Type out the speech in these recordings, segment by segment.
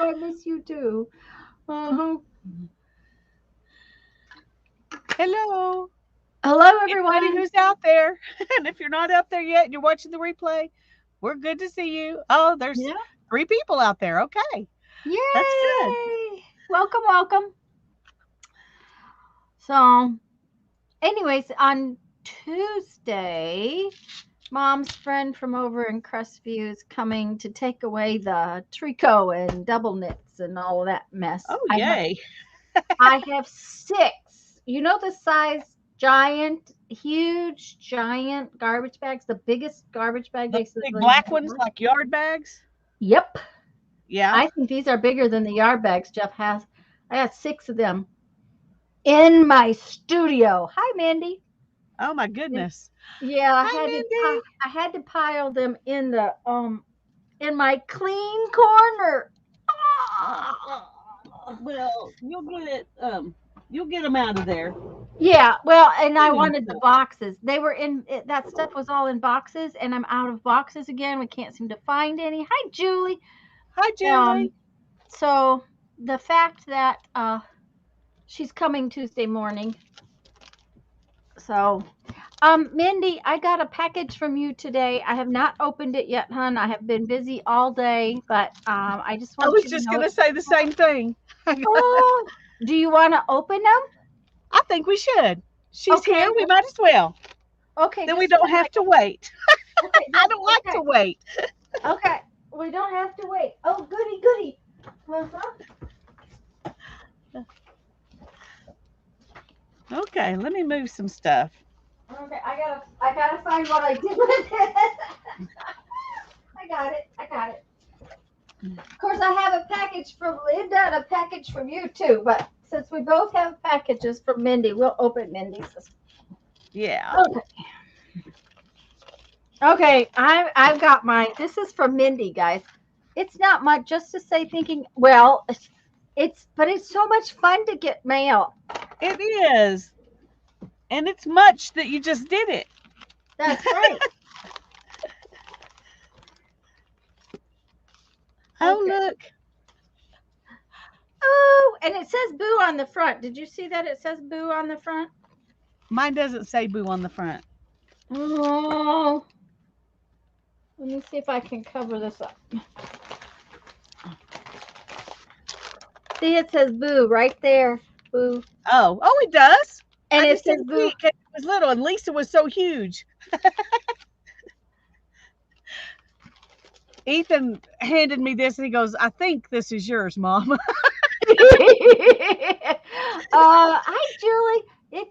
Oh, I miss you too. Uh-huh. Hello, Hello, anybody everyone. who's out there. And if you're not out there yet and you're watching the replay, we're good to see you. Oh, there's Yeah. 3 people out there. Okay, that's good. Yay. Welcome, welcome. So, anyways, on Tuesday, Mom's friend from over in Crestview is coming to take away the tricot and double knits and all of that mess. Oh, I have yay. I have six. You know the size giant, huge, giant garbage bags, the biggest garbage bag The they big sell. black ones like yard bags. Yep. Yeah. I think these are bigger than the yard bags Jeff has. I got six of them in my studio. Hi, Mandy. Oh, my And goodness. yeah, Hi, Mindy. I had to pile them in my clean corner. Ah. Well, you'll get them out of there. Yeah, well, and I Soon. wanted the boxes. They were that stuff was all in boxes, and I'm out of boxes again. We can't seem to find any. Hi, Julie. Hi, Um, Julie. so the fact that she's coming Tuesday morning. So, Mindy, I got a package from you today. I have not opened it yet, hon. I have been busy all day, but I just I want was you to just know going it. to say the same thing. Oh, do you want to open them? I think we should. She's Okay, here. We might as well. okay, Then we just don't stand by. have to wait. Okay, I just don't like okay. to wait. Okay, we don't have to wait. Oh, goody, goody. Uh-huh. Okay, let me move some stuff. Okay, I gotta find what I did with it. I got it. I got it. Of course, I have a package from Linda and a package from you too. But since we both have packages from Mindy, we'll open Mindy's. Yeah. Okay. Okay, I've got mine. This is from Mindy, guys. It's not much, just to say thinking. Well, but it's so much fun to get mail. It is. And it's much that you just did it. That's right. Oh, Okay. look. Oh, and it says boo on the front. Did you see that? It says boo on the front. Mine doesn't say boo on the front. Oh, let me see if I can cover this up. See, it says boo right there. Boo. Oh, it does. And I it just says didn't see boo. it 'cause it was little and Lisa was so huge. Ethan handed me this and he goes, I think this is yours, Mom. Hi, Julie. Hi,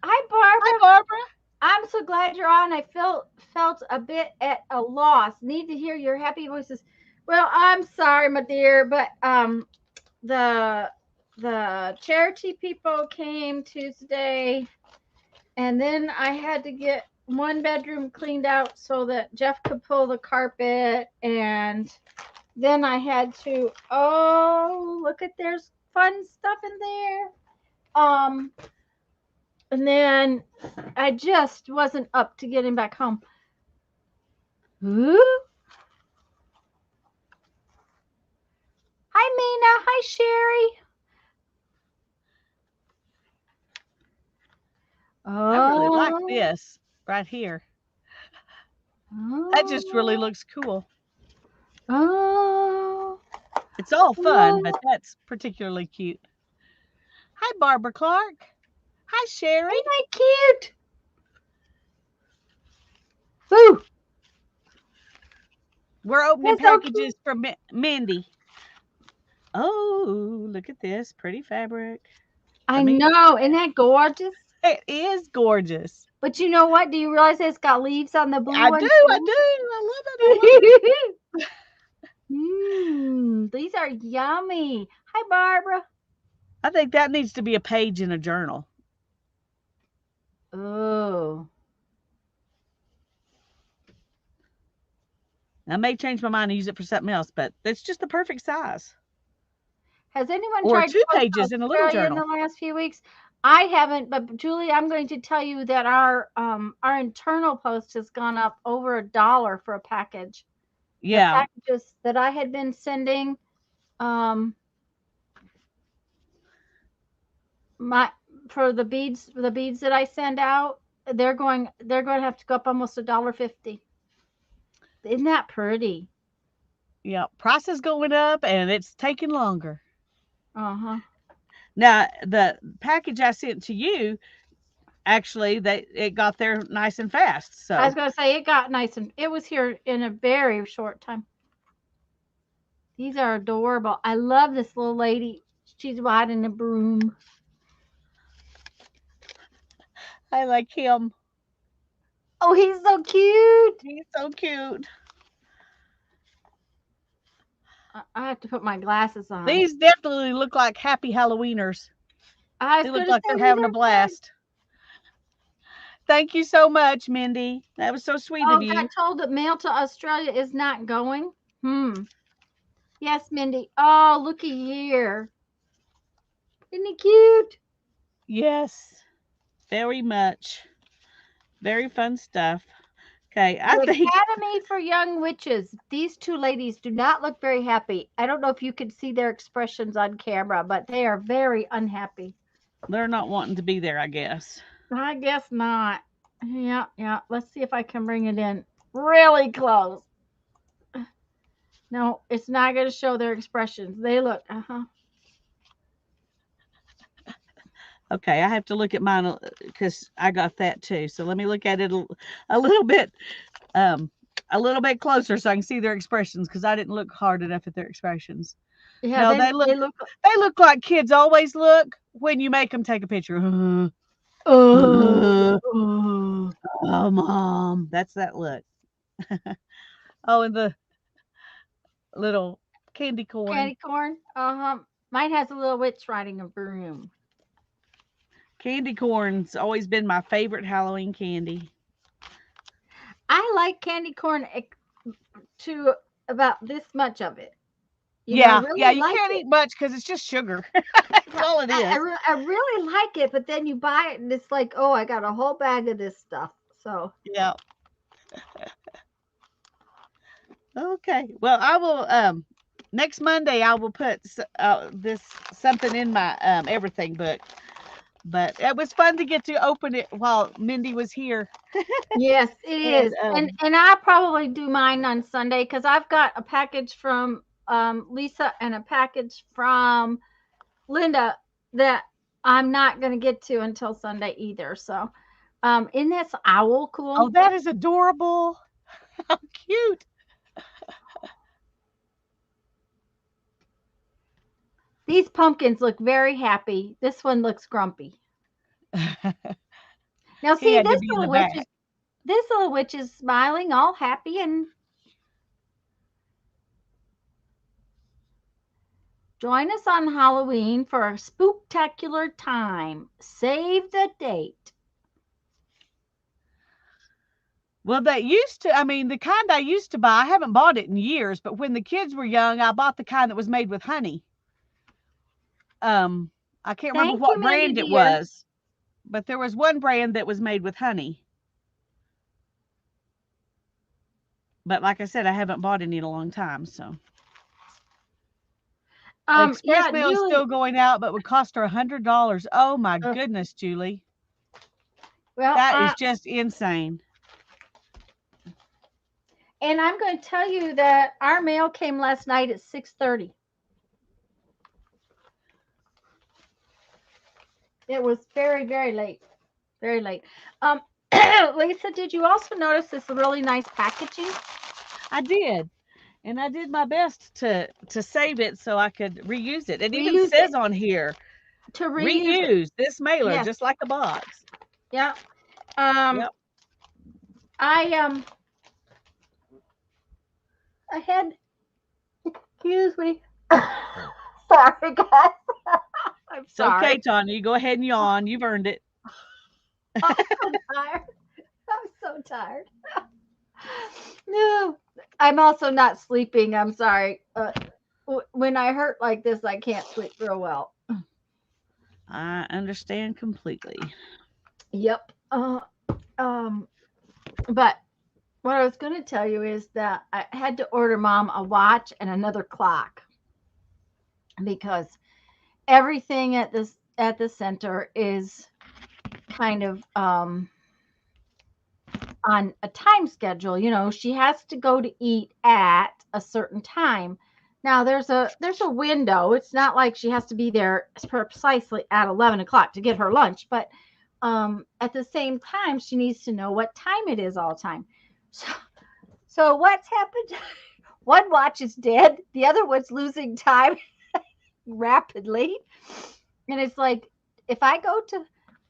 Hi, Barbara. Barbara. I'm so glad you're on. I felt a bit at a loss. Need to hear your happy voices. Well, I'm sorry, my dear, but the charity people came Tuesday, and then I had to get one bedroom cleaned out so that Jeff could pull the carpet, and then I had to, oh, look at, there's fun stuff in there. And then I just wasn't up to getting back home. Ooh. Hi, Mina. Hi, Sherry. I really like Oh, this right here. That just really oh, looks cool. oh, It's all fun, but oh. that's particularly cute. Hi, Barbara Clark. Hi, Sherry. Ain't that cute? Ooh, We're opening that's so cute. packages from Mindy. Oh, look at this pretty fabric. I Let me. know. Isn't that gorgeous? It is gorgeous. But you know what? Do you realize it's got leaves on the blue I one do. I too? do. I love it. I love it. These are yummy. Hi, Barbara. I think that needs to be a page in a journal. Oh, I may change my mind and use it for something else, but it's just the perfect size. has anyone Or tried to two go to pages in a little Australia in journal. the last few weeks? I haven't, but Julie, I'm going to tell you that our internal post has gone up over $1 for a package. The Yeah. packages that I had been sending, Um, my for the beads that I send out, they're going to have to go up almost $1.50. Isn't that pretty? Yeah, price is going up and it's taking longer. Uh-huh. Now, the package I sent to you, actually, it got there nice and fast. I was So going to say it got nice and it was here in a very short time. These are adorable. I love this little lady. She's riding a broom. I like him. Oh, he's so cute. He's so cute. I have to put my glasses on. These definitely look like happy Halloweeners. I was They going look to like say they're these having a are fun. blast. Thank you so much, Mindy. That was so sweet of Oh, you. got told that mail to Australia is not going. Hmm. Yes, Mindy. Oh, looky here. Isn't he cute? Yes, very much. Very fun stuff. Okay, I The think Academy for Young Witches. These two ladies do not look very happy. I don't know if you can see their expressions on camera, but they are very unhappy. they're not wanting to be there, I guess. I guess not. Yeah, yeah. Let's see if I can bring it in really close. No, it's not going to show their expressions. They look, Okay, I have to look at mine because I got that too. So let me look at it a little bit, um, a little bit closer so I can see their expressions because I didn't look hard enough at their expressions. yeah, No, they look. they look like kids always look when you make them take a picture. Oh, oh. Oh, mom, that's that look. Oh, and the little candy corn. Candy corn. Mine has a little witch riding a broom. Candy corn's always been my favorite Halloween candy. I like candy corn to about this much of it. I Yeah, yeah, really you like can't it. eat much because it's just sugar. That's Yeah, all it is. I really like it, but then you buy it and it's like, oh, I got a whole bag of this stuff. So, Yeah. Okay. Well, I will. Next Monday I will put this something in my everything book. But it was fun to get to open it while Mindy was here. yes, it And is. And I'll probably do mine on Sunday because I've got a package from Lisa and a package from Linda that I'm not going to get to until Sunday either. So, isn't this owl oh, cool? that is adorable. How cute. These pumpkins look very happy. This one looks grumpy. Now, He see, had to be in the back. this little witch is smiling, all happy, and join us on Halloween for a spooktacular time. Save the date. Well, that used to, I mean, the kind I used to buy, I haven't bought it in years, but when the kids were young, I bought the kind that was made with honey. Um, I can't remember Thank you, what Mindy brand it dear. was, but there was one brand that was made with honey. But like I said, I haven't bought any in a long time, so. Express Yeah, mail is Julie. still going out, but would cost her $100. Oh my Uh, goodness, Julie. well, That is just insane. and I'm going to tell you that our mail came last night at 6:30. It was very, very late. Very late. Um, Lisa, did you also notice this really nice packaging? I did. And I did my best to save it so I could reuse it. It even Reuse it says on here, to reuse it. reuse this mailer Yes. just like a box. Yeah. Um, Yep. I I had excuse me. Sorry, guys. I'm It's okay, sorry. Tanya. You go ahead and yawn. You've earned it. I'm so tired. I'm so tired. No, I'm also not sleeping. I'm sorry. When I hurt like this, I can't sleep real well. I understand completely. Yep. Um, but what I was going to tell you is that I had to order mom a watch and another clock. because everything at the center is kind of on a time schedule. She has to go to eat at a certain time. Now there's a window. It's not like she has to be there precisely at 11 o'clock to get her lunch, but at the same time, she needs to know what time it is all the time. So, so what's happened? One watch is dead. The other one's losing time rapidly. And it's like, if I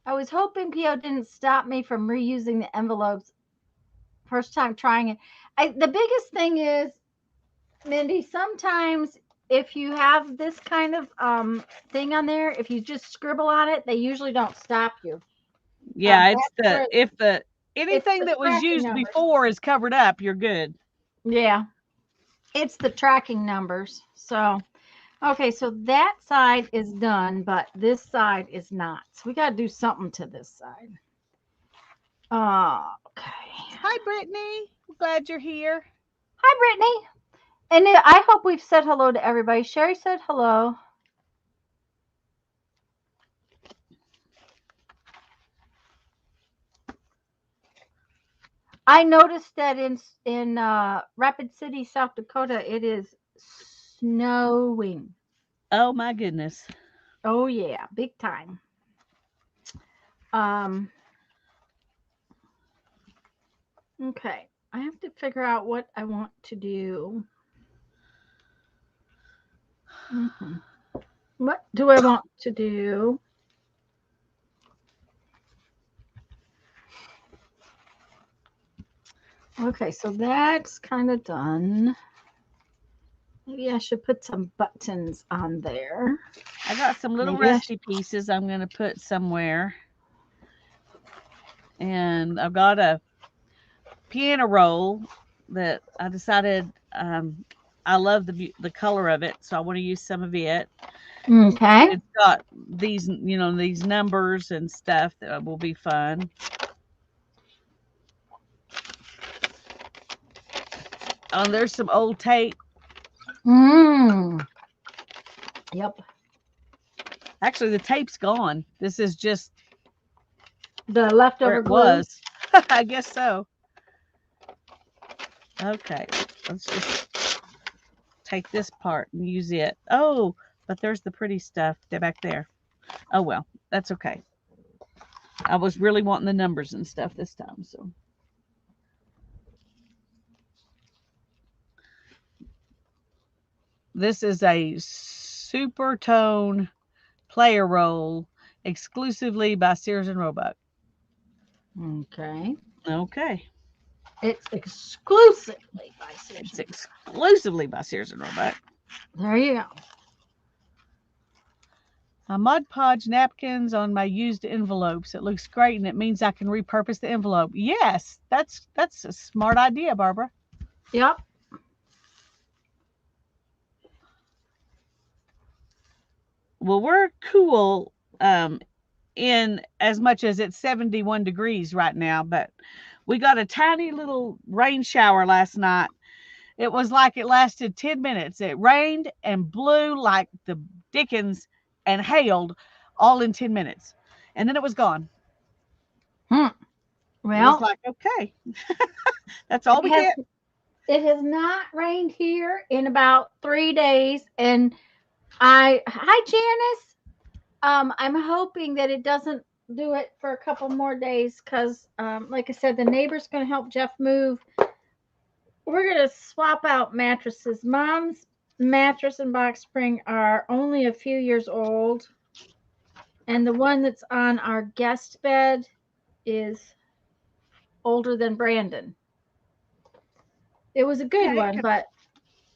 was hoping PO didn't stop me from reusing the envelopes first time trying it. The biggest thing is, Mindy, sometimes if you have this kind of thing on there, if you just scribble on it, they usually don't stop you. Yeah, it's That's where if the it's anything the that was tracking used numbers. before is covered up, you're good. Yeah, it's the tracking numbers. So, okay, so that side is done, but this side is not. So we got to do something to this side. Okay. Hi, Brittany. Glad you're here. Hi, Brittany. And I hope we've said hello to everybody. Sherry said hello. I noticed that in Rapid City, South Dakota, it is snowing. Oh my goodness. Oh yeah, big time. Um, okay. I have to figure out what I want to do. What do I want to do? Okay, so that's kind of done. Maybe I should put some buttons on there. I got some little Maybe I rusty pieces I'm going to put somewhere. And I've got a piano roll that I decided I love the color of it, so I want to use some of it. Okay. It's got these numbers and stuff that will be fun. There's some old tape. Mm. Yep. Actually, the tape's gone. This is just The where leftover it glue. was. I guess so. Okay, let's just take this part and use it. Oh, but there's the pretty stuff back there. Oh well, that's okay. I was really wanting the numbers and stuff this time, so. This is a super tone player roll exclusively by Sears and Roebuck. Okay. Okay. It's exclusively by Sears. It's exclusively by Sears and Roebuck. There you go. My Mod Podge napkins on my used envelopes. It looks great, and it means I can repurpose the envelope. Yes, that's a smart idea, Barbara. Yep. Well, we're cool in as much as it's 71 degrees right now, but we got a tiny little rain shower last night. It was like it lasted 10 minutes. It rained and blew like the dickens and hailed all in 10 minutes. And then it was gone. Hmm. It was Well, like, okay, that's all it we has get. it has not rained here in about 3 days, and hi Janice. I'm hoping that it doesn't do it for a couple more days because, like I said, the neighbor's going to help Jeff move. We're going to swap out mattresses. Mom's mattress and box spring are only a few years old, and the one that's on our guest bed is older than Brandon. It was a good Okay. one, but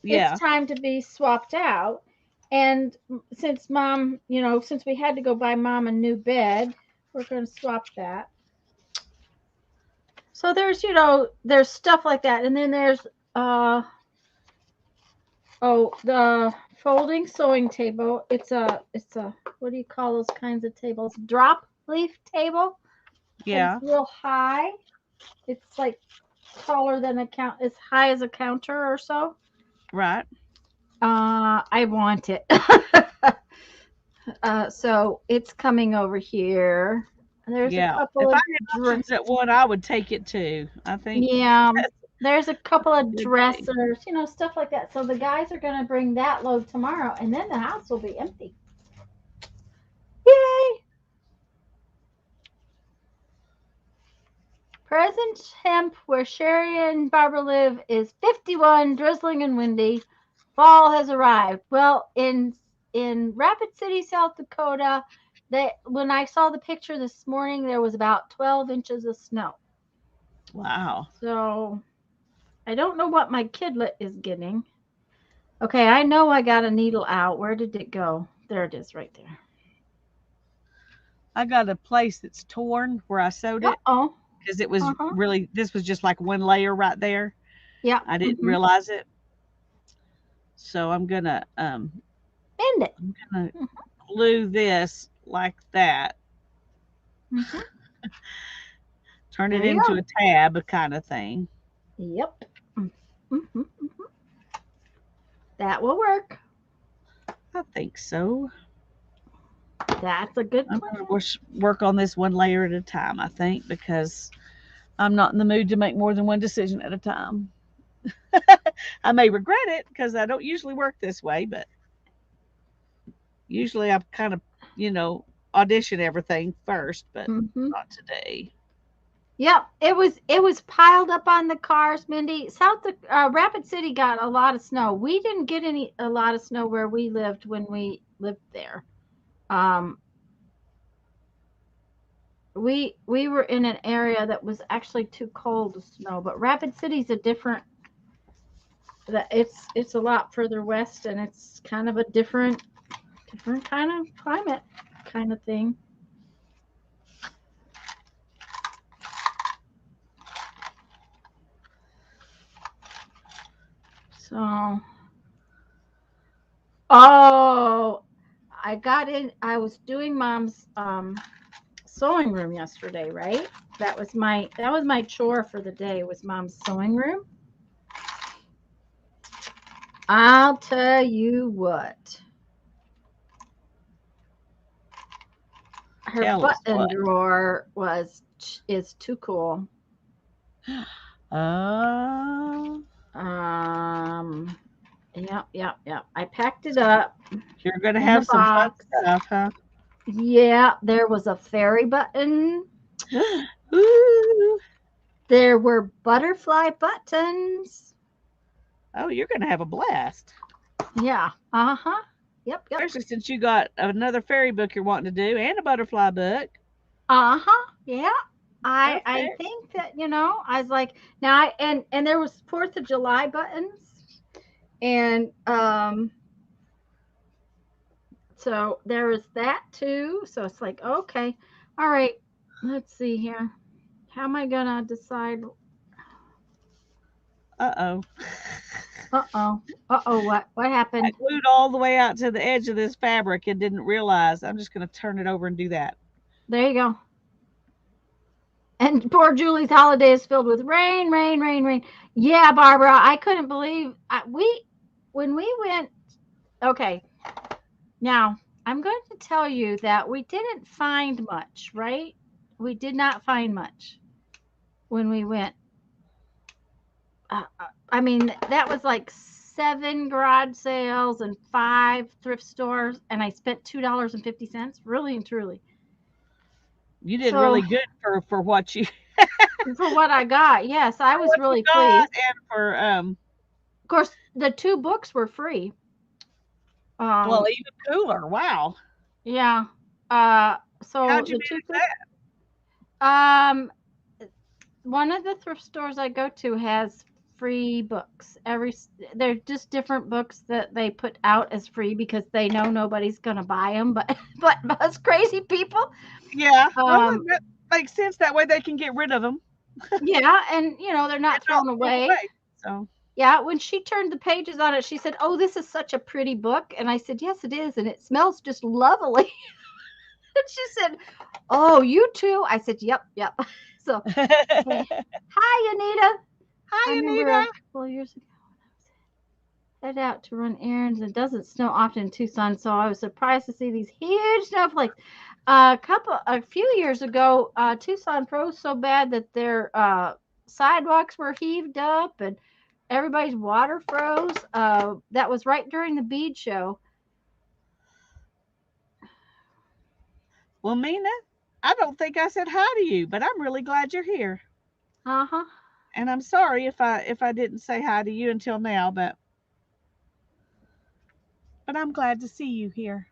it's Yeah. time to be swapped out. And since mom, since we had to go buy mom a new bed, we're going to swap that. So there's stuff like that. And then there's the folding sewing table. It's a what do you call those kinds of tables? Drop leaf table. And Yeah. it's real high. It's like taller than as high as a counter or so. Right. I want it. So it's coming over here. There's a Yeah. couple If I of had options at one, I would take it too. I think yeah, that's there's a couple a of good thing. dressers, stuff like that. So the guys are gonna bring that load tomorrow, and then the house will be empty. Yay! Present temp where Sherry and Barbara live is 51, drizzling and windy. Fall has arrived. Well, in Rapid City, South Dakota, when I saw the picture this morning, there was about 12 inches of snow. Wow. So I don't know what my kidlet is getting. Okay, I know I got a needle out. Where did it go? There it is, right there. I got a place that's torn where I sewed Uh it oh. because it was Uh huh. really, this was just like one layer right there. Yeah. I didn't Mm-hmm. realize it. So Bend it. I'm gonna glue this like that, Mm-hmm. turn it There you into go. a tab kind of thing. Yep. Mm-hmm. That will work. I think so. That's a good I'm plan. gonna work on this one layer at a time, I think, because I'm not in the mood to make more than one decision at a time. I may regret it because I don't usually work this way, but usually I kind of, you know, audition everything first, but Mm-hmm. not today. Yep. It was piled up on the cars, Mindy. Rapid City got a lot of snow. We didn't get a lot of snow where we lived when we lived there. Um, we were in an area that was actually too cold to snow, but Rapid City's a different that it's a lot further west, and it's kind of a different kind of climate kind of thing. So, oh, I was doing mom's sewing room yesterday, right? That was my chore for the day was mom's sewing room. I'll tell you what. Her Tell us button what. drawer was is too cool. Uh, Um, yep, yep, yep. I packed it up you're gonna in the have some fun box. stuff, huh? Yeah, there was a fairy button. Ooh. There were butterfly buttons. Oh, you're gonna have a blast. Yeah. Uh-huh. Yep, yep. Especially since you got another fairy book you're wanting to do and a butterfly book. Uh-huh. Yeah. I Okay. think that, I was like now and there was 4th of July buttons and so there was that too. So it's like, okay. All right. Let's see here. How am I gonna decide? Uh-oh. Uh-oh. Uh-oh, what I happened? glued all the way out to the edge of this fabric and didn't realize. I'm just gonna turn it over and do that. There you go. And poor Julie's holiday is filled with rain, rain, rain, rain. Yeah, Barbara, I couldn't believe when we went. Okay, now I'm going to tell you that we didn't find much, right? We did not find much when we went. I mean, that was like 7 garage sales and 5 thrift stores, and I spent $2.50. Really and truly. You did So really good for what you for what I got, yes, I was really got pleased. and for Of course, the 2 books were free. well, Um, even cooler. Wow. yeah. So How'd you the two manage books. that? Um, one of the thrift stores I go to has free books. They're just different books that they put out as free because they know nobody's gonna buy them, but but us crazy people. Yeah. Well, Um, that makes sense. That way they can get rid of them yeah, and they're not and not thrown throw 'em away. away. So Yeah, when she turned the pages on it, she said, "Oh, this is such a pretty book," and I said, "Yes, it is, and it smells just lovely." And she said, "Oh, you too?" I said, "Yep, yep." So, hey, hi, Anita. I hi, remember a Anita. couple of years ago. head out to run errands. It doesn't snow often in Tucson, so I was surprised to see these huge snowflakes. A few years ago, Tucson froze so bad that their sidewalks were heaved up and everybody's water froze. That was right during the bead show. Well, Mina, I don't think I said hi to you, but I'm really glad you're here. Uh-huh. And I'm sorry if I didn't say hi to you until now, but I'm glad to see you here.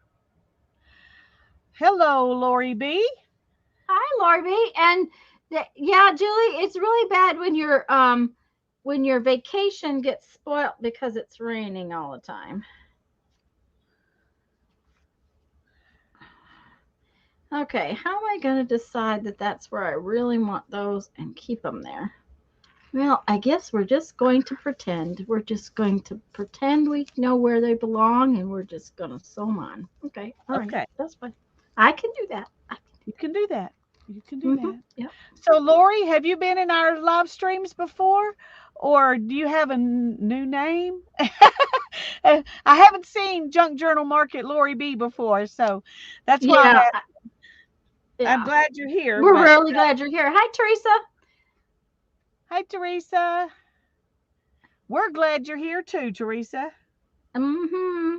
Hello, Lori B. Hi, Lorby. And yeah, Julie, it's really bad when your vacation gets spoilt because it's raining all the time. Okay, how am I going to decide that that's where I really want those and keep them there? Well, I guess we're just going to pretend. We're just going to pretend we know where they belong and we're just going to sew them on. Okay, all right, Okay, that's fine. I can do that. you can do that. You can do Mm-hmm. that. Yep. So, Lori, have you been in our live streams before? Or do you have a new name? I haven't seen Junk Journal Market Lori B before, so that's why Yeah, I'm yeah. glad you're here. We're But really glad you're here. Hi, Teresa. hi, Teresa. We're glad you're here too, Teresa. Mm-hmm.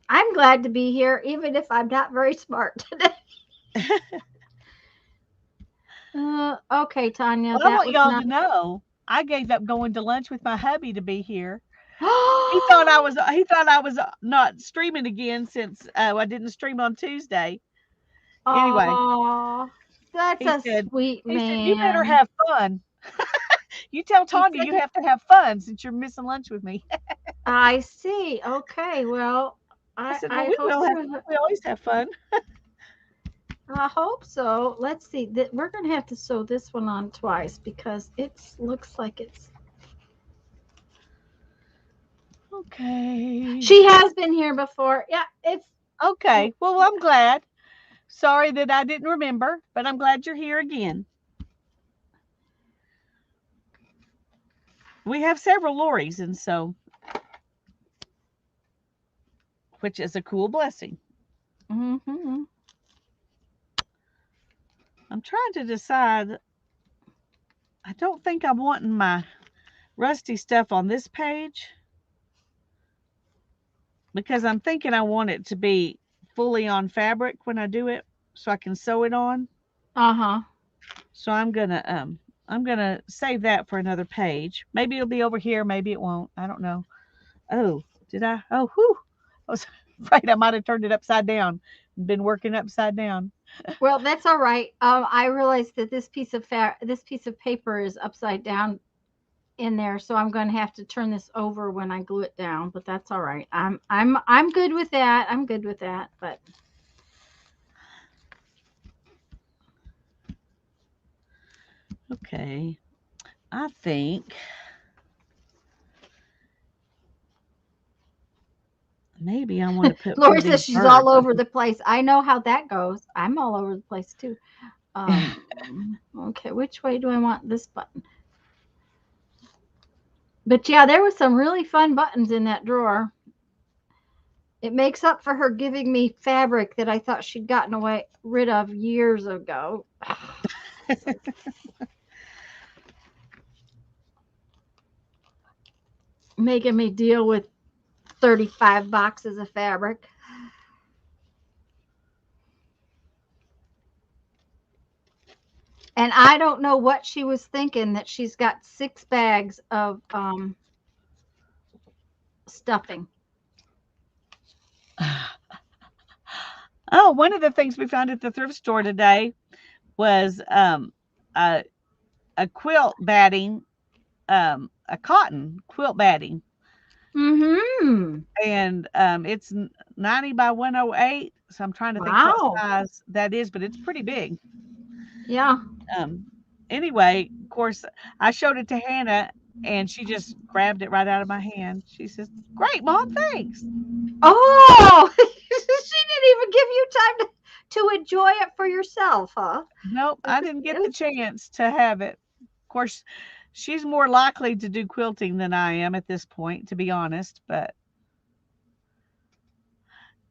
I'm glad to be here, even if I'm not very smart today. Okay, Tanya, Well, I that want was y'all not. to know I gave up going to lunch with my hubby to be here. He thought I was not streaming again since I didn't stream on Tuesday. Anyway, Oh, that's he a said sweet he said you better man. have fun. You tell He Tanya said, you have to have fun since you're missing lunch with me. I see. Okay, well, I I said, well, I hope you. we always have fun. I hope so. Let's see. We're gonna have to sew this one on twice because it looks like it's. Okay. She has been here before. Yeah, it's. Okay. Well, I'm glad. Sorry that I didn't remember, but I'm glad you're here again. We have several Loris, and so, which is a cool blessing. Mm-hmm. I'm trying to decide. I don't think I'm wanting my rusty stuff on this page because I'm thinking I want it to be fully on fabric when I do it so I can sew it on. Uh-huh. So I'm gonna save that for another page. Maybe it'll be over here, maybe it won't. I don't know. Oh, did I? Oh, whew. I was afraid I might have turned it upside down. Been working upside down. Well, that's all right. I realized that this piece of paper is upside down in there, so I'm going to have to turn this over when I glue it down. But that's all right. I'm good with that. I'm good with that. But Okay. I think maybe I want to put one Lori of these says she's birds all on over the place. I know how that goes. I'm all over the place too. here. Okay, which way do I want this button? But yeah, there was some really fun buttons in that drawer. It makes up for her giving me fabric that I thought she'd gotten away rid of years ago. Making me deal with 35 boxes of fabric. And I don't know what she was thinking that she's got 6 bags of stuffing. Oh, one of the things we found at the thrift store today was a, a quilt batting, a cotton quilt batting, Mm-hmm. and it's 90 by 108. So I'm trying to think what Wow. size that is, but it's pretty big. Yeah. Um, anyway, of course, I showed it to Hannah, and she just grabbed it right out of my hand. She says, "Great, Mom, thanks." Oh, she didn't even give you time to enjoy it for yourself, huh? Nope, It I was, didn't it get the was, chance to have it. Of course, she's more likely to do quilting than I am at this point, to be honest. But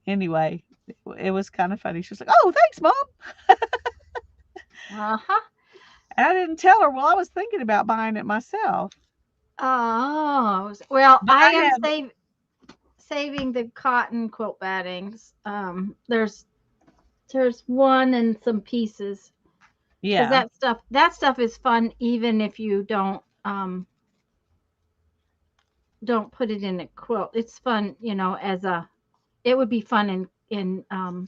Anyway, it was kind of funny. She was like, "Oh, thanks, Mom." Uh-huh. And I didn't tell her. Well, I was thinking about buying it myself, Oh, well, but I I am have, saving the cotton quilt battings. There's one and some pieces because yeah, that stuff is fun even if you don't put it in a quilt. It's fun, as it would be fun in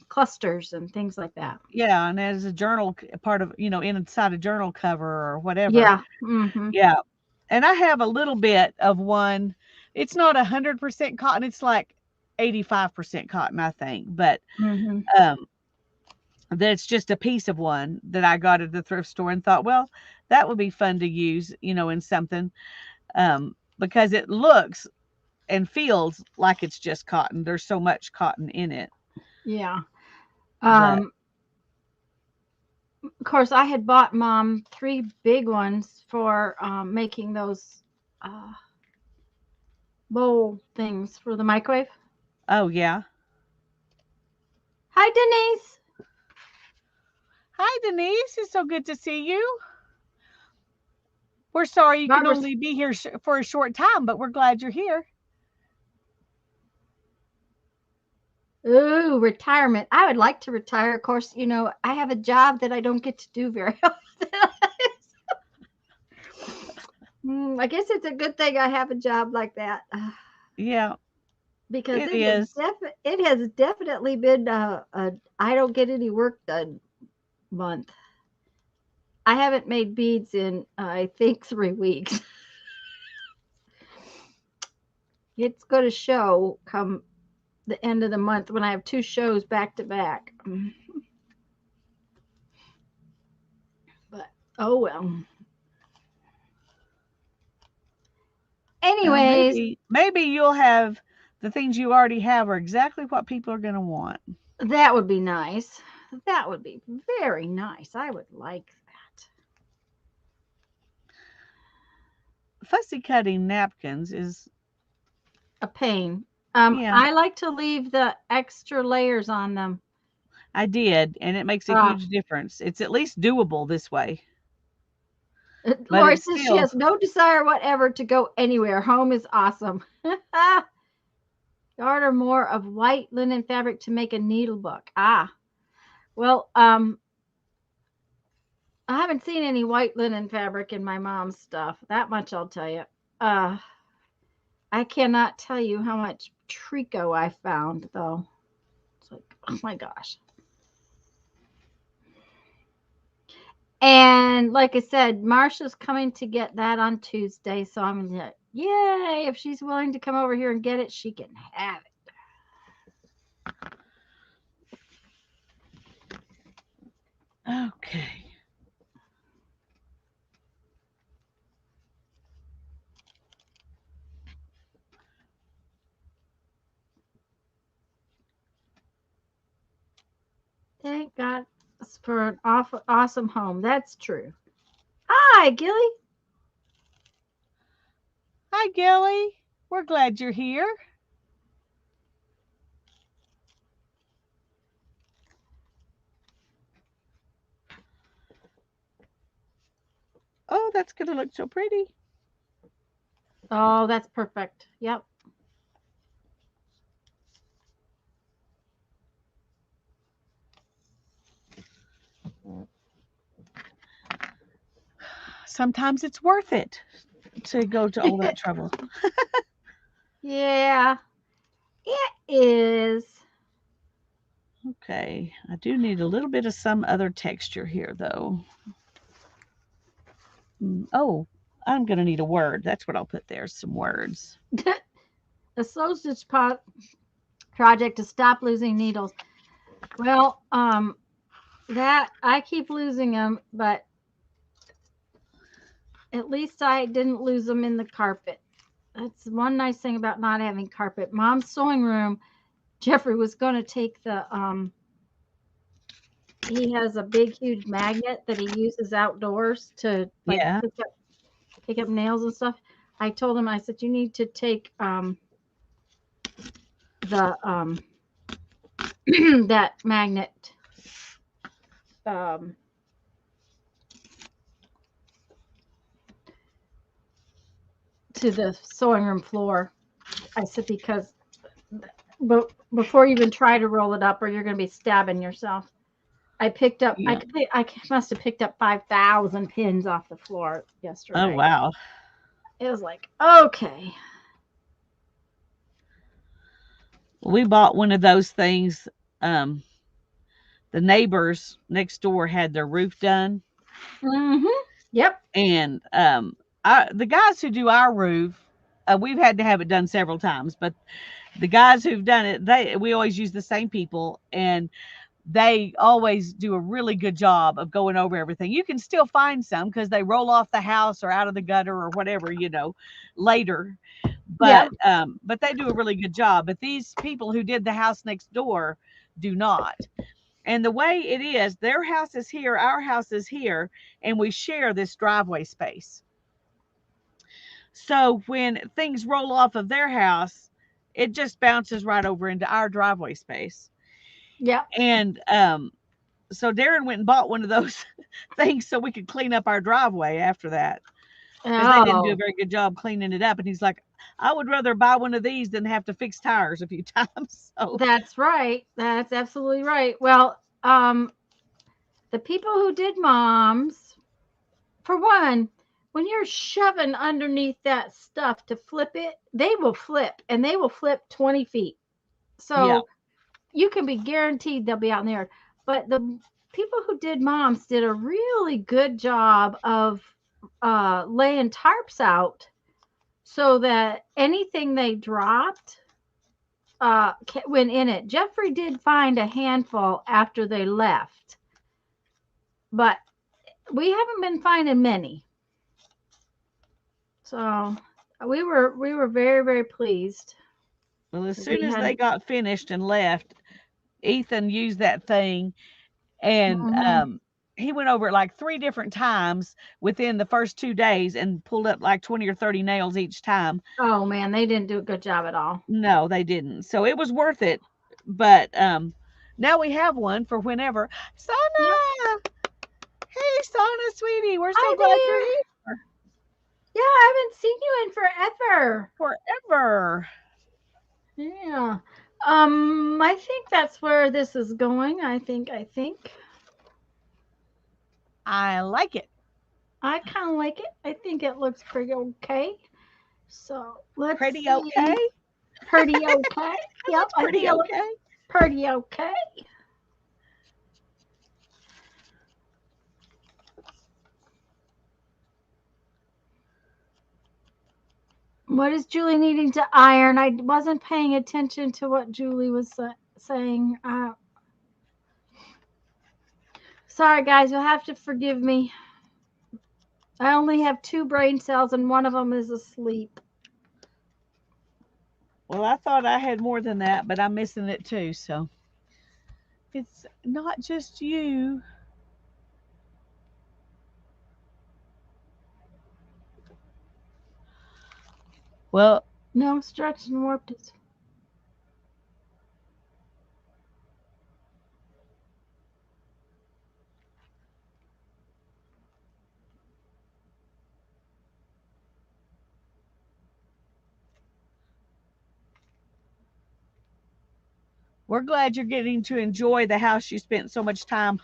clusters and things like that. yeah, and as a journal part of, inside a journal cover or whatever. Yeah. Mhm. Yeah, and I have a little bit of one. It's not 100% cotton. It's like 85% cotton, I think. But Mhm. um, that's just a piece of one that I got at the thrift store and thought, well, that would be fun to use, in something, because it looks and feels like it's just cotton. There's so much cotton in it. Yeah. But Of course, I had bought Mom three big ones for making those uh, bowl things for the microwave. oh yeah. Hi, Denise. Hi, Denise. It's so good to see you. We're sorry you can Barbara's. only be here for a short time, but we're glad you're here. Ooh, retirement. I would like to retire. Of course, I have a job that I don't get to do very often. I guess it's a good thing I have a job like that Yeah, because it is. it has definitely been a I don't get any work done month. I haven't made beads in I think 3 weeks. It's going to show come the end of the month when I have two shows back to back. But oh well. Well, Anyways, maybe you'll have the things you already have are exactly what people are going to want. that would be nice. That would be very nice. I would like that. Fussy cutting napkins is, A pain. yeah, I like to leave the extra layers on them. I did, and it makes a Uh, huge difference. It's at least doable this way, but Lori it's says she still, has no desire whatever to go anywhere. Home is awesome. Order more of white linen fabric to make a needle book. Ah, well, I haven't seen any white linen fabric in my mom's stuff. That much I'll tell you. Uh, I cannot tell you how much tricot I found, though. It's like, oh my gosh. And like I said, Marsha's coming to get that on Tuesday. So I'm like, yay. If she's willing to come over here and get it, she can have it. okay. Thank God for an awesome home. That's true. Hi, Gilly. Hi, Gilly. We're glad you're here. Oh, that's going to look so pretty. Oh, that's perfect. Yep. Sometimes it's worth it to go to all that trouble. Yeah, it is. Okay, I do need a little bit of some other texture here, though. Oh, I'm going to need a word. That's what I'll put there, some words. A slow stitch project to stop losing needles. Well, that I keep losing them, but at least I didn't lose them in the carpet. That's one nice thing about not having carpet. Mom's sewing room, Jeffrey was going to take he has a big, huge magnet that he uses outdoors to like Yeah. pick up nails and stuff. I told him, I said, you need to take the that magnet um, to the sewing room floor. I said, because but before you even try to roll it up, or you're going to be stabbing yourself. I picked up. Yeah. I must have picked up 5,000 pins off the floor Oh, yesterday. wow. It was like, okay. We bought one of those things. Um, the neighbors next door had their roof done, Mm-hmm. Yep. and the guys who do our roof, we've had to have it done several times, but the guys who've done it, we always use the same people, and they always do a really good job of going over everything. You can still find some because they roll off the house or out of the gutter or whatever, later. Yep. But they do a really good job. But these people who did the house next door do not. And the way it is, their house is here, our house is here, and we share this driveway space. So when things roll off of their house, it just bounces right over into our driveway space. Yep. And so Darren went and bought one of those things so we could clean up our driveway after that, because they didn't do a Oh, very good job cleaning it up. And he's like, I would rather buy one of these than have to fix tires a few times. So that's right. That's absolutely right. Well, the people who did moms, for one, when you're shoving underneath that stuff to flip it, they will flip, and they will flip 20 feet. yeah, So you can be guaranteed they'll be out in there. But the people who did moms did a really good job of laying tarps out so that anything they dropped went in it. Jeffrey did find a handful after they left, but we haven't been finding many. So we were very, very pleased. well, as soon We as they had got finished and left, Ethan used that thing, and mhm. he went over it like 3 different times within the first 2 days and pulled up like 20 or 30 nails each time. Oh man, they didn't do a good job at all. No, they didn't. So it was worth it. But now we have one for whenever. Yep. Sana! Hey, Sana, sweetie, we're so Hi glad you're there. here. Yeah, I haven't seen you in forever. Forever. Yeah. I think that's where this is going. I think. I like it. I kind of like it. I think it looks pretty okay. So let's Pretty okay. see. Pretty okay. Yep, It's I pretty think it looks okay. pretty okay. What is Julie needing to iron? I wasn't paying attention to what Julie was saying. Sorry, guys, you'll have to forgive me. I only have 2 brain cells, and one of them is asleep. Well, I thought I had more than that, but I'm missing it too. So it's not just you. Well, No, stretched and warped it. we're glad you're getting to enjoy the house you spent so much time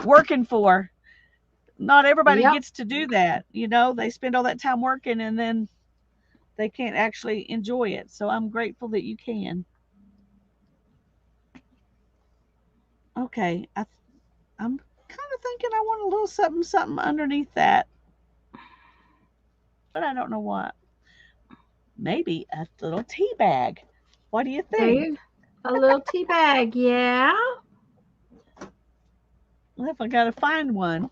working for. Not everybody Yep. gets to do that. They spend all that time working and then they can't actually enjoy it. So I'm grateful that you can. Okay, I'm kind of thinking I want a little something, something underneath that, but I don't know what. Maybe a little tea bag. What do you There think? you A little tea bag. Yeah. Well, if I gotta find one,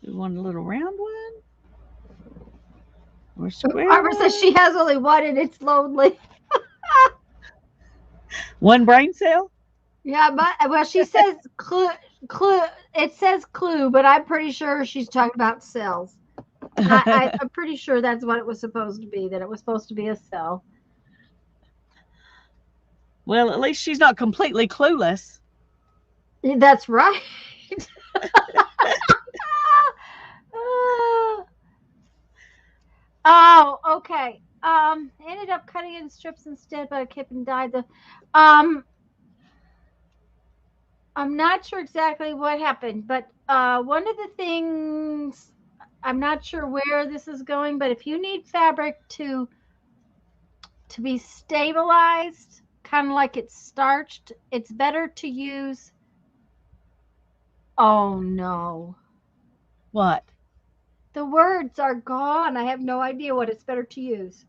you want a little round one or a square Barbara says one? she has only one and it's lonely. One brain cell? Yeah, but well, she says clue. It says clue, but I'm pretty sure she's talking about cells. I'm pretty sure that's what it was supposed to be. That it was supposed to be a cell. Well, at least she's not completely clueless. That's right. Ah. Oh, okay. Ended up cutting it in strips instead, but I kept and dyed the. Um, I'm not sure exactly what happened, but one of the things I'm not sure where this is going, but if you need fabric to be stabilized, kind of like it's starched, it's better to use. Oh no, What? the words are gone. I have no idea what it's better to use.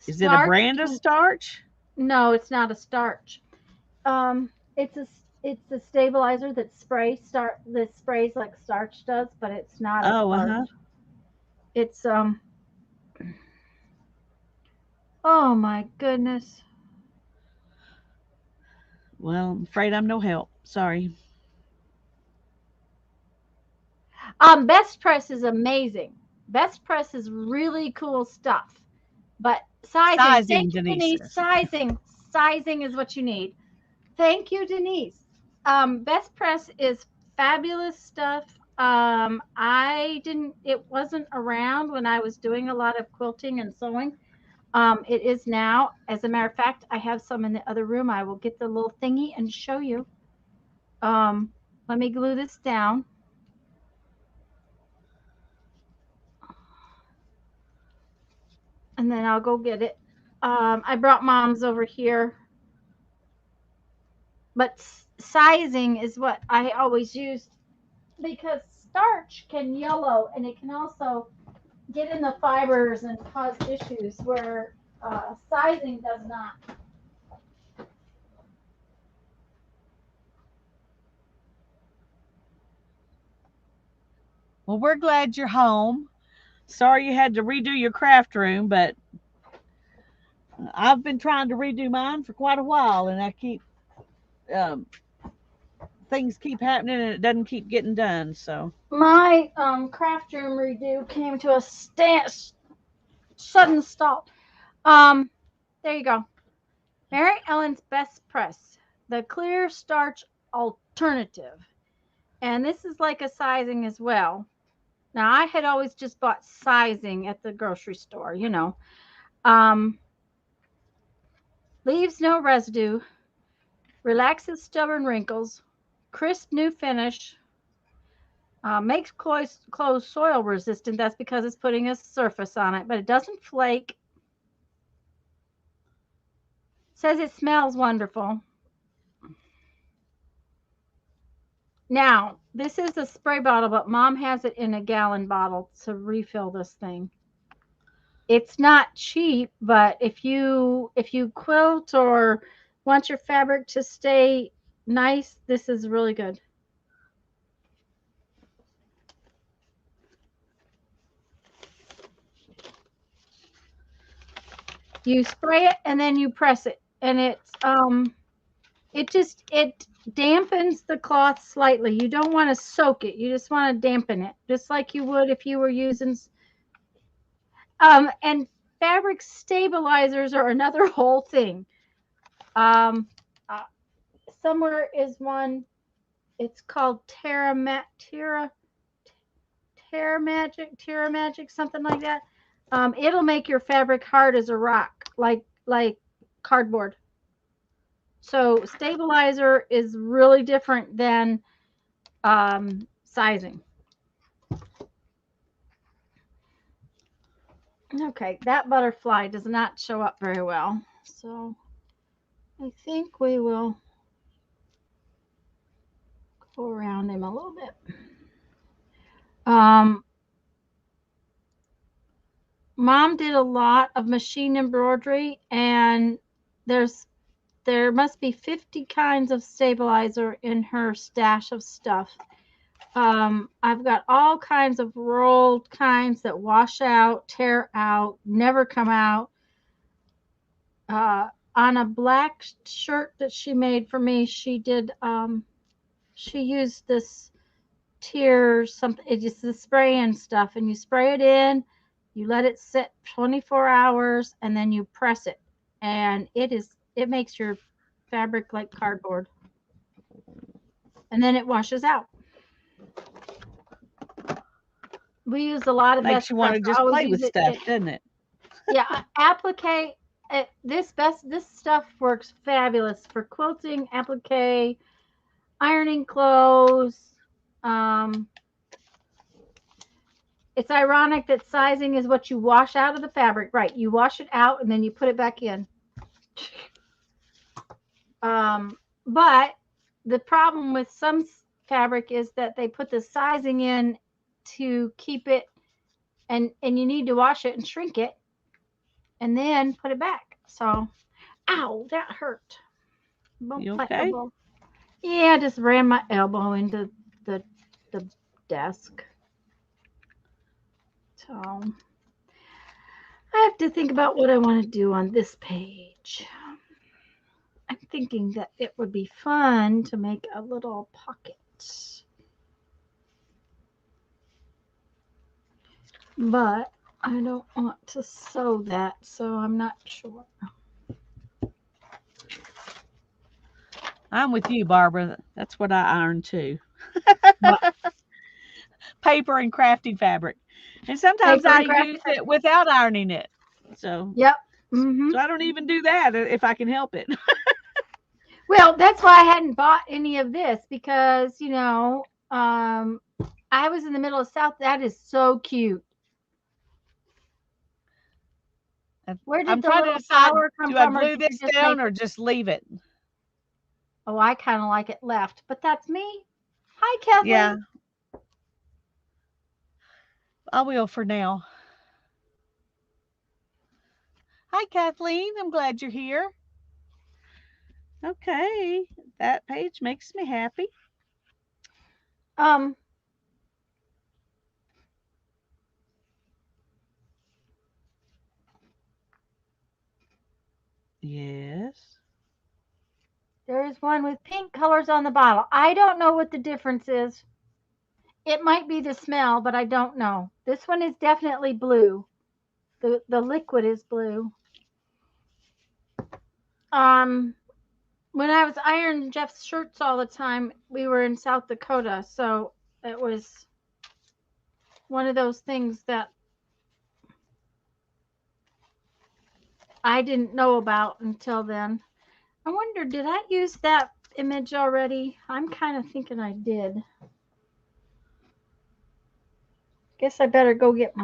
Is it a Starch brand of can starch? no, it's not a starch. It's a stabilizer that sprays like starch does, but it's not a Oh, starch. uh-huh. It's oh my goodness. Well, I'm afraid I'm no help. Sorry. Best Press is amazing. Best Press is really cool stuff. But sizing, thank Sizing, you, Denise Denise. says. Sizing is what you need. Thank you, Denise. Best Press is fabulous stuff. I didn't, it wasn't around when I was doing a lot of quilting and sewing. It is now. As a matter of fact, I have some in the other room. I will get the little thingy and show you. Um, Let me glue this down. And then I'll go get it. I brought mom's over here, but sizing is what I always use because starch can yellow and it can also get in the fibers and cause issues where sizing does not. Well, we're glad you're home. Sorry you had to redo your craft room, but I've been trying to redo mine for quite a while, and I keep um, things keep happening, and it doesn't keep getting done. So, My craft room redo came to a sudden stop. Um, there you go. Mary Ellen's Best Press, the clear starch alternative. And this is like a sizing as well. Now, I had always just bought sizing at the grocery store, you know. Um, Leaves no residue, relaxes stubborn wrinkles, crisp new finish, makes clothes soil resistant. That's because it's putting a surface on it, but it doesn't flake. Says it smells wonderful. Now, this is a spray bottle, but mom has it in a gallon bottle to refill this thing. It's not cheap, but if you quilt or want your fabric to stay nice, this is really good. You spray it and then you press it, and it dampens the cloth slightly. You don't want to soak it. You just want to dampen it, just like you would if you were using and fabric stabilizers are another whole thing. Um, uh, Somewhere is one. It's called Terra Magic, something like that. It'll make your fabric hard as a rock, like cardboard. So stabilizer is really different than sizing. Okay, that butterfly does not show up very well. So I think we will go around him a little bit. Um, Mom did a lot of machine embroidery, and there must be 50 kinds of stabilizer in her stash of stuff. I've got all kinds of rolled kinds that wash out, tear out, never come out. On a black shirt that she made for me, she used this tear something. It's just the spray and stuff, and you spray it in, You let it sit 24 hours and then you press it. And it makes your fabric like cardboard. And then it washes out. We use a lot of Makes best you want press. to I just always play use with it. stuff, doesn't it? Yeah, applique. This stuff works fabulous for quilting, applique, ironing clothes. Um, it's ironic that sizing is what you wash out of the fabric. Right, you wash it out and then you put it back in. But the problem with some fabric is that they put the sizing in to keep it, and you need to wash it and shrink it and then put it back. So, ow, that hurt. Bump You my okay? elbow. Yeah, I just ran my elbow into the desk. So I have to think about what I want to do on this page. I'm thinking that it would be fun to make a little pocket. But I don't want to sew that, so I'm not sure. I'm with you, Barbara. That's what I iron too. What? Paper and crafty fabric. And sometimes Paper I and crafty use fabric. it without ironing it. So Yep. Mm-hmm. so I don't even do that if I can help it. Well, that's why I hadn't bought any of this because, I was in the middle of South. That is so cute. Where did I'm the trying to little decide, flower come do I from, or glue did you this just down make or it? just leave it? Oh, I kind of like it left, but that's me. Hi, Yeah, Kathleen. I will for now. Hi, Kathleen. I'm glad you're here. Okay, that page makes me happy. Um, Yes. there is one with pink colors on the bottle. I don't know what the difference is. It might be the smell, but I don't know. This one is definitely blue. The liquid is blue. Um, when I was ironing Jeff's shirts all the time, we were in South Dakota, so it was one of those things that I didn't know about until then. I wonder, did I use that image already? I'm kind of thinking I did. Guess I better go get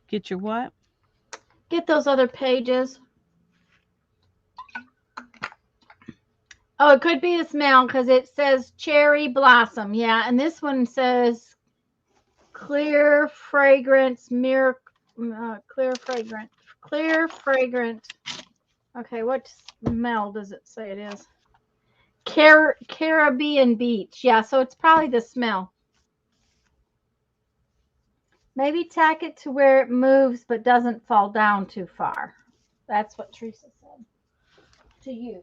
Get your what? those other pages. Oh, it could be the smell because it says cherry blossom. Yeah, and this one says clear fragrance, clear fragrant. Okay, what smell does it say it is? Caribbean beach. Yeah, so it's probably the smell. Maybe tack it to where it moves but doesn't fall down too far. That's what Teresa said to you.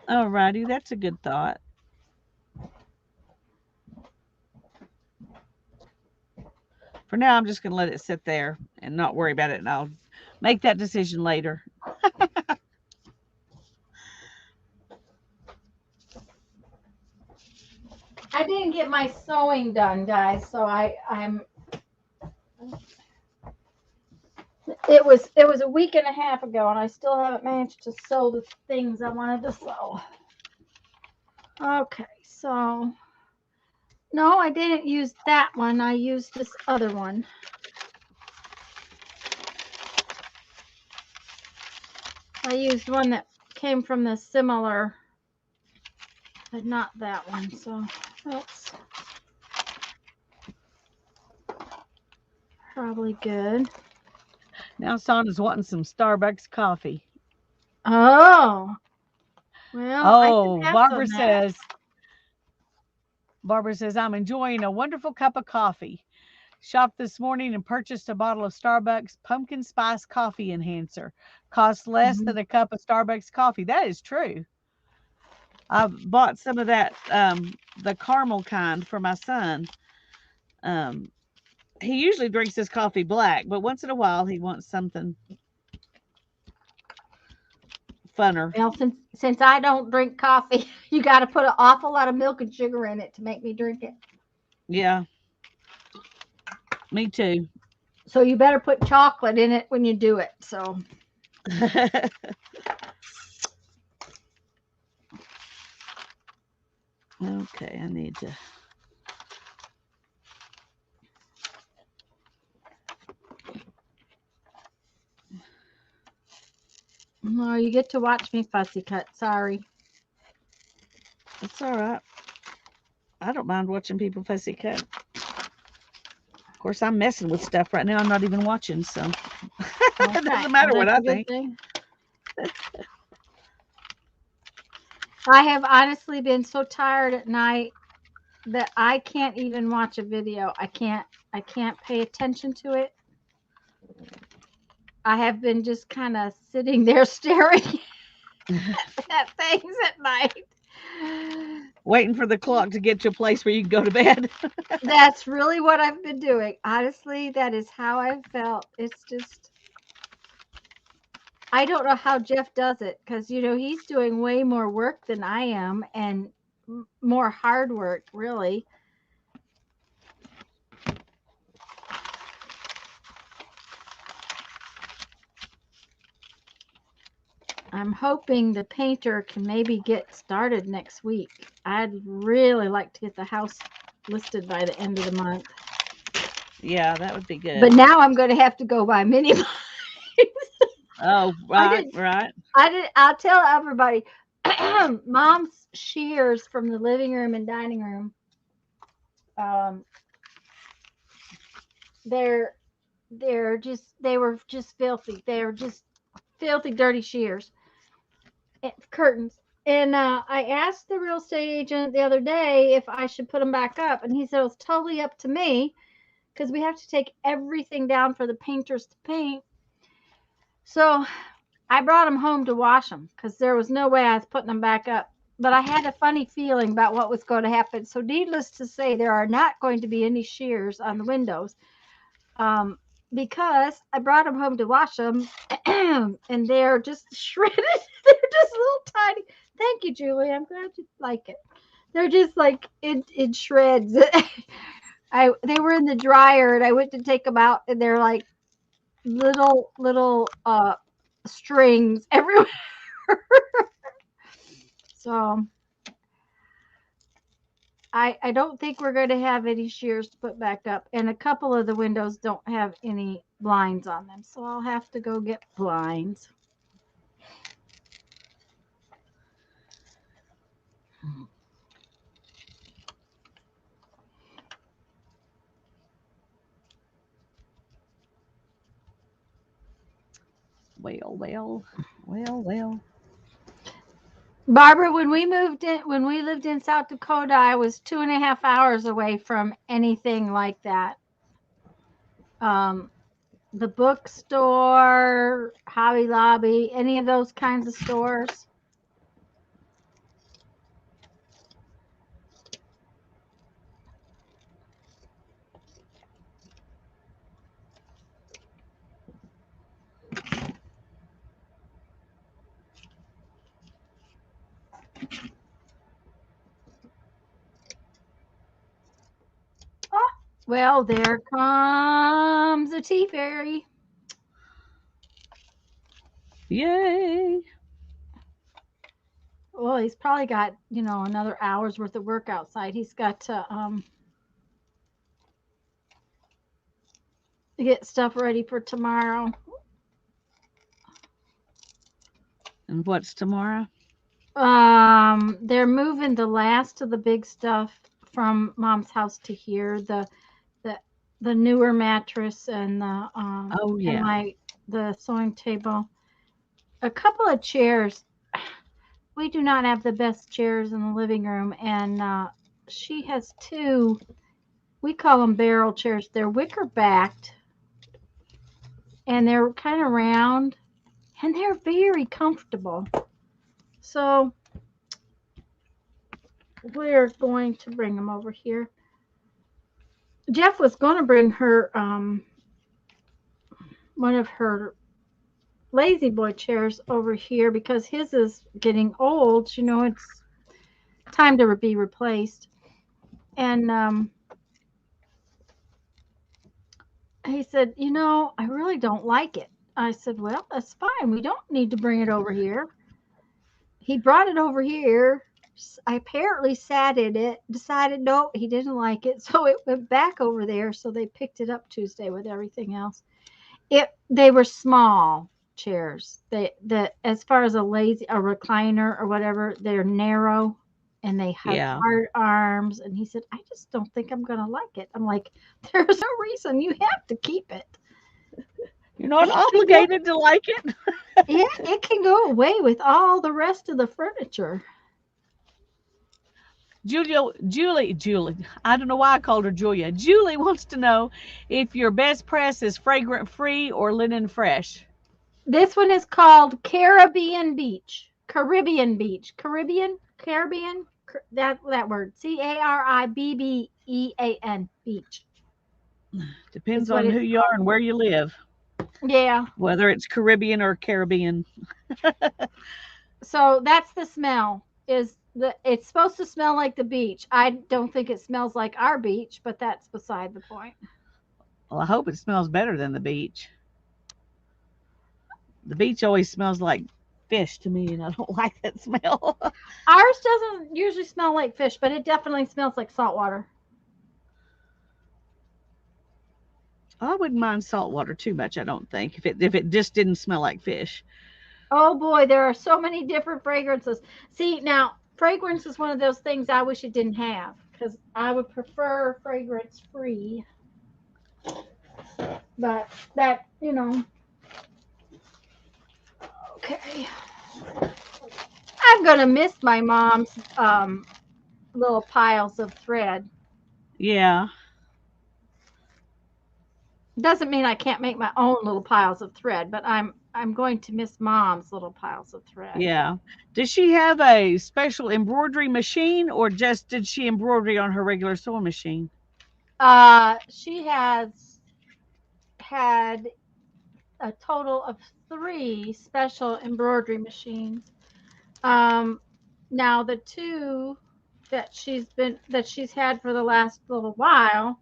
Alrighty, that's a good thought. For now, I'm just going to let it sit there and not worry about it, and I'll make that decision later. I didn't get my sewing done, guys, so I'm it was a week and a half ago and I still haven't managed to sew the things I wanted to sew. Okay, so no, I didn't use that one. I used this other one. I used one that came from the similar, but not that one. So that's probably good. Now Sonna's wanting some Starbucks coffee. Oh, well, I can Oh, pass on that. Barbara says, I'm enjoying a wonderful cup of coffee. Shopped this morning and purchased a bottle of Starbucks pumpkin spice coffee enhancer. Costs less Mhm. than a cup of Starbucks coffee. That is true. I bought some of that, the caramel kind for my son. Um, he usually drinks his coffee black, but once in a while he wants something funner. Well, since I don't drink coffee, you got to put an awful lot of milk and sugar in it to make me drink it. Yeah, me too. So you better put chocolate in it when you do it. So Okay, I need to. no, you get to watch me fussy cut. Sorry. It's all right. I don't mind watching people fussy cut. Of course, I'm messing with stuff right now. I'm not even watching, so Okay. it doesn't matter what that's I a good think. thing. I have honestly been so tired at night that I can't even watch a video. I can't pay attention to it. I have been just kind of sitting there staring at things at night. Waiting for the clock to get to a place where you can go to bed. That's really what I've been doing. Honestly, that is how I've felt. It's just I don't know how Jeff does it because he's doing way more work than I am and more hard work, really. I'm hoping the painter can maybe get started next week. I'd really like to get the house listed by the end of the month. Yeah, that would be But good. now I'm going to have to go buy mini blinds. Oh, I right, didn't. right. I'll tell everybody. Mom's shears from the living room and dining room. Um, they're they were just filthy. They were just filthy, dirty shears. Curtains. And I asked the real estate agent the other day if I should put them back up, and he said it was totally up to me because we have to take everything down for the painters to paint. So I brought them home to wash them because there was no way I was putting them back up. But I had a funny feeling about what was going to happen. So, needless to say, there are not going to be any shears on the windows um, because I brought them home to wash them, and they're just shredded. They're just little tiny. Thank you, Julie. I'm glad you like it. They're just like in shreds. They were in the dryer, and I went to take them out, and they're like little strings everywhere. So I don't think we're going to have any shears to put back up, and a couple of the windows don't have any blinds on them, so I'll have to go get blinds. Well. Barbara, when we lived in South Dakota, I was 2.5 hours away from anything like that. Um, the bookstore, Hobby Lobby, any of those kinds of stores. Oh, well, there comes the tea fairy. Yay. Well, he's probably got, another hour's worth of work outside. He's got to get stuff ready for tomorrow. And what's tomorrow? They're moving the last of the big stuff from Mom's house to here. The the newer mattress and Oh, yeah. the sewing table. A couple of chairs. We do not have the best chairs in the living room, and she has two. We call them barrel chairs. They're wicker backed, and they're kind of round, and they're very comfortable. So we're going to bring them over here. Jeff was going to bring her one of her lazy boy chairs over here because his is getting old. You know, it's time to be replaced. And he said, I really don't like it. I said, well, that's fine. We don't need to bring it over here. He brought it over here. I apparently sat in it, decided no, he didn't like it. So it went back over there. So they picked it up Tuesday with everything else. They were small chairs. As far as a recliner or whatever, they're narrow and they have Yeah. hard arms. And he said, I just don't think I'm gonna like it. I'm like, there's no reason you have to keep it. You're not It can go, obligated to like it. yeah, it can go away with all the rest of the furniture. Julie, I don't know why I called her Julia. Julie wants to know if your best press is fragrant free or linen fresh. This one is called Caribbean Beach. Caribbean Beach. Caribbean. That word. Caribbean Beach. Is Depends what on who it's you are called. and where you live, Yeah. whether it's Caribbean or Caribbean. So that's the smell. It's supposed to smell like the beach. I don't think it smells like our beach, but that's beside the point. Well, I hope it smells better than the beach. The beach always smells like fish to me, and I don't like that smell. Ours doesn't usually smell like fish, but it definitely smells like salt water. I wouldn't mind salt water too much. I don't think if it just didn't smell like fish. Oh boy, there are so many different fragrances. See, now fragrance is one of those things I wish it didn't have because I would prefer fragrance free. But that, okay. I'm gonna miss my mom's little piles of thread. Yeah, Doesn't mean I can't make my own little piles of thread, but I'm going to miss mom's little piles of thread. yeah. Does she have a special embroidery machine, or just did she embroidery on her regular sewing machine? She has had a total of 3 special embroidery machines. Um, Now the two that she's had for the last little while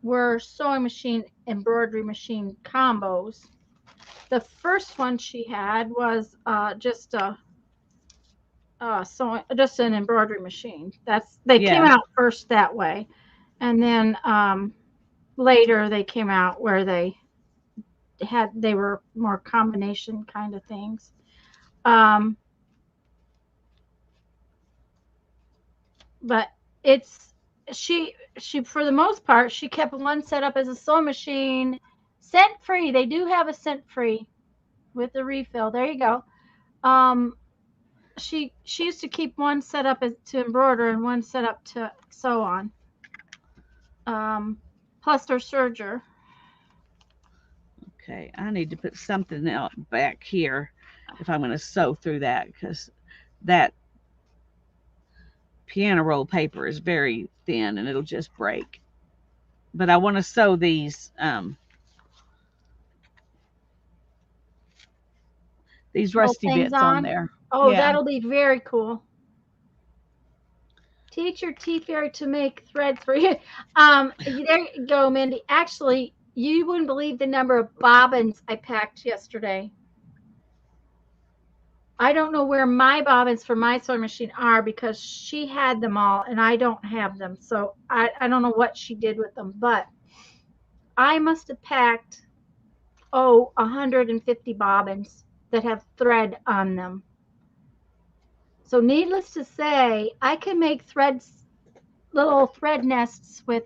were sewing machine embroidery machine combos. The first one she had was just a sewing just an embroidery machine. They came Yeah, out first that way, and then later they came out where they were more combination kind of things. Um, but it's she for the most part she kept one set up as a sewing machine, scent free. They do have a scent free with the refill. There you go. Um, she used to keep one set up as to embroider and one set up to sew on. Um, Plus their serger. okay. I need to put something out back here if I'm going to sew through that because that piano roll paper is very thin and it'll just break. But I want to sew these Little rusty things bits on on. there. Oh, Yeah. that'll be very cool. Teach your tea fairy to make threads for you. There you go, Mindy. Actually, you wouldn't believe the number of bobbins I packed yesterday. I don't know where my bobbins for my sewing machine are because she had them all and I don't have them. So I don't know what she did with them, but I must have packed, 150 bobbins that have thread on them. So needless to say, I can make little thread nests with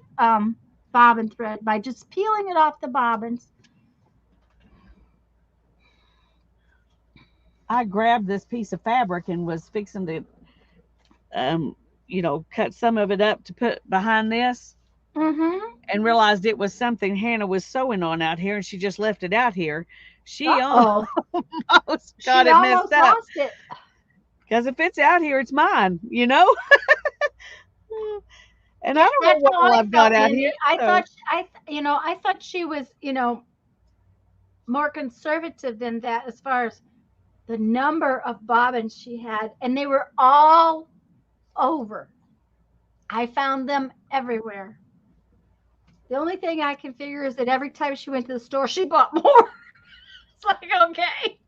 bobbin thread by just peeling it off the bobbins. I grabbed this piece of fabric and was fixing to, um, cut some of it up to put behind this Mm-hmm. and realized it was something Hannah was sewing on out here and she just left it out here. She almost Uh-oh. got She it messed almost up lost it. because if it's out here, it's mine. And Yeah, I don't know that's what how all I I've got felt, out Mindy. here. I So thought I thought she was, more conservative than that as far as the number of bobbins she had, and they were all over. I found them everywhere. The only thing I can figure is that every time she went to the store, she bought more. It's like, okay.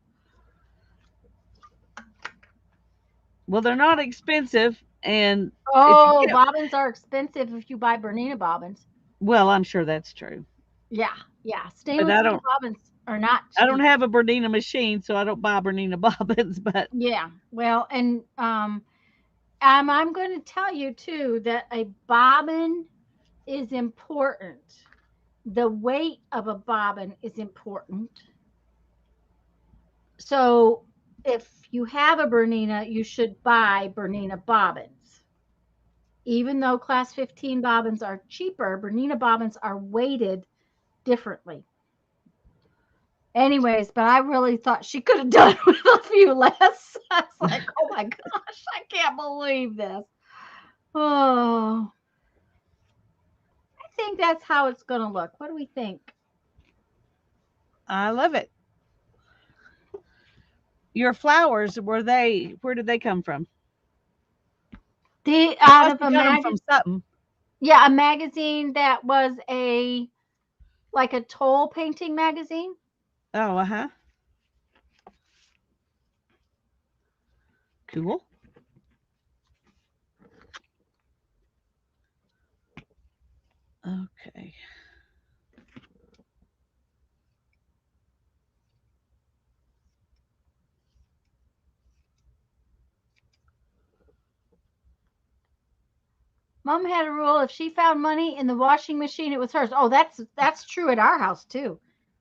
well, they're not expensive, and if you Oh, get, bobbins are expensive if you buy Bernina bobbins. well, I'm sure that's true. Yeah, yeah. But Stainless steel bobbins are not I don't cheap. have a Bernina machine, so I don't buy Bernina bobbins. But Yeah. Well, and I'm going to tell you too that a bobbin is important. The weight of a bobbin is important. So if you have a Bernina, you should buy Bernina bobbins. Even though class 15 bobbins are cheaper, Bernina bobbins are weighted differently. Anyways, but I really thought she could have done with a few less. I was like, oh my gosh, I can't believe this. Oh, I think that's how it's going to look. What do we think? I love it. Your flowers, where did they come from? The You out must of have a got them from something. yeah, a magazine that was a like a toll painting magazine. Oh, uh-huh. Cool. Okay. Mom had a rule: if she found money in the washing machine, it was hers. Oh, that's true at our house too.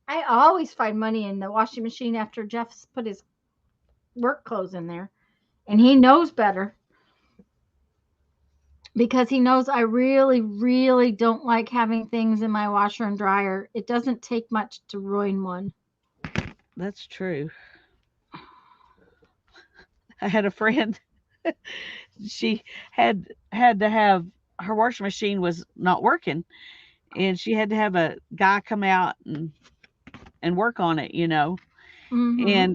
I always find money in the washing machine after Jeff's put his work clothes in there, and he knows better because he knows I really, really don't like having things in my washer and dryer. It doesn't take much to ruin one. That's true. I had a friend. She had to have her washing machine was not working, and she had to have a guy come out and work on it, you know. Mm-hmm.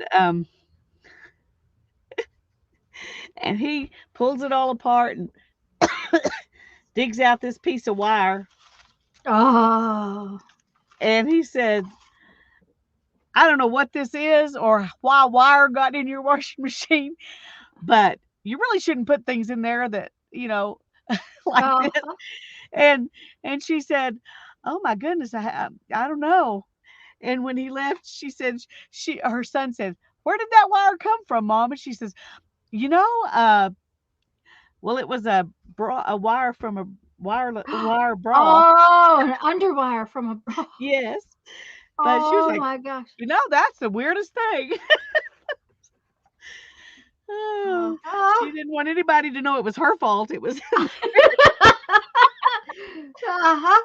And he pulls it all apart and digs out this piece of wire, Oh, and he said, "I don't know what this is or why wire got in your washing machine, but you really shouldn't put things in there that, like this." oh, And she said, "Oh my goodness, I don't know." And when he left, she said she her son said, "Where did that wire come from, Mom?" And she says, "You know, well, it was a wire from a wire bra." oh, an underwire from a bra. Yes, but she was Oh like, my gosh. That's the weirdest thing." Oh, Uh-huh. she didn't want anybody to know it was her fault. It was Uh-huh.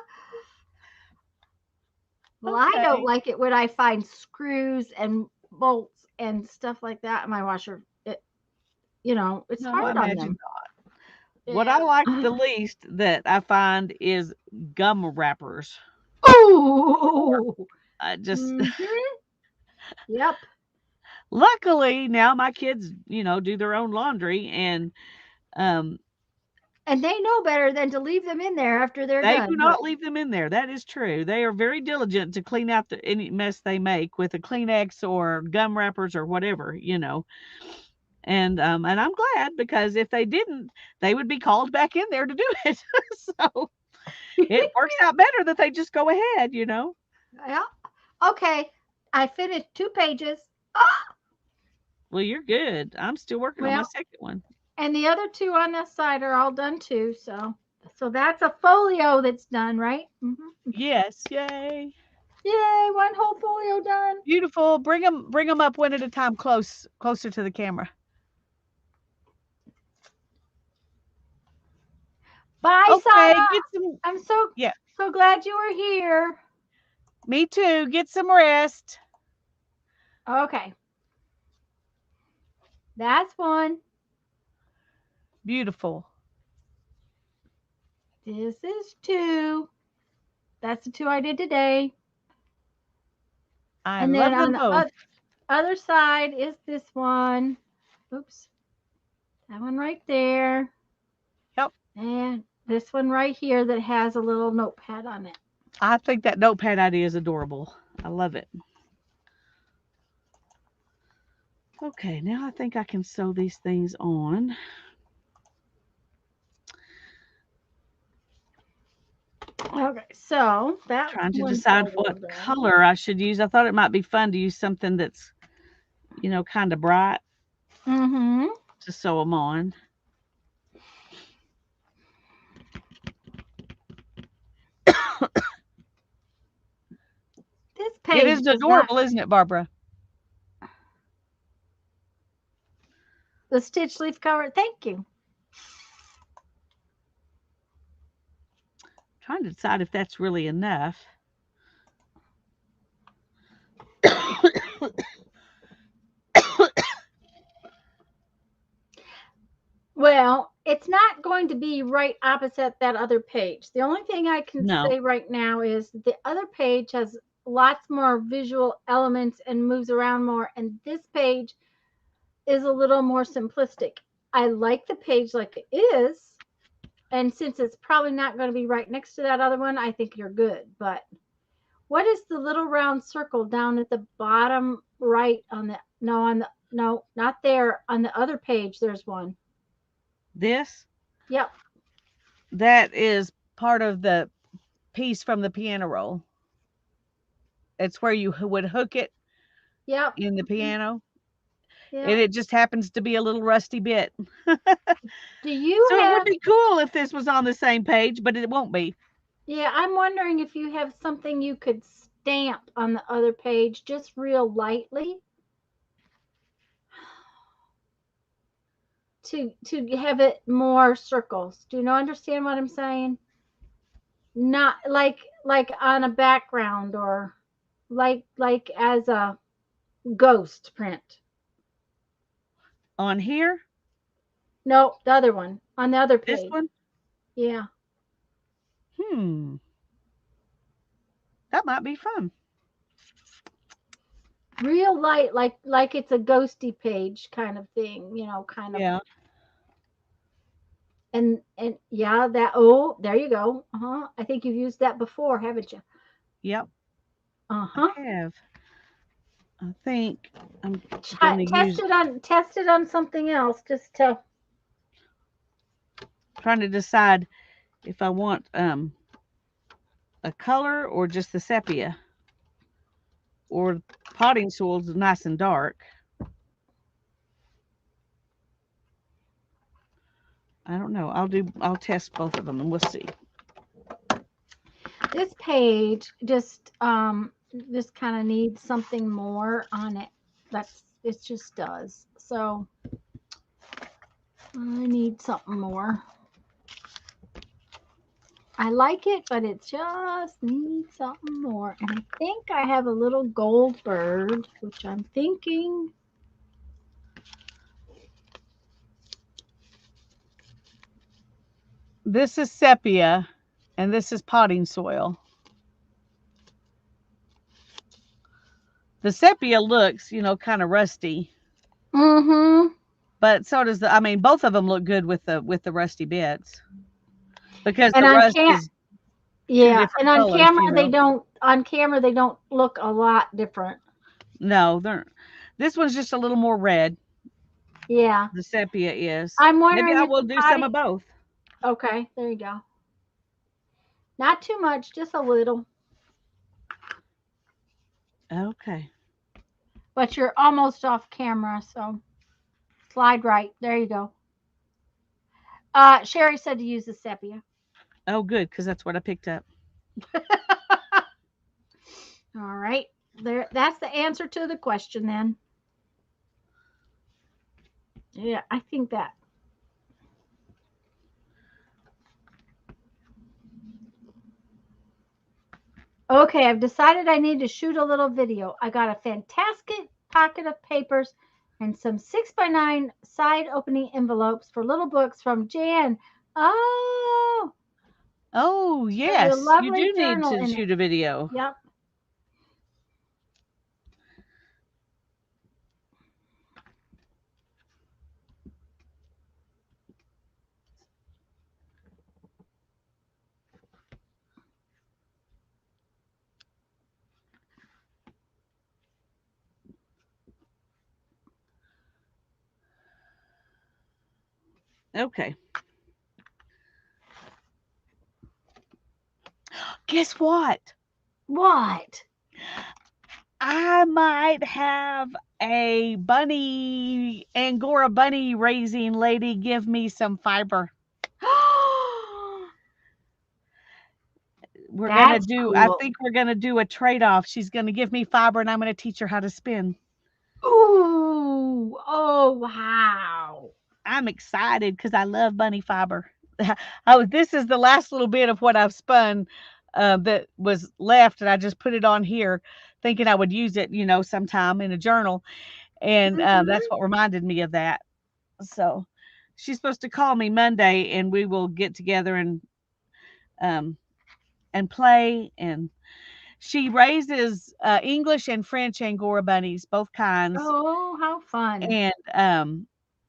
Well, I don't okay. like it when I find screws and bolts and stuff like that in my washer. It's No, I hard on imagine them. not. What I Yeah. like the least that I find is gum wrappers. Or Oh. just Mhm. Yep. luckily now my kids, do their own laundry, and um And they know better than to leave them in there after they're they do done. But not leave them in there. That is true. They are very diligent to clean out any mess they make with a Kleenex or gum wrappers or whatever. And I'm glad, because if they didn't, they would be called back in there to do it. So it works out better that they just go ahead. yeah. Okay. I finished 2 pages. Ah, Well, you're good. I'm still working on my well, second one. and the other two on this side are all done too. So that's a folio that's done, right? Yes, yay. Yay! One whole folio done. Beautiful. Bring them up one at a time, closer to the camera. Bye, Okay, Sana. get some. I'm so Yeah, so glad you were here. me too. Get some rest. Okay, that's one. Beautiful. This is 2. That's the 2 I did today. I And then love on them the both. other side is this one. Oops. That one right there. Yep. And this one right here that has a little notepad on it. I think that notepad idea is adorable. I love it. Okay, now I think I can sew these things on. Okay, so that's Trying to one decide photo what done. color I should use. I thought it might be fun to use something that's, kind of bright Mm-hmm. to sew them on. This It page is does not. adorable, isn't it, Barbara? The stitch leaf cover. Thank you. Trying to decide if that's really enough. Well, it's not going to be right opposite that other page. The only thing I can No. say right now is the other page has lots more visual elements and moves around more, and this page is a little more simplistic. I like the page like it is, and since it's probably not going to be right next to that other one, I think you're good. But what is the little round circle down at the bottom right on the no, not there, on the other page there's one. This? Yep. That is part of the piece from the piano roll. It's where you would hook it Yep. in the piano. Yep. And it just happens to be a little rusty bit. Do you So it would have, be cool if this was on the same page, but it won't be. yeah, I'm wondering if you have something you could stamp on the other page just real lightly to have it more circles. Do you understand what I'm saying? Not like on a background or like as a ghost print. On here? No, the other one on the other This page. one? Yeah. That might be fun. Real light, like it's a ghosty page kind of thing, kind of. Yeah. And yeah, that, oh, there you go. I think you've used that before, haven't you? Yep. Uh-huh. I have. I think I'm going to use, Test it on something else just to. trying to decide if I want a color or just the sepia, or potting soil's nice and dark. I don't know. I'll test both of them and we'll see. This page just kind of needs something more on it. It just does. So I need something more. I like it, but it just needs something more. And I think I have a little gold bird, which I'm thinking. This is sepia and this is potting soil. The sepia looks, kind of rusty. Mm-hmm. But so does both of them look good with the rusty bits. Because And the on rust is two yeah, and different colors, on camera they don't look a lot different. No, this one's just a little more red. Yeah. The sepia is. I'm Maybe wondering I if will the do some of potty. both. Okay, there you go. Not too much, just a little. Okay. But you're almost off camera, so slide right. There you go. Sherry said to use the sepia. Oh, good, because that's what I picked up. All right. That's the answer to the question then. Yeah, I think that. Okay, I've decided I need to shoot a little video. I got a fantastic pocket of papers and some 6x9 side opening envelopes for little books from Jan. Oh, Oh, There's a yes. You lovely do need journal to in it. shoot a video. Yep. Okay. Guess what? What? I might have a bunny, Angora bunny raising lady give me some fiber. We're going to That's do, I cool. think we're going to do a trade off. She's going to give me fiber and I'm going to teach her how to spin. Ooh. Oh, wow. I'm excited because I love bunny fiber. This is the last little bit of what I've spun that was left, and I just put it on here, thinking I would use it, sometime in a journal, and that's what reminded me of that. So, she's supposed to call me Monday, and we will get together um, and play. And she raises English and French Angora bunnies, both kinds, Oh, how fun.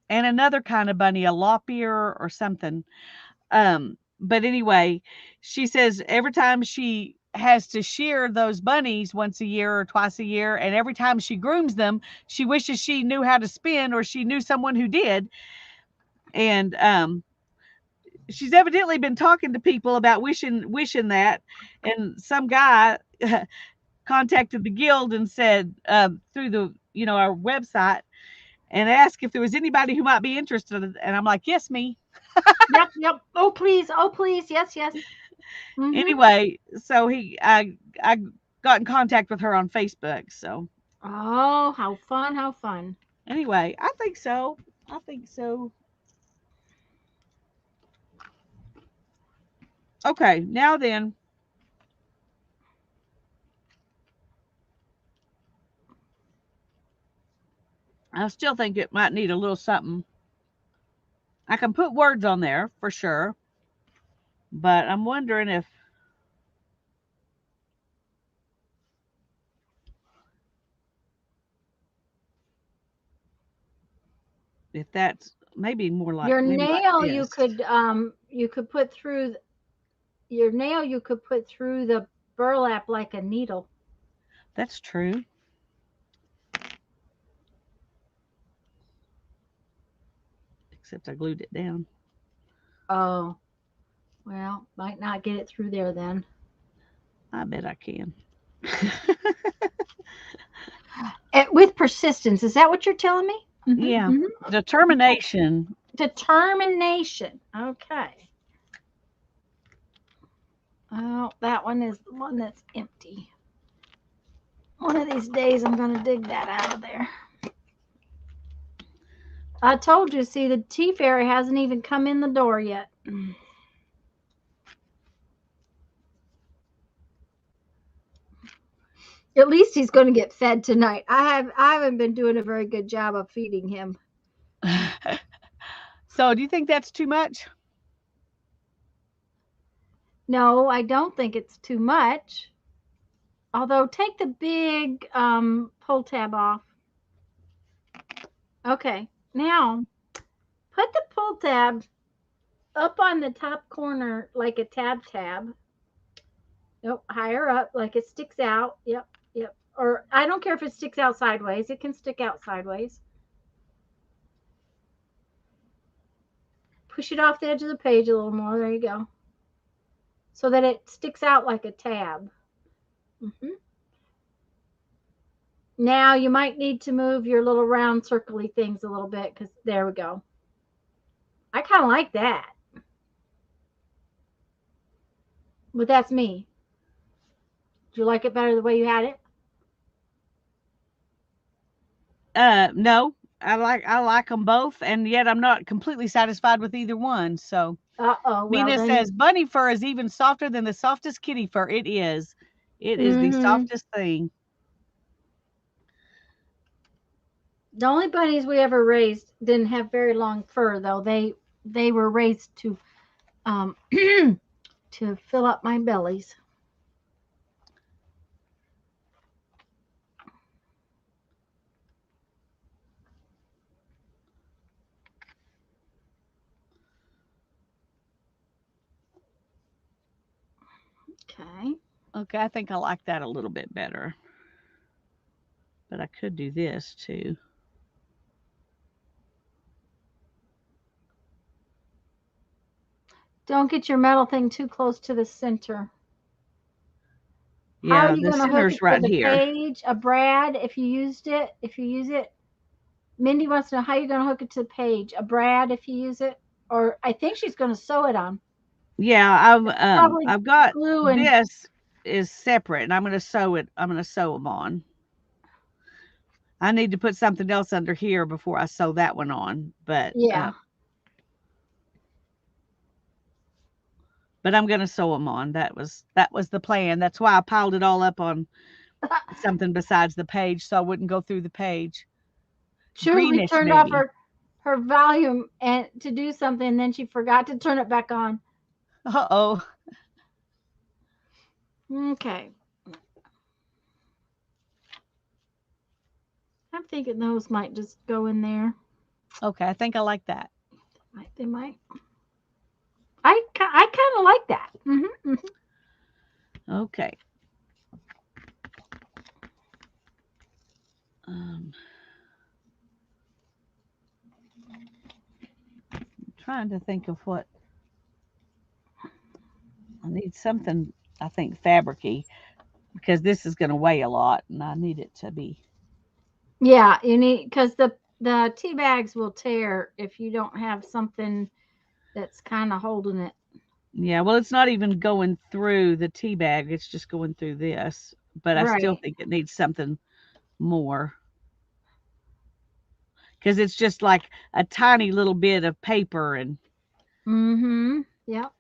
and another kind of bunny, a lop ear or something. But anyway, she says every time she has to shear those bunnies once a year or twice a year, and every time she grooms them, she wishes she knew how to spin or she knew someone who did. And she's evidently been talking to people about wishing that, and some guy contacted the guild and said through the our website and asked if there was anybody who might be interested, and I'm like, yes, me. Yep, yep. Oh, please. Oh, please. Yes, yes. Mm-hmm. Anyway, so I got in contact with her on Facebook. So Oh, how fun, how fun. anyway, I think so. I think so. Okay, now then, I still think it might need a little something. I can put words on there for sure, but I'm wondering if that's maybe more like Your maybe like nail this. you could put through your nail you could put through the burlap like a needle. That's true. Except I glued it down. Oh, well, might not get it through there then. I bet I can. With persistence, is that what you're telling me? Yeah. Mm-hmm. Determination. Determination. Okay. Oh, that one is the one that's empty. One of these days I'm going to dig that out of there. I told you, see, the tea fairy hasn't even come in the door yet. At least he's going to get fed tonight. I haven't been doing a very good job of feeding him. So, do you think that's too much? No, I don't think it's too much. Although, take the big pull tab off. Okay, now put the pull tab up on the top corner like a tab. Nope, higher up like it sticks out. Yep, yep. Or I don't care if it sticks out sideways. It can stick out sideways. Push it off the edge of the page a little more. There you go. So that it sticks out like a tab. Mm-hmm. Now you might need to move your little round circly things a little bit because there we go. I kind of like that. But that's me. Do you like it better the way you had it? No. I like them both, and yet I'm not completely satisfied with either one. So Uh-oh. Well, Mina then. says bunny fur is even softer than the softest kitty fur. It is. It is the Mm-hmm. softest thing. The only bunnies we ever raised didn't have very long fur, though. They were raised to to fill up my bellies. Okay. Okay, I think I like that a little bit better. But I could do this too. Don't get your metal thing too close to the center. How are Yeah, you the going to hook center's it to right the here. page? A brad, if you used it, if you use it. Mindy wants to know how you're going to hook it to the page. A brad, if you use it, or I think she's going to sew it on. Yeah, Probably I've got glue and this is separate, and I'm gonna sew it. I'm gonna sew them on. I need to put something else under here before I sew that one on, yeah. but I'm gonna sew them on. That was the plan. That's why I piled it all up on something besides the page, so I wouldn't go through the page. Julie Greenish, turned off maybe. her volume and to do something, and then she forgot to turn it back on. Uh-oh. Okay. I'm thinking those might just go in there. Okay, I think I like that. They might. I kind of like that. Okay. Um, trying to think of what I need something. I think fabricy because this is going to weigh a lot, and I need it to be. Yeah, you need because the tea bags will tear if you don't have something that's kind of holding it. Yeah, well, it's not even going through the tea bag. It's just going through this, but I still Right. think it needs something more because it's just like a tiny little bit of paper, and Mm-hmm. Yep.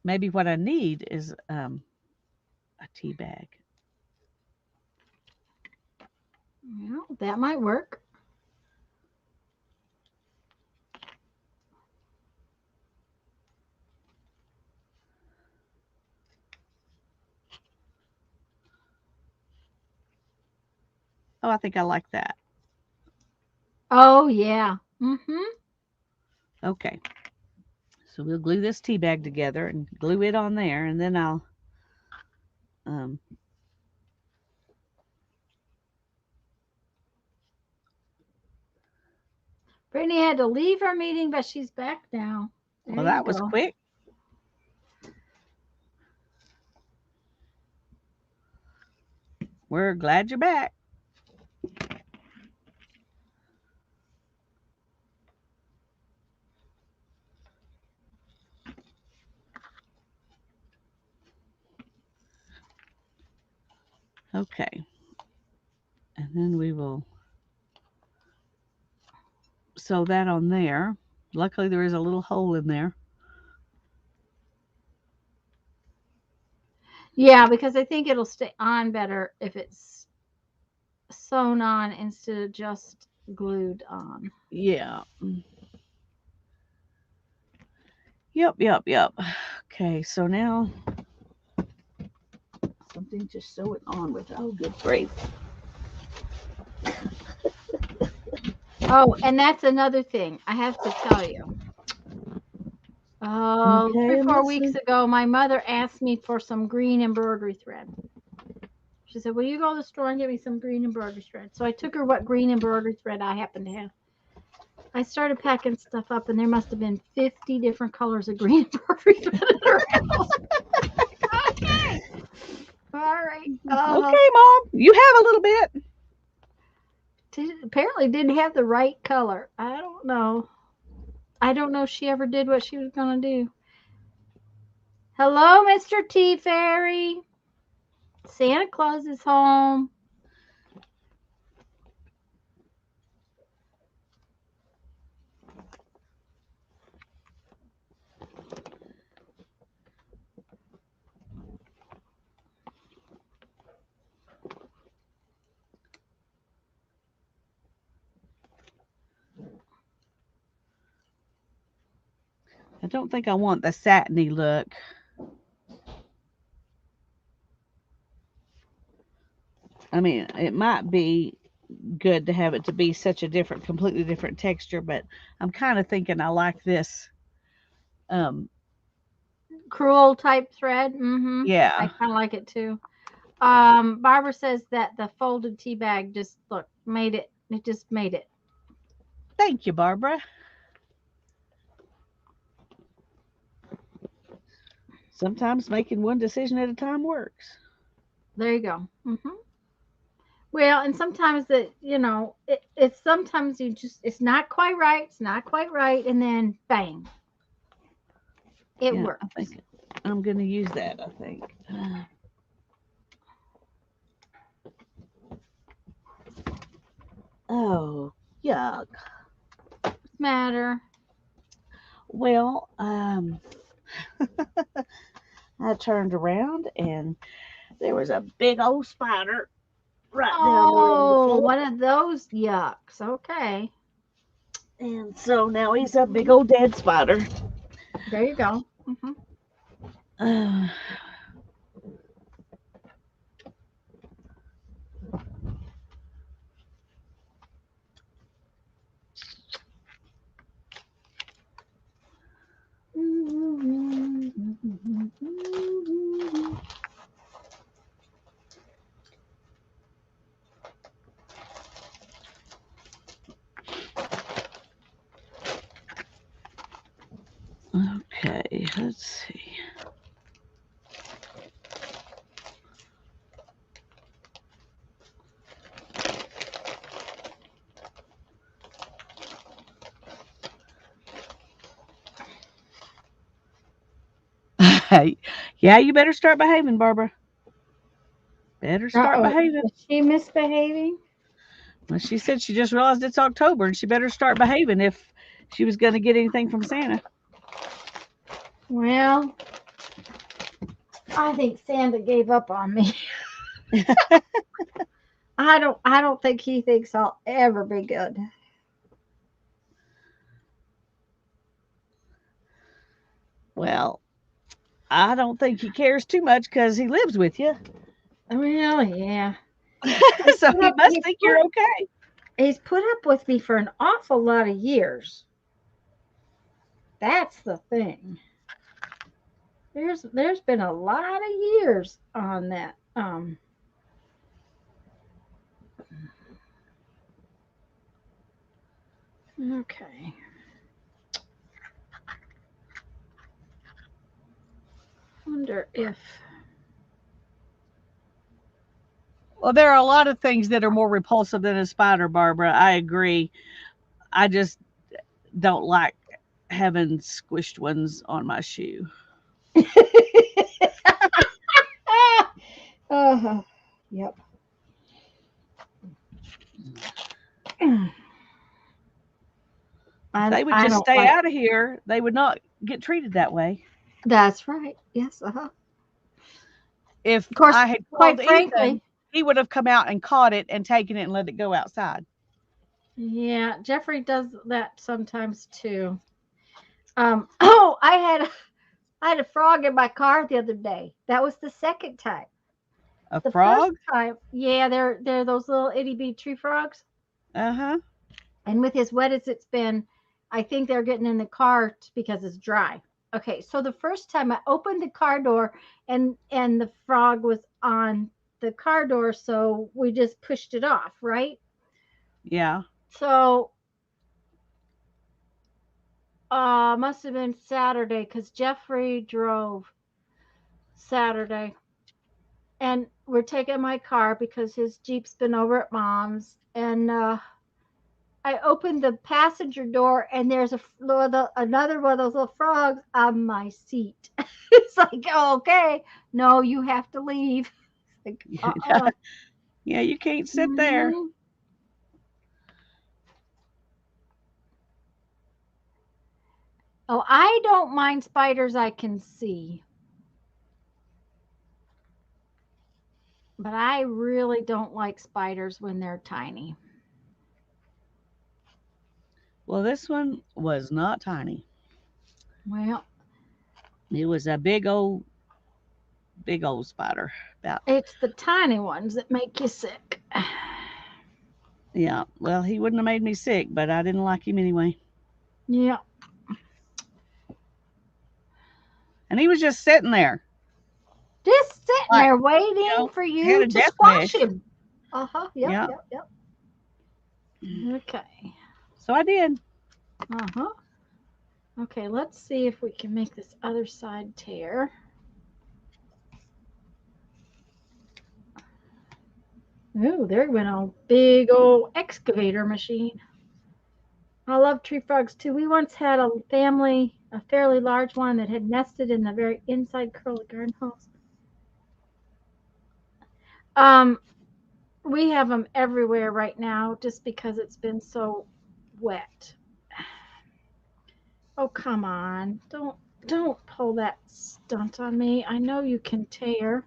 maybe what I need is a tea bag. Yeah, that might work. Oh, I think I like that. Oh yeah. Mm-hmm. Okay, so we'll glue this tea bag together and glue it on there, and then I'll um, Brittany had to leave her meeting, but she's back now. There well, you that was go. quick. We're glad you're back. Okay, and then we will sew that on there. Luckily, there is a little hole in there. Yeah, because I think it'll stay on better if it's sewn on instead of just glued on. Yeah. Yep. Okay, so now something to sew it on with. Oh, good grief. Oh, and that's another thing I have to tell you. Oh, Okay, three, I'm 4 weeks listening. ago, my mother asked me for some green embroidery thread. She said, "Will you go to the store and get me some green embroidery thread?" So I took her what green embroidery thread I happened to have. I started packing stuff up, and there must have been 50 different colors of green embroidery thread in her house. Okay. All right. Okay, Mom, you have a little bit. Apparently didn't have the right color. I don't know. I don't know if she ever did what she was going to do. Hello, Mr. Tea Fairy. Santa Claus is home. I don't think I want the satiny look. I mean, it might be good to have it to be such a different, completely different texture, but I'm kind of thinking I like this. Um, Cruel type thread. Mm-hmm. I yeah. kind of like it too. Barbara says that the folded tea bag just look made it. It just made it. Thank you, Barbara. Sometimes making one decision at a time works. There you go. Mm-hmm. Well, and sometimes it's sometimes you just it's not quite right. It's not quite right, and then bang, it Yeah, I works. think I'm going to use that, I think. Oh, yuck. Matter. Well, I turned around and there was a big old spider right down there on the Oh, floor. one of those yucks. Okay, And so now he's a big old dead spider. there you go. Hmm. Uh, okay, let's see. Yeah, you better start behaving, Barbara. Better Uh start oh, behaving. is she misbehaving? Well, she said she just realized it's October and she better start behaving if she was going to get anything from Santa. Well, I think Santa gave up on me. I don't think he thinks I'll ever be good. Well, I don't think he cares too much because he lives with you. Well, yeah. He's So put he up must he's think put you're okay. he's put up with me for an awful lot of years. That's the thing. There's been a lot of years on that. Okay. Wonder if Well, there are a lot of things that are more repulsive than a spider, Barbara. I agree. I just don't like having squished ones on my shoe. uh yep. If I they would I just don't stay like out of here, they would not get treated that way. that's right. Yes, uh-huh. If Of course, I had called quite Ethan, frankly, he would have come out and caught it and taken it and let it go outside. yeah, Jeffrey does that sometimes too. Oh, I had a frog in my car the other day. That was the second time. A The first frog? time, yeah, they're those little itty bitty tree frogs. Uh huh. And with as wet as it's been, I think they're getting in the car because it's dry. Okay, so the first time I opened the car door and the frog was on the car door, so we just pushed it off, right? Yeah. So must have been Saturday because Jeffrey drove Saturday and we're taking my car because his Jeep's been over at mom's and I opened the passenger door and there's another one of those little frogs on my seat. It's like, oh, okay, no, you have to leave. Like, Yeah, you can't sit there. Mhm. Oh, I don't mind spiders I can see, but I really don't like spiders when they're tiny. Well, this one was not tiny. Well, It was a big old spider. About, it's the tiny ones that make you sick. yeah. Well, he wouldn't have made me sick, but I didn't like him anyway. Yeah. And he was just sitting there, Just sitting like, there waiting for had you a to death squash wish. him. Uh-huh. Yep, Yeah. yep, yep. Okay. So I did. Uh-huh. Okay, let's see if we can make this other side tear. Ooh, there went a big old excavator machine. I love tree frogs too. We once had a family, a fairly large one that had nested in the very inside curl of garden hose. Um, we have them everywhere right now just because it's been so wet. Oh, come on. Don't pull that stunt on me. I know you can tear.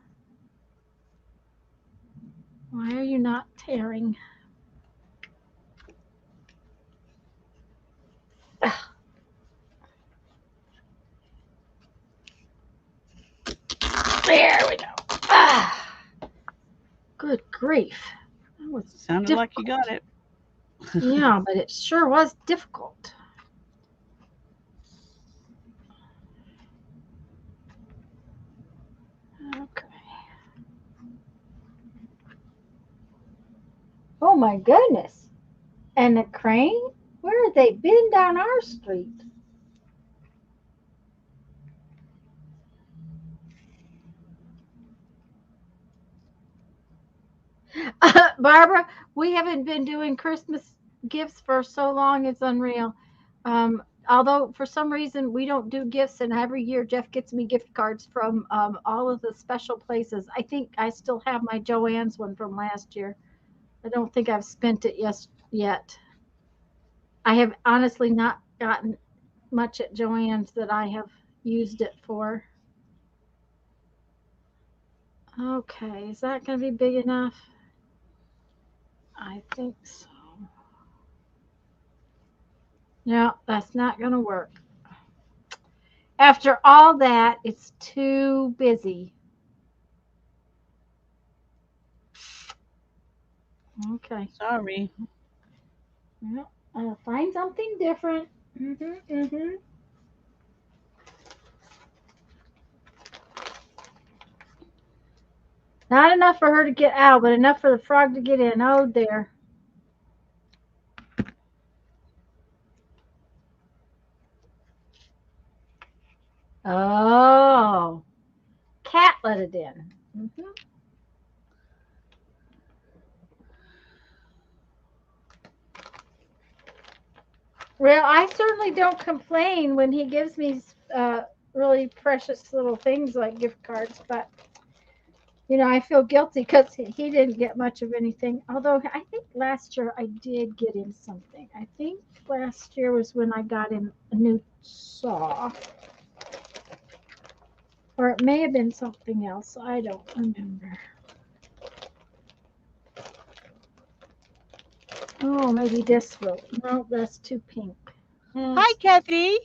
Why are you not tearing? There we go. Ah, good grief. That was Sounded like you got difficult. it. Yeah, but it sure was difficult. Okay. Oh my goodness. And the crane? Where have they been down our street? Barbara, we haven't been doing Christmas gifts for so long, it's unreal. Although for some reason we don't do gifts, and every year Jeff gets me gift cards from all of the special places. I think I still have my Joann's one from last year. I don't think I've spent it yet. I have honestly not gotten much at Joann's that I have used it for. Okay, is that going to be big enough? I think so. No, that's not going to work. After all that, it's too busy. Okay. Sorry. Well, I'll find something different. Mm-hmm. Not enough for her to get out, but enough for the frog to get in. Oh, dear. Oh, cat let it in. Mm-hmm. Well, I certainly don't complain when he gives me really precious little things like gift cards, but I feel guilty because he didn't get much of anything. Although I think last year I did get him something. I think last year was when I got him a new saw, or it may have been something else. I don't remember. Oh, maybe this will. No, that's too pink. Hi, That's Kathy.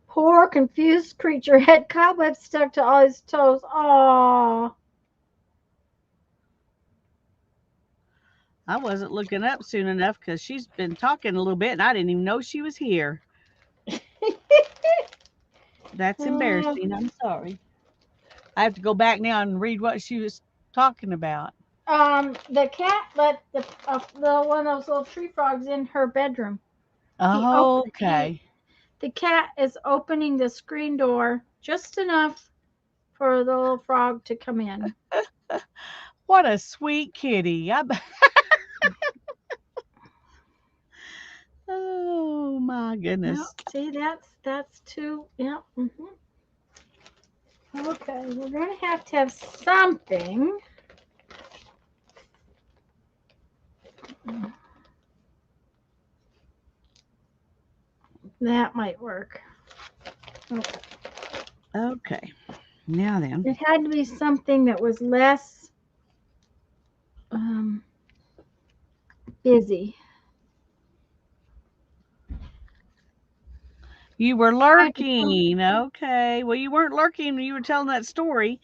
poor confused creature had cobwebs stuck to all his toes. Oh, I wasn't looking up soon enough because she's been talking a little bit and I didn't even know she was here. That's uh, embarrassing. I'm sorry. I have to go back now and read what she was talking about. the cat let the one of those little tree frogs in her bedroom. He opened he Okay. The cat is opening the screen door just enough for the little frog to come in. What a sweet kitty. Oh my Well, goodness. see, that's too. Yeah. Okay, we're gonna have something. That might work. Okay. Okay. Now then. It had to be something that was less um, busy. You were I just don't- lurking. Okay. Well, you weren't lurking when you were telling that story,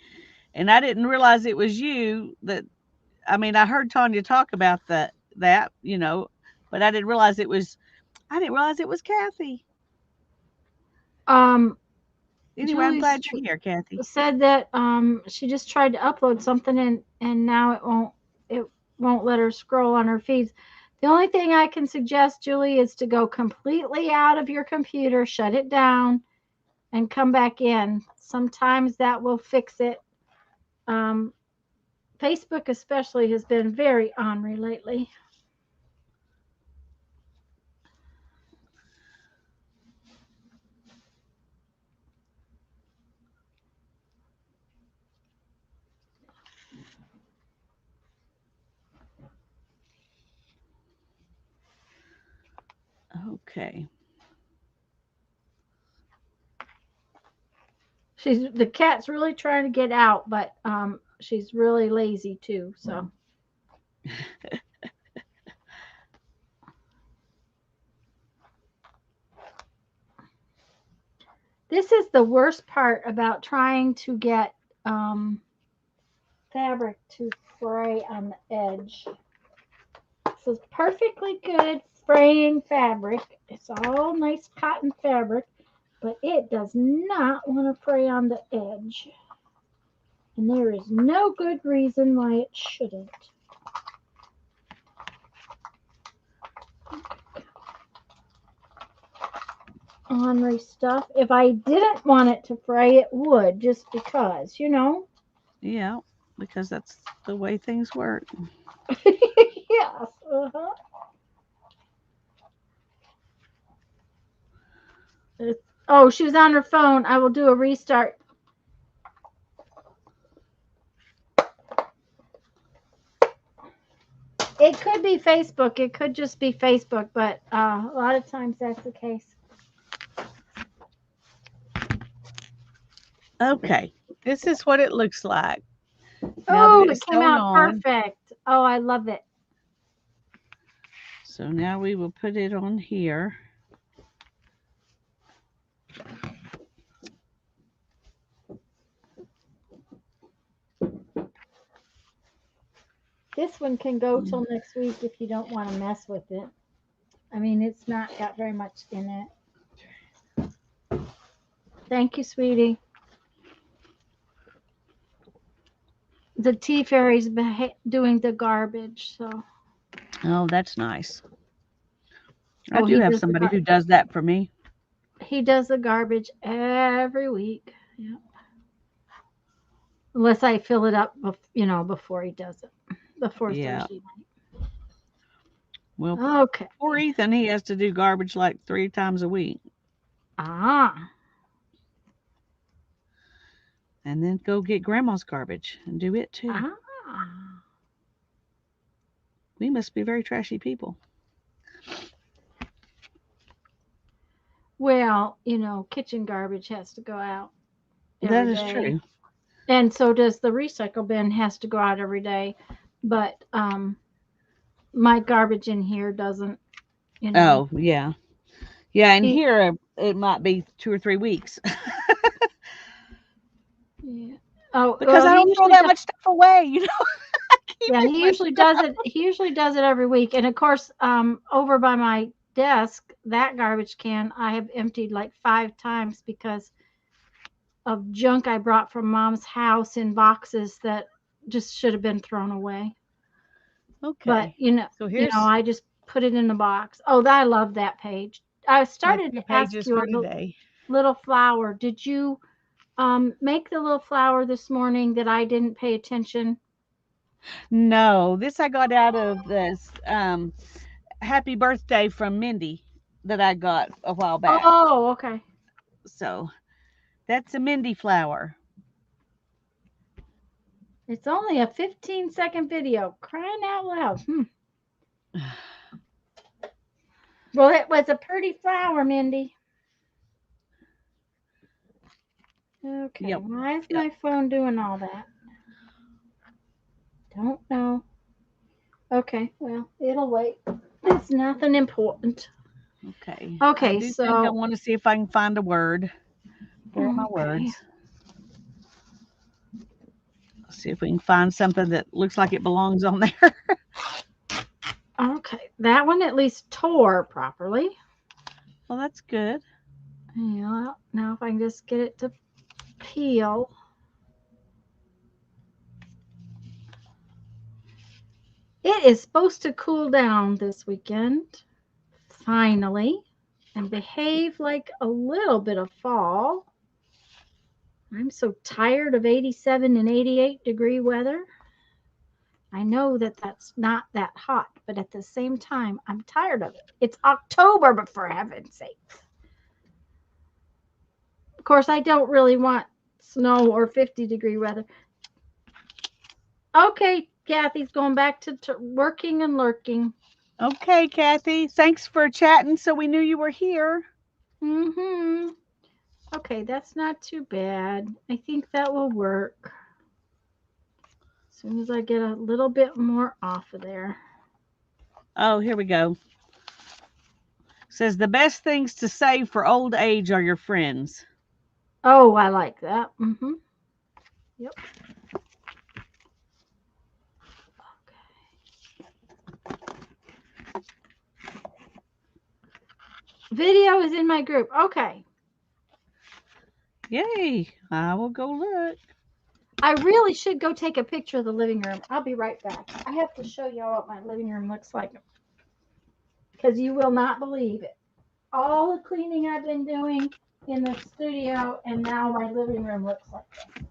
and I didn't realize it was you that I mean, I heard Tanya talk about that, but I didn't realize it was Kathy. Um, Anyway, I'm Julie glad you're here, Kathy. said that she just tried to upload something and now it won't let her scroll on her feeds. The only thing I can suggest, Julie, is to go completely out of your computer, shut it down, and come back in. Sometimes that will fix it. Um, Facebook especially has been very ornery lately. Okay. The cat's really trying to get out, but she's really lazy too. So this is the worst part about trying to get fabric to fray on the edge. This is perfectly good fraying fabric. It's all nice cotton fabric, but it does not want to fray on the edge. And there is no good reason why it shouldn't. Ornery stuff. If I didn't want it to fray, it would, just because, Yeah, because that's the way things work. Yes. Uh-huh. Oh, she was on her phone. I will do a restart. It could be Facebook. It could just be Facebook, but a lot of times that's the case. Okay. This is what it looks like now that Oh, it it's came sewn out on. perfect. Oh, I love it. So now we will put it on here. This one can go till next week if you don't want to mess with it. I mean, it's not got very much in it. Thank you, sweetie. The tea fairy's doing the garbage, so. Oh, that's nice. I Oh, do have somebody who does that for me. he does the garbage every week. Yeah. Unless I fill it up, before he does it, before Yeah. Thursday night. Well, Okay. poor Ethan, he has to do garbage like 3 times a week Ah. and then go get grandma's garbage and do it too. Ah. We must be very trashy people. Well, kitchen garbage has to go out That every is day. true. And so does the recycle bin has to go out every day. But my garbage in here doesn't, Oh, yeah. Yeah, and he, here it might be 2 or 3 weeks yeah. Oh, because well, I he don't throw usually that does. much stuff away. I keep Yeah, it myself. he usually does it every week. And of course, over by my desk, that garbage can I have emptied like 5 times because of junk I brought from mom's house in boxes that just should have been thrown away. But Okay. So I just put it in the box. Oh, I love that page. I my started 2 to ask pages you for on the today. little flower. Did you make the little flower this morning that I didn't pay attention? No, this I got out of this happy birthday from Mindy that I got a while back. Oh, okay. So that's a Mindy flower. It's only a 15-second video. Crying out loud. Well, it was a pretty flower, Mindy. Okay, Yep. why is Yep. my phone doing all that? Don't know. Okay, well, it'll wait. It's nothing important. Okay. Okay, I do think I so want to see if I can find a word. Where are my okay. words? Let's see if we can find something that looks like it belongs on there. Okay, that one at least tore properly. Well, that's good. Yeah, now if I can just get it to peel. It is supposed to cool down this weekend, finally, and behave like a little bit of fall. I'm so tired of 87 and 88-degree weather. I know that that's not that hot, but at the same time, I'm tired of it. It's October, but for heaven's sake. Of course, I don't really want snow or 50-degree weather. Okay, Kathy's going back to working and lurking. Okay, Kathy. Thanks for chatting so we knew you were here. Mm-hmm. Okay, that's not too bad. I think that will work. As soon as I get a little bit more off of there. Oh, here we go. Says the best things to save for old age are your friends. Oh, I like that. Mm-hmm. Yep. Video is in my group. Okay. Yay. I will go look. I really should go take a picture of the living room. I'll be right back. I have to show y'all what my living room looks like because you will not believe it. All the cleaning I've been doing in the studio, and now my living room looks like this.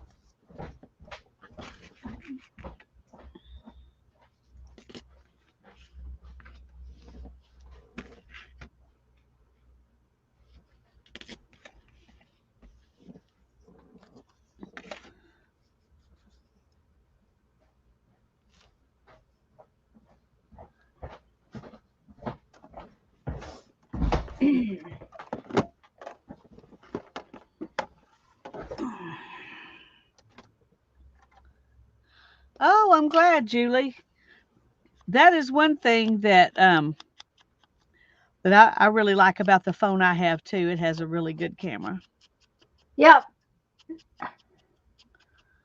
Oh, I'm glad, Julie. That is one thing that I really like about the phone I have too. It has a really good camera. Yep.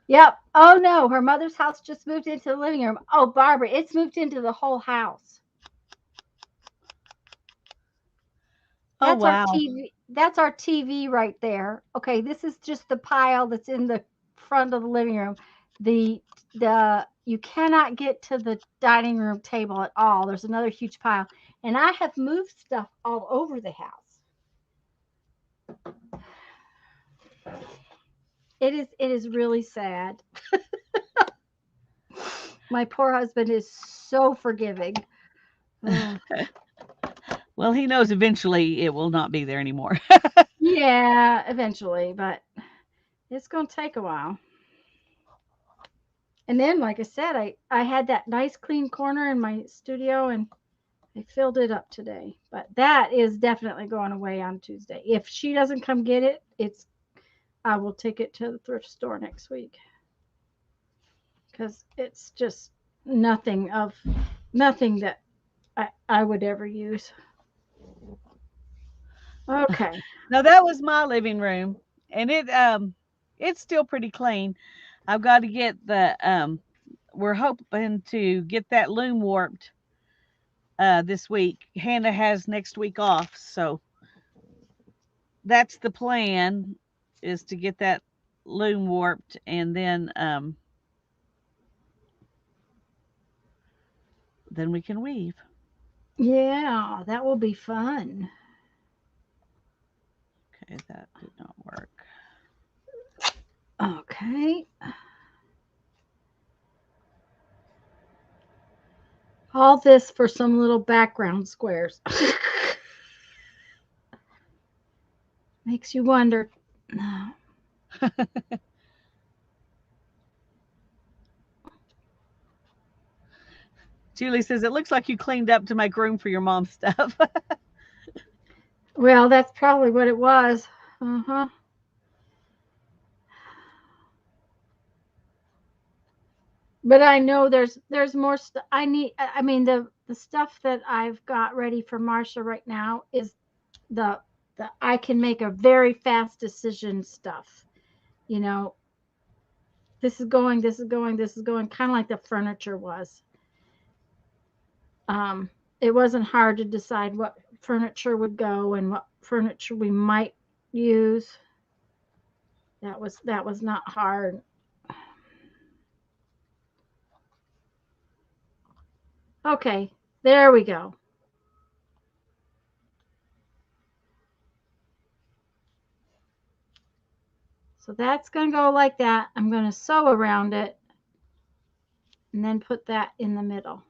Yep. Oh no, her mother's house just moved into the living room. Oh, Barbara, it's moved into the whole house. Oh That's our wow. TV. That's our TV right there. Okay, this is just the pile that's in the front of the living room. The you cannot get to the dining room table at all. There's another huge pile, and I have moved stuff all over the house. It is really sad. My poor husband is so forgiving. Ugh. Well, he knows eventually it will not be there anymore. Yeah, eventually, but it's going to take a while. And then, like I said, I had that nice clean corner in my studio, and I filled it up today. But that is definitely going away on Tuesday. If she doesn't come get it, I will take it to the thrift store next week because it's just nothing that I would ever use. Okay. Now that was my living room, and it's still pretty clean. I've got to get the we're hoping to get that loom warped this week. Hannah has next week off, so that's the plan is to get that loom warped and then we can weave. Yeah, that will be fun. Okay, that did not work. Okay. All this for some little background squares. Makes you wonder. No. Julie says it looks like you cleaned up to make room for your mom's stuff. Well, that's probably what it was. Uh-huh. But I know there's more stuff I need. I mean, the stuff that I've got ready for Marsha right now is the the I can make a very fast decision stuff. You know, this is going, this is going, this is going, kind of like the furniture was. Um, it wasn't hard to decide what furniture would go and what furniture we might use. That was not hard. Okay, there we go. So that's going to go like that. I'm going to sew around it and then put that in the middle.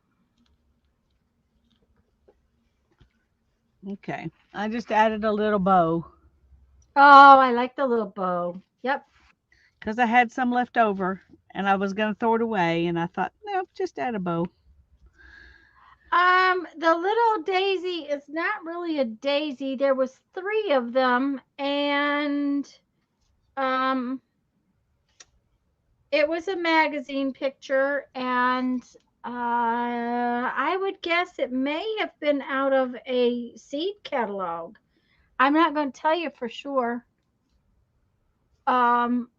Okay. I just added a little bow Oh, I like the little bow. Yep. because I had some left over and I was going to throw it away. And I thought, no, just add a bow. The little daisy is not really a daisy. There was three of them, and um, it was a magazine picture, and I would guess it may have been out of a seed catalog. I'm not going to tell you for sure. Um,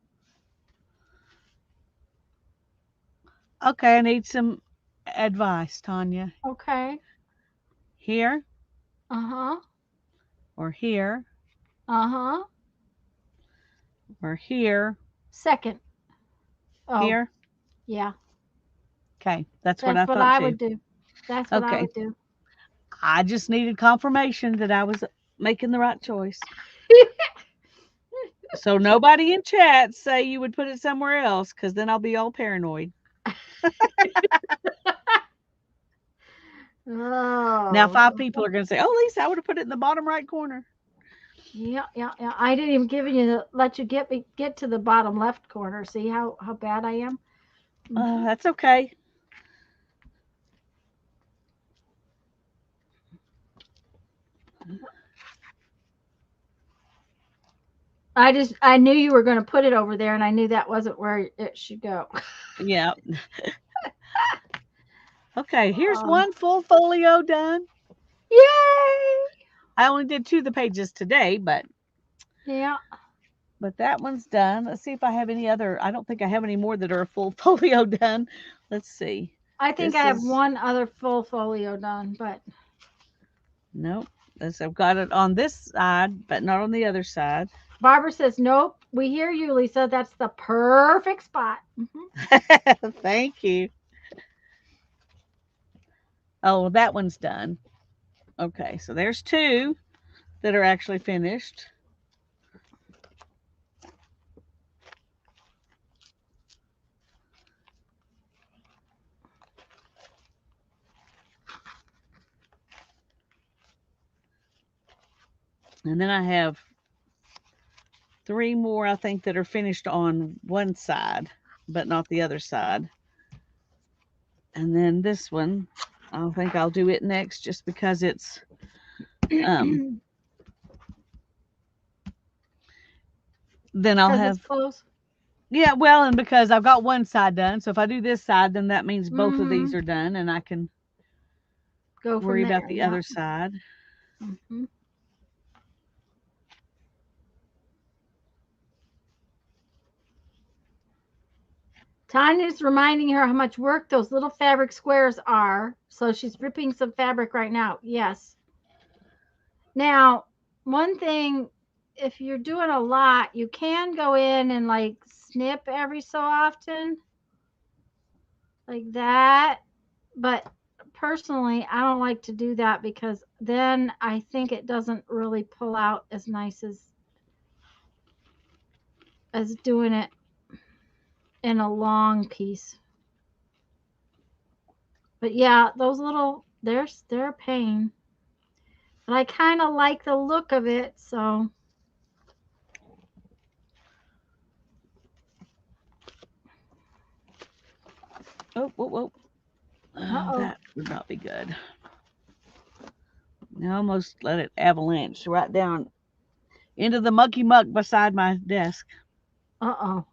Okay. I need some advice, Tanya. okay. Here Uh huh. or here Uh huh. or here, Second. Oh, here. yeah. Okay. That's what That's I what thought I too. would do. That's what I Okay. would do. I just needed confirmation that I was making the right choice. So nobody in chat say you would put it somewhere else because then I'll be all paranoid. Now, Oh, 5 people are going to say, "Oh, Lisa, I would have put it in the bottom right corner." yeah, yeah, yeah. I didn't even give you let you get to the bottom left corner. See how bad I am? Hmm. That's okay. I knew you were going to put it over there, and I knew that wasn't where it should go. Yeah. Okay. Here's Oh, one full folio done. yay! I only did 2 of the pages today, Yeah, but that one's done. Let's see if I have any other. I don't think I have any more that are a full folio done. Let's see. I think I This have is one other full folio done, but nope. This I've got it on this side, but not on the other side. Barbara says nope. We hear you, Lisa. That's the perfect spot. Thank you. Oh, that one's done. Okay, so there's 2 that are actually finished. And then I have 3 more, I think, that are finished on one side, but not the other side. And then this one, I think I'll do it next just because it's then I'll Because it's have close. yeah, well, and because I've got one side done. So if I do this side, then that means both of Mm-hmm. these are done and I can Go from worry about there. the Yeah. other side. Mm-hmm. Tanya's reminding her how much work those little fabric squares are. So she's ripping some fabric right now. Yes. Now, one thing, if you're doing a lot, you can go in and like snip every so often, like that. But personally, I don't like to do that because then I think it doesn't really pull out as nice as doing it in a long piece. But yeah, those little they're a pain. But I kind of like the look of it, so Oh, whoa, whoa. uh-oh. That would not be good. I almost let it avalanche right down into the mucky muck beside my desk. Uh-oh.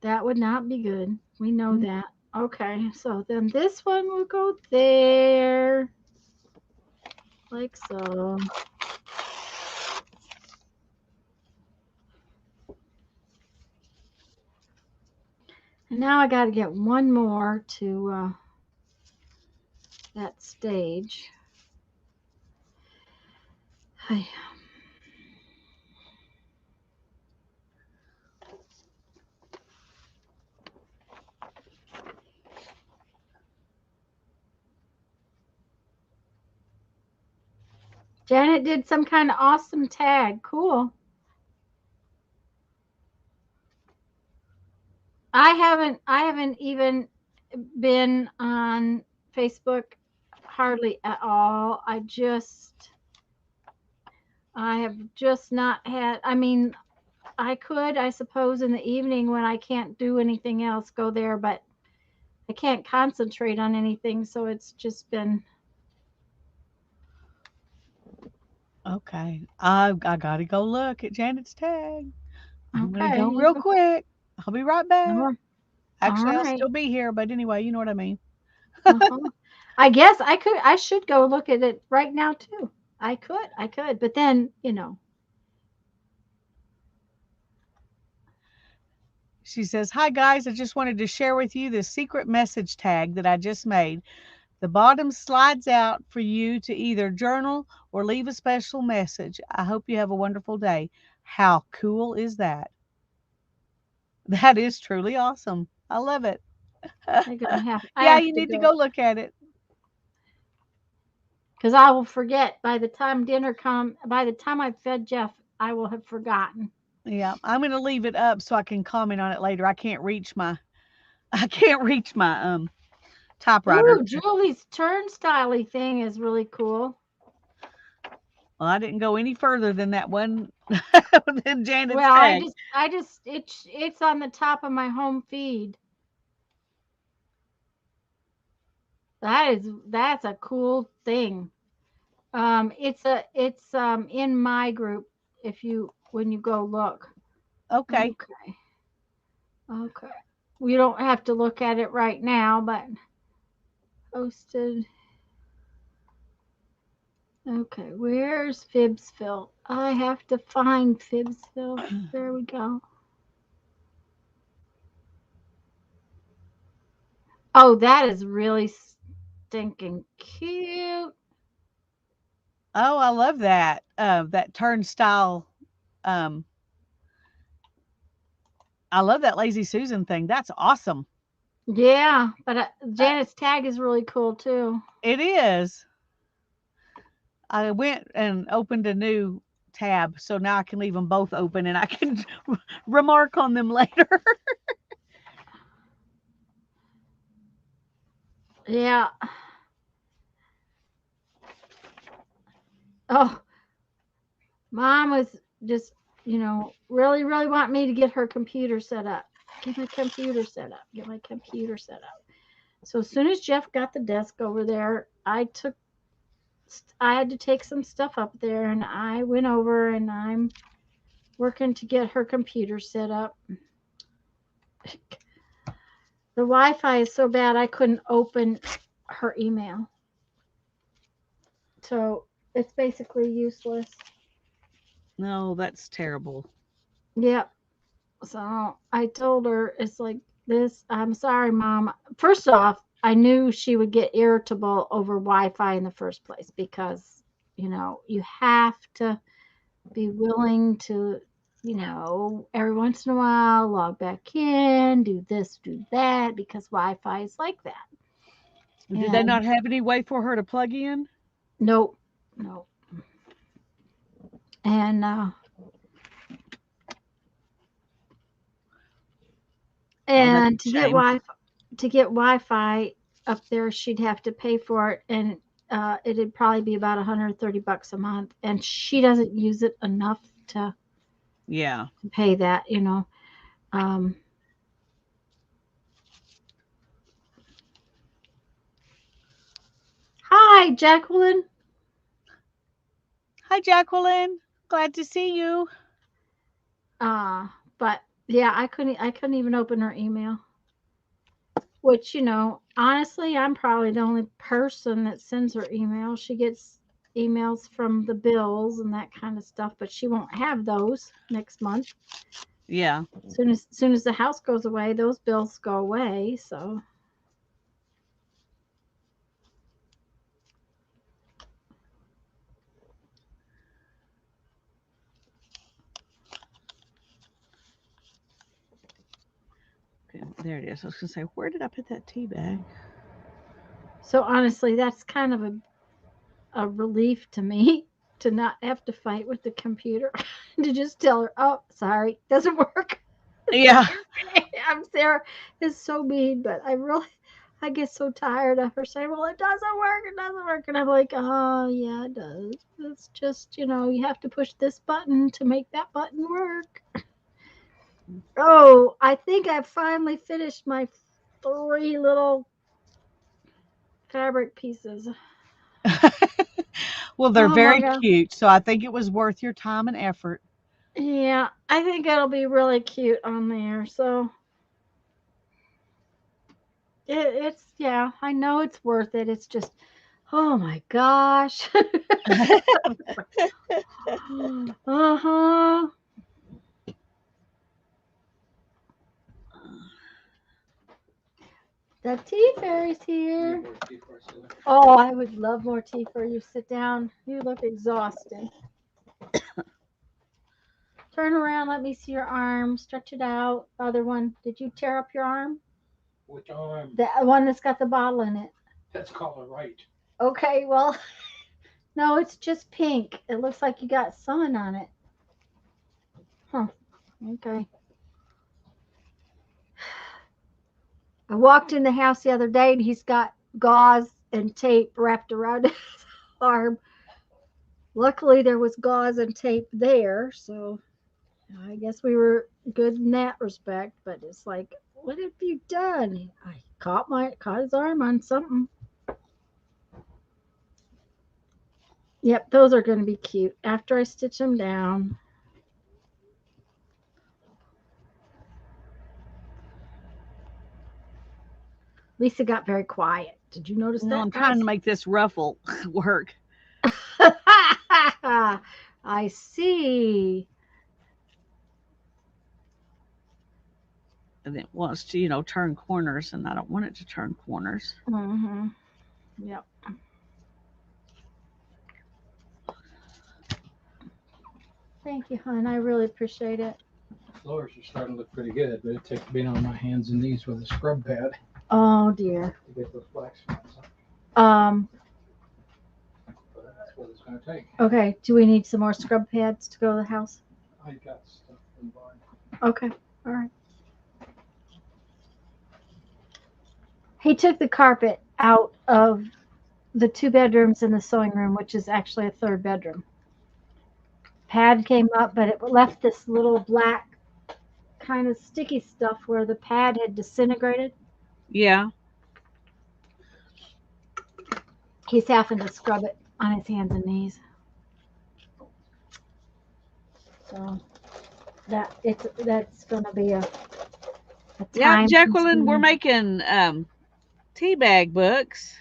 That would not be good. We know Mm. that. Okay, so then this one will go there, like so. And now I got to get one more to that stage. Hi. Janet did some kind of awesome tag. Cool. I haven't even been on Facebook hardly at all. I have just not had, I mean, I could, I suppose, in the evening when I can't do anything else, go there, but I can't concentrate on anything, so it's just been. Okay. I gotta go look at Janet's tag. I'm gonna Okay. go You real go. quick. I'll be right back. All Actually, I'll right. still be here, but anyway, you know what I mean. Uh-huh. I guess I should go look at it right now too. I could, but then, She says, "Hi guys, I just wanted to share with you this secret message tag that I just made. The bottom slides out for you to either journal or leave a special message. I hope you have a wonderful day." How cool is that? That is truly awesome. I love it. I Yeah, have you to need to go go look at it. because I will forget by the time I've fed Jeff, I will have forgotten. Yeah, I'm gonna leave it up so I can comment on it later. I can't reach my typewriter. Ooh, Julie's turnstile thing is really cool. Well, I didn't go any further than that one than Janet's Well, tag. it's on the top of my home feed. That's a cool thing. It's in my group if you when you go look. Okay. Okay. Okay. We don't have to look at it right now, but posted. Okay, where's Fibsville? I have to find Fibsville. There we go. Oh, that is really stinking cute. Oh, I love that. That turnstile. Um, I love that Lazy Susan thing. That's awesome. Yeah, but Uh, Janet's tag is really cool too. it is. I went and opened a new tab, so now I can leave them both open and I can remark on them later. Yeah. Oh, Mom was just, really, really want me to get her computer set up. Get my computer set up. Get my computer set up. So as soon as Jeff got the desk over there, I had to take some stuff up there, and I went over and I'm working to get her computer set up. The Wi-Fi is so bad I couldn't open her email, so it's basically useless. No, that's terrible. Yep. So I told her it's like this. I'm sorry, Mom. First off, I knew she would get irritable over Wi-Fi in the first place because you have to be willing to, every once in a while log back in, do this, do that, because Wi-Fi is like that. Did they And not have any way for her to plug in? nope, nope. And Oh, that's and a shame. To get Wi-Fi up there, she'd have to pay for it, and it'd probably be about $130 a month. And she doesn't use it enough to Yeah. pay that. Um, Hi, Jacqueline. Hi, Jacqueline. Glad to see you. Uh, but Yeah, I couldn't even open her email. Which, honestly, I'm probably the only person that sends her emails. She gets emails from the bills and that kind of stuff, but she won't have those next month. Yeah. Soon as the house goes away, those bills go away. So Okay, there it is. I was gonna say, where did I put that tea bag? so honestly, that's kind of a relief to me to not have to fight with the computer. To just tell her, oh, sorry, doesn't work. Yeah. I'm Sarah is so mean, but I get so tired of her saying, well, it doesn't work. And I'm like, oh yeah, it does. It's just, you have to push this button to make that button work. Oh, I think I finally finished my 3 little fabric pieces. Well, they're Oh my very god. cute, so I think it was worth your time and effort. Yeah, I think it'll be really cute on there. So yeah, I know it's worth it. It's just, oh my gosh. Uh-huh. The tea fairy's here. Oh, I would love more tea for you. Sit down. You look exhausted. Turn around. Let me see your arm. Stretch it out. Other one. Did you tear up your arm? Which arm? The one that's got the bottle in it. That's called a right. Okay, well, no, it's just pink. It looks like you got sun on it. Huh. Okay. I walked in the house the other day and he's got gauze and tape wrapped around his arm. Luckily, there was gauze and tape there, so I guess we were good in that respect. But it's like, what have you done? I caught his arm on something. Yep, those are going to be cute after I stitch them down. Lisa got very quiet. Did you notice No, that, I'm guys? trying to make this ruffle work. I see. And it wants to, turn corners, and I don't want it to turn corners. Mm-hmm. Yep. Thank you, hon. I really appreciate it. Floors are starting to look pretty good, but it takes being on my hands and knees with a scrub pad Oh dear. to get those black spots up. Um. But that's what it's going to take. Okay. Do we need some more scrub pads to go to the house? I got stuff in the barn. Okay. All right. He took the carpet out of the 2 bedrooms in the sewing room, which is actually a third bedroom. Pad came up, but it left this little black kind of sticky stuff where the pad had disintegrated. Yeah. He's having to scrub it on his hands and knees. So that's going to be a Yeah, time Jacqueline, we're consuming. making tea bag books.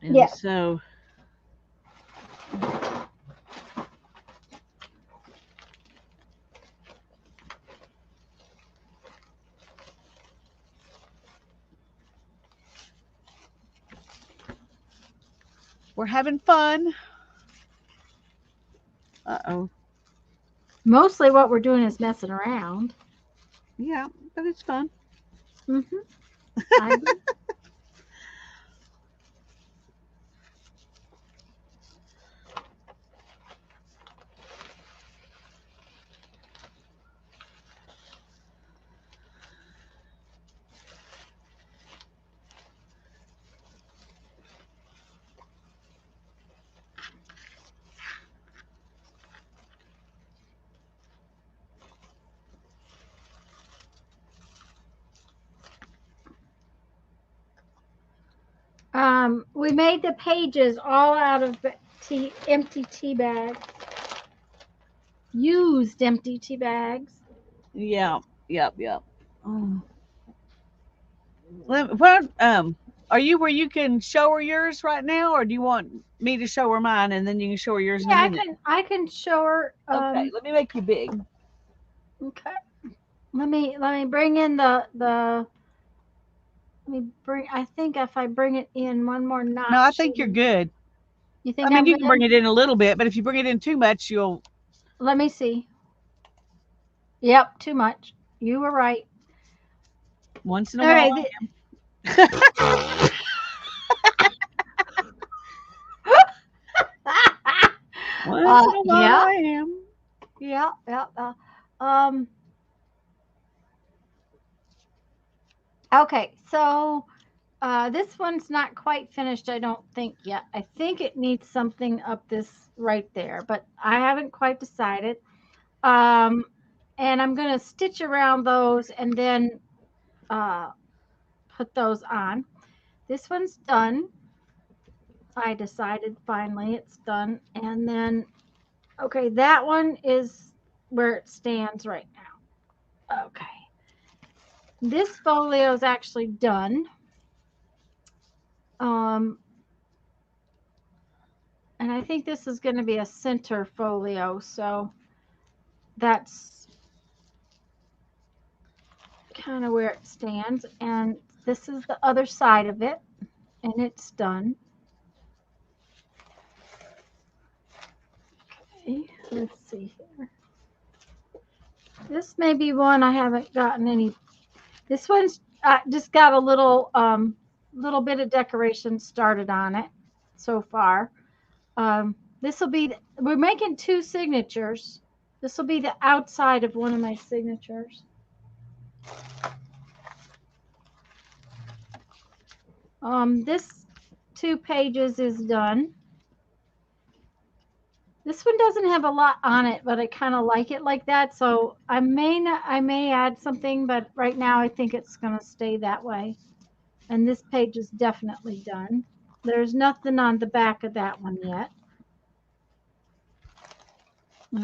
And Yeah. so we're having fun. Uh-oh. Mostly what we're doing is messing around. Yeah, but it's fun. Mm-hmm. I agree. We made the pages all out of empty tea bags. Used empty tea bags. Yeah. Yep. Oh. What are you where you can show her yours right now, or do you want me to show her mine and then you can show her yours in a Yeah, minute? I can show her. Okay, let me make you big. Okay. Let me bring in the let me bring. I think if I bring it in one more notch. No, I think you're good. You think I mean, I'm you good? can bring it in a little bit, but if you bring it in too much, you'll. Let me see. Yep, too much. You were right. Once in a All while. right. Once in a while, Yeah, I am. yeah. Um. Okay, so this one's not quite finished. I don't think yet. I think it needs something up this right there, but I haven't quite decided. Um, and I'm gonna stitch around those and then uh, put those on. This one's done. I decided finally it's done. And then, okay, that one is where it stands right now. Okay. This folio is actually done. Um, and I think this is going to be a center folio. So that's kind of where it stands. And this is the other side of it. And it's done. Okay, let's see here. This may be one I haven't gotten any. This one's just got a little bit of decoration started on it so far. This will be, we're making two signatures. This will be the outside of one of my signatures. This 2 pages is done. This one doesn't have a lot on it, but I kind of like it like that. So I may add something, but right now I think it's going to stay that way. And this page is definitely done. There's nothing on the back of that one yet.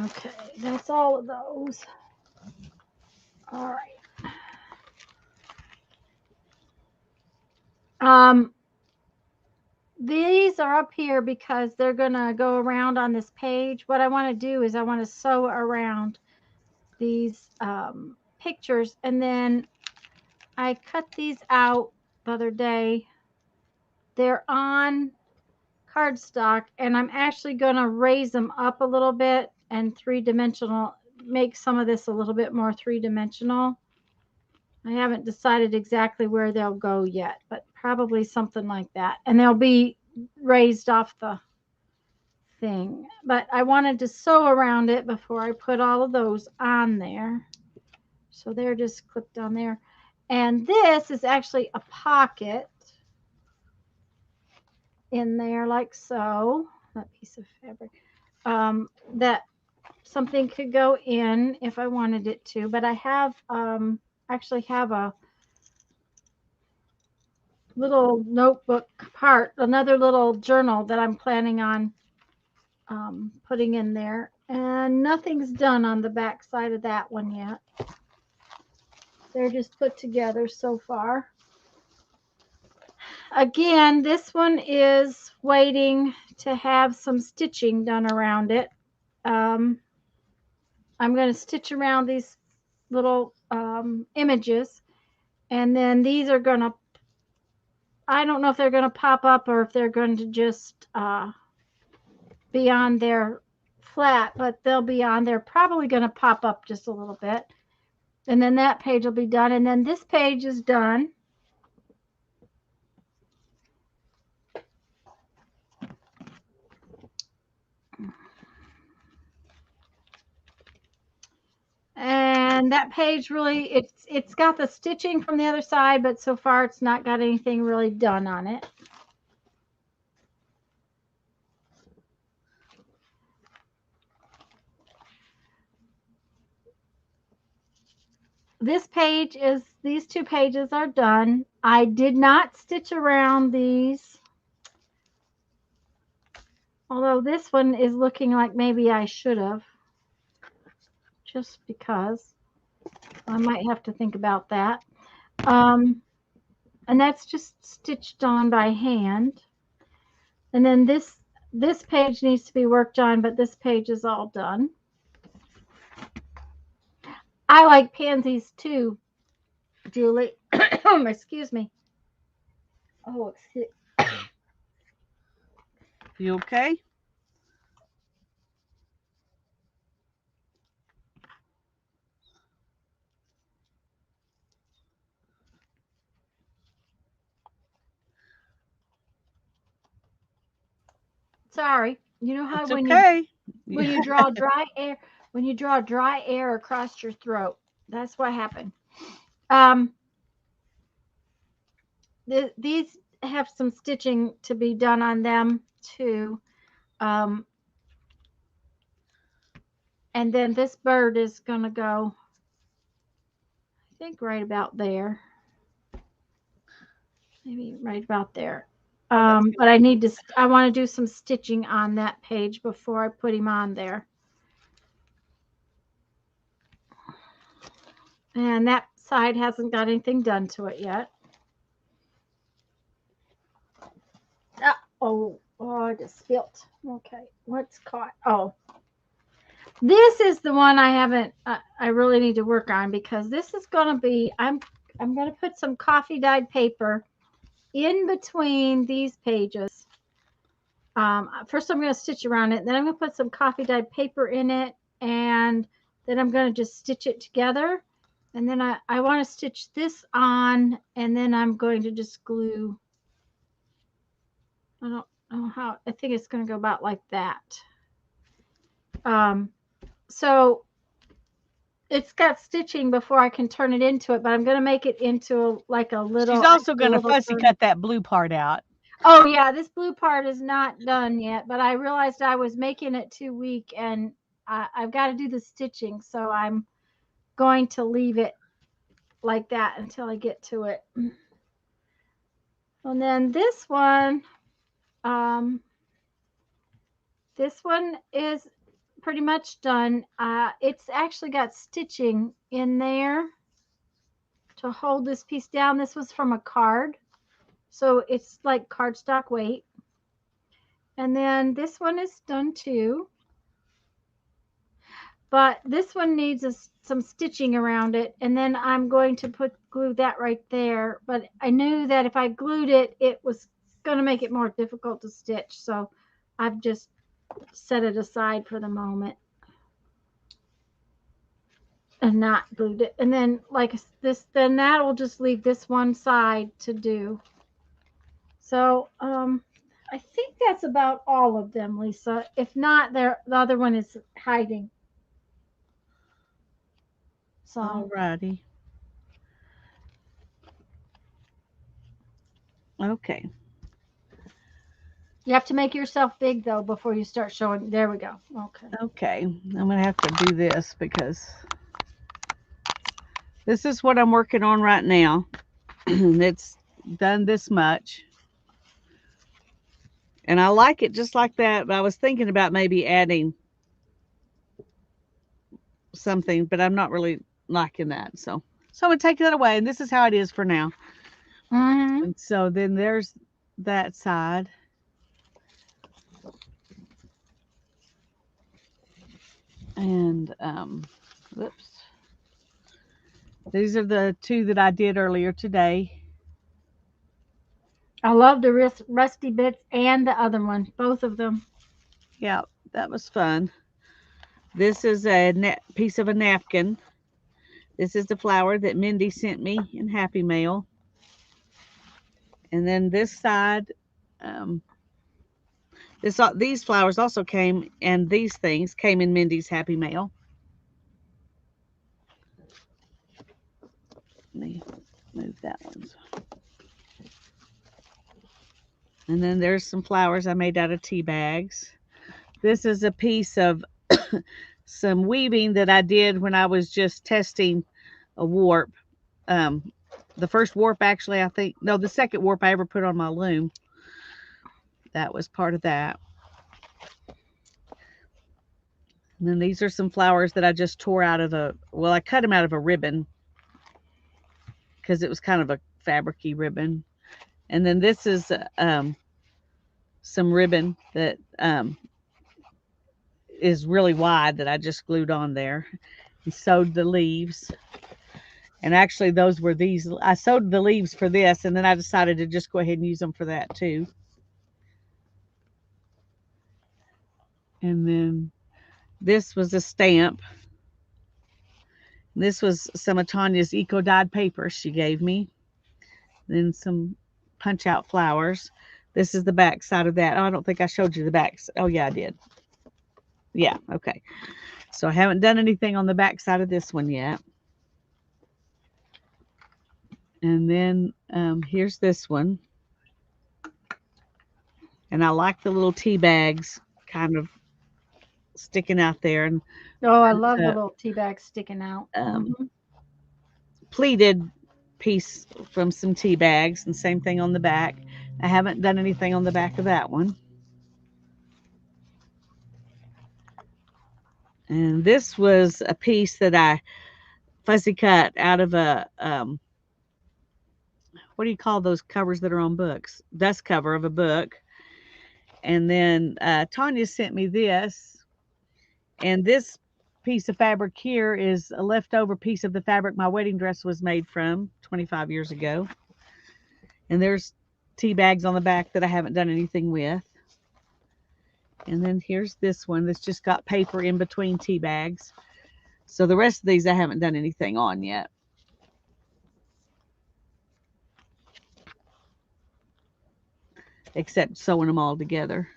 Okay, that's all of those. All right. These are up here because they're going to go around on this page. What I want to do is I want to sew around these pictures, and then I cut these out the other day. They're on cardstock, and I'm actually going to raise them up a little bit and three-dimensional, make some of this a little bit more three-dimensional. I haven't decided exactly where they'll go yet, but probably something like that. And they'll be raised off the thing. But I wanted to sew around it before I put all of those on there. So they're just clipped on there. And this is actually a pocket in there like so. That piece of fabric. That something could go in if I wanted it to. But I have actually have a little notebook part, another little journal that I'm planning on putting in there. And nothing's done on the back side of that one yet. They're just put together so far. Again, this one is waiting to have some stitching done around it. I'm going to stitch around these little images, and then these are going to, I don't know if they're going to pop up or if they're going to just be on there flat, but they'll be on there, probably going to pop up just a little bit. And then that page will be done. And then this page is done. And that page really, it's got the stitching from the other side, but so far it's not got anything really done on it. This page is, these 2 pages are done. I did not stitch around these Although this one is looking like maybe I should have, just because I might have to think about that. And that's just stitched on by hand. And then this page needs to be worked on, but this page is all done. I like pansies too, Julie. Excuse me. Oh, You okay? sorry. You know how It's when okay. you draw dry air, when you draw dry air across your throat, that's what happened. Um, these have some stitching to be done on them too. Um, and then this bird is going to go, I think, right about there. Maybe right about there. But I want to do some stitching on that page before I put him on there. And that side hasn't got anything done to it yet. Oh, I just spilt. Okay, what's caught? Oh, this is the one I haven't. I really need to work on because this is going to be. I'm going to put some coffee dyed paper in between these pages. First, I'm going to stitch around it. Then I'm going to put some coffee dyed paper in it, and then I'm going to just stitch it together. And then I want to stitch this on, and then I'm going to just glue. I don't know how. I think it's going to go about like that. So it's got stitching before I can turn it into it, but I'm going to make it into like a little. She's also going to fussy cut that blue part out. Oh yeah, this blue part is not done yet, but I realized I was making it too weak, and I've got to do the stitching, so I'm going to leave it like that until I get to it. And then this one is pretty much done. It's actually got stitching in there to hold this piece down. This was from a card, so it's like cardstock weight. And then this one is done too, but this one needs some stitching around it, and then I'm going to glue that right there. But I knew that if I glued it, it was going to make it more difficult to stitch, so I've just set it aside for the moment and not glued it. And then like this, then that will just leave this one side to do. So I think that's about all of them, Lisa. If not, the other one is hiding. So Alrighty. Okay. you have to make yourself big though before you start showing. There we go. Okay. Okay. I'm going to have to do this because this is what I'm working on right now. It's done this much. And I like it just like that, but I was thinking about maybe adding something, but I'm not really liking that. So I'm going to take that away, and this is how it is for now. Mm-hmm. And so then there's that side. And whoops. These are the two that I did earlier today. I love the rusty bits and the other one, both of them. Yeah, that was fun. This is a piece of a napkin. This is the flower that Mindy sent me in Happy Mail. And then this side, these flowers also came, and these things came in Mindy's Happy Mail. Let me move that one. And then there's some flowers I made out of tea bags. This is a piece of some weaving that I did when I was just testing a warp. The first warp, actually, I think, no, the second warp I ever put on my loom. That was part of that. And then these are some flowers that I just tore out of I cut them out of a ribbon because it was kind of a fabricy ribbon. And then this is some ribbon that is really wide that I just glued on there and sewed the leaves. And actually those were these. I sewed the leaves for this, and then I decided to just go ahead and use them for that too. And then this was a stamp. This was some of Tanya's eco-dyed paper she gave me. Then some punch out flowers. This is the back side of that. Oh, I don't think I showed you the back. Oh, yeah, I did. Yeah, okay. So I haven't done anything on the back side of this one yet. And then here's this one. And I like the little tea bags kind of sticking out there. And Oh, I love the little tea bags sticking out. pleated piece from some tea bags, and same thing on the back. I haven't done anything on the back of that one. And this was a piece that I fussy cut out of a what do you call those covers that are on books? Dust cover of a book. And then Tanya sent me this, and this piece of fabric here is a leftover piece of the fabric my wedding dress was made from 25 years ago. And there's tea bags on the back that I haven't done anything with. And then here's this one that's just got paper in between tea bags. So the rest of these I haven't done anything on yet. Except sewing them all together.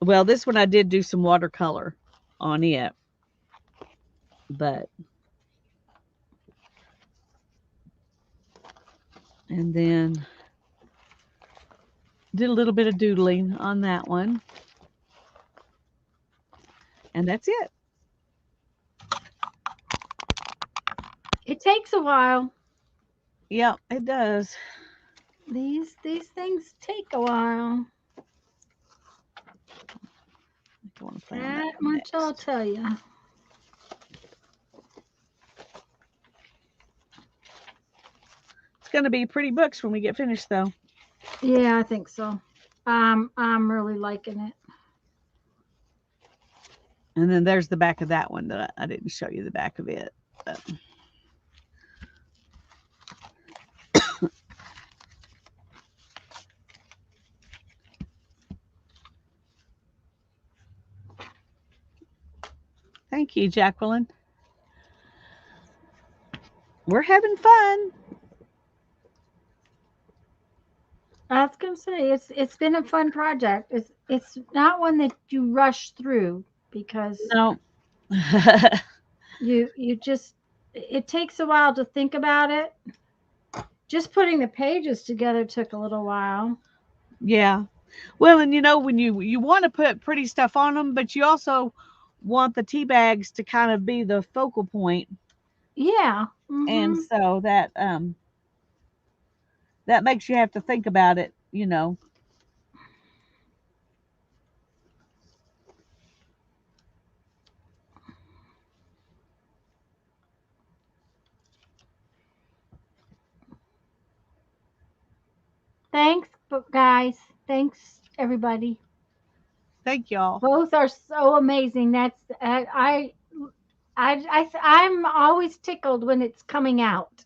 Well, this one I did do some watercolor on it. And then did a little bit of doodling on that one. And that's it. It takes a while. Yep, it does. These things take a while. I want to play on That much I'll tell you. It's going to be pretty books when we get finished, though. Yeah, I think so. I'm really liking it. And then there's the back of that one that I didn't show you the back of it. But. Thank you, Jacqueline. We're having fun. I was gonna say it's been a fun project. It's not one that you rush through because no. you just it takes a while to think about it. Just putting the pages together took a little while. Yeah. Well, and when you want to put pretty stuff on them, but you also want the tea bags to kind of be the focal point. Yeah. And so that that makes you have to think about it, Thanks, guys. Thanks, everybody. Thank y'all. Both are so amazing. That's I'm always tickled when it's coming out.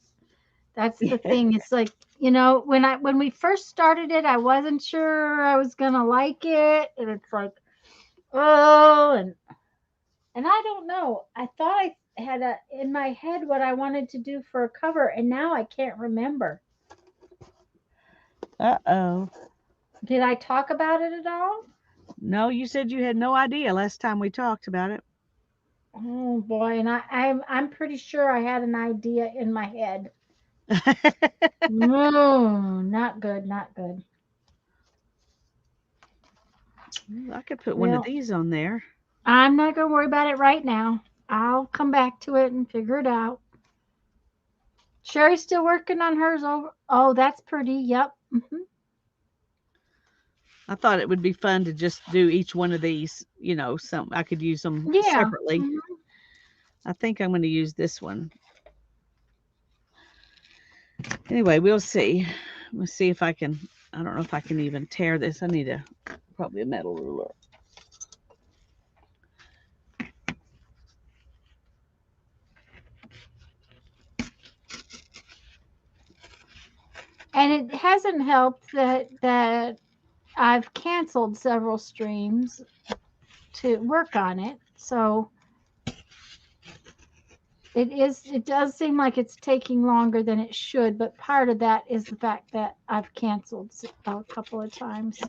That's the thing. It's like, when we first started it, I wasn't sure I was gonna like it, and it's like, oh, and I don't know. I thought I had in my head what I wanted to do for a cover, and now I can't remember. Uh-oh. Did I talk about it at all? No, you said you had no idea last time we talked about it. Oh boy, and I'm pretty sure I had an idea in my head. No, not good, not good. I could put one of these on there. I'm not going to worry about it right now. I'll come back to it and figure it out. Sherry's still working on hers over. Oh, that's pretty. Yep. I thought it would be fun to just do each one of these, some I could use them Yeah. separately. Mhm. I think I'm going to use this one. Anyway, we'll see. We'll see if I can. I don't know if I can even tear this. I need probably a metal ruler. And it hasn't helped that I've canceled several streams to work on it. So it does seem like it's taking longer than it should, but part of that is the fact that I've canceled a couple of times.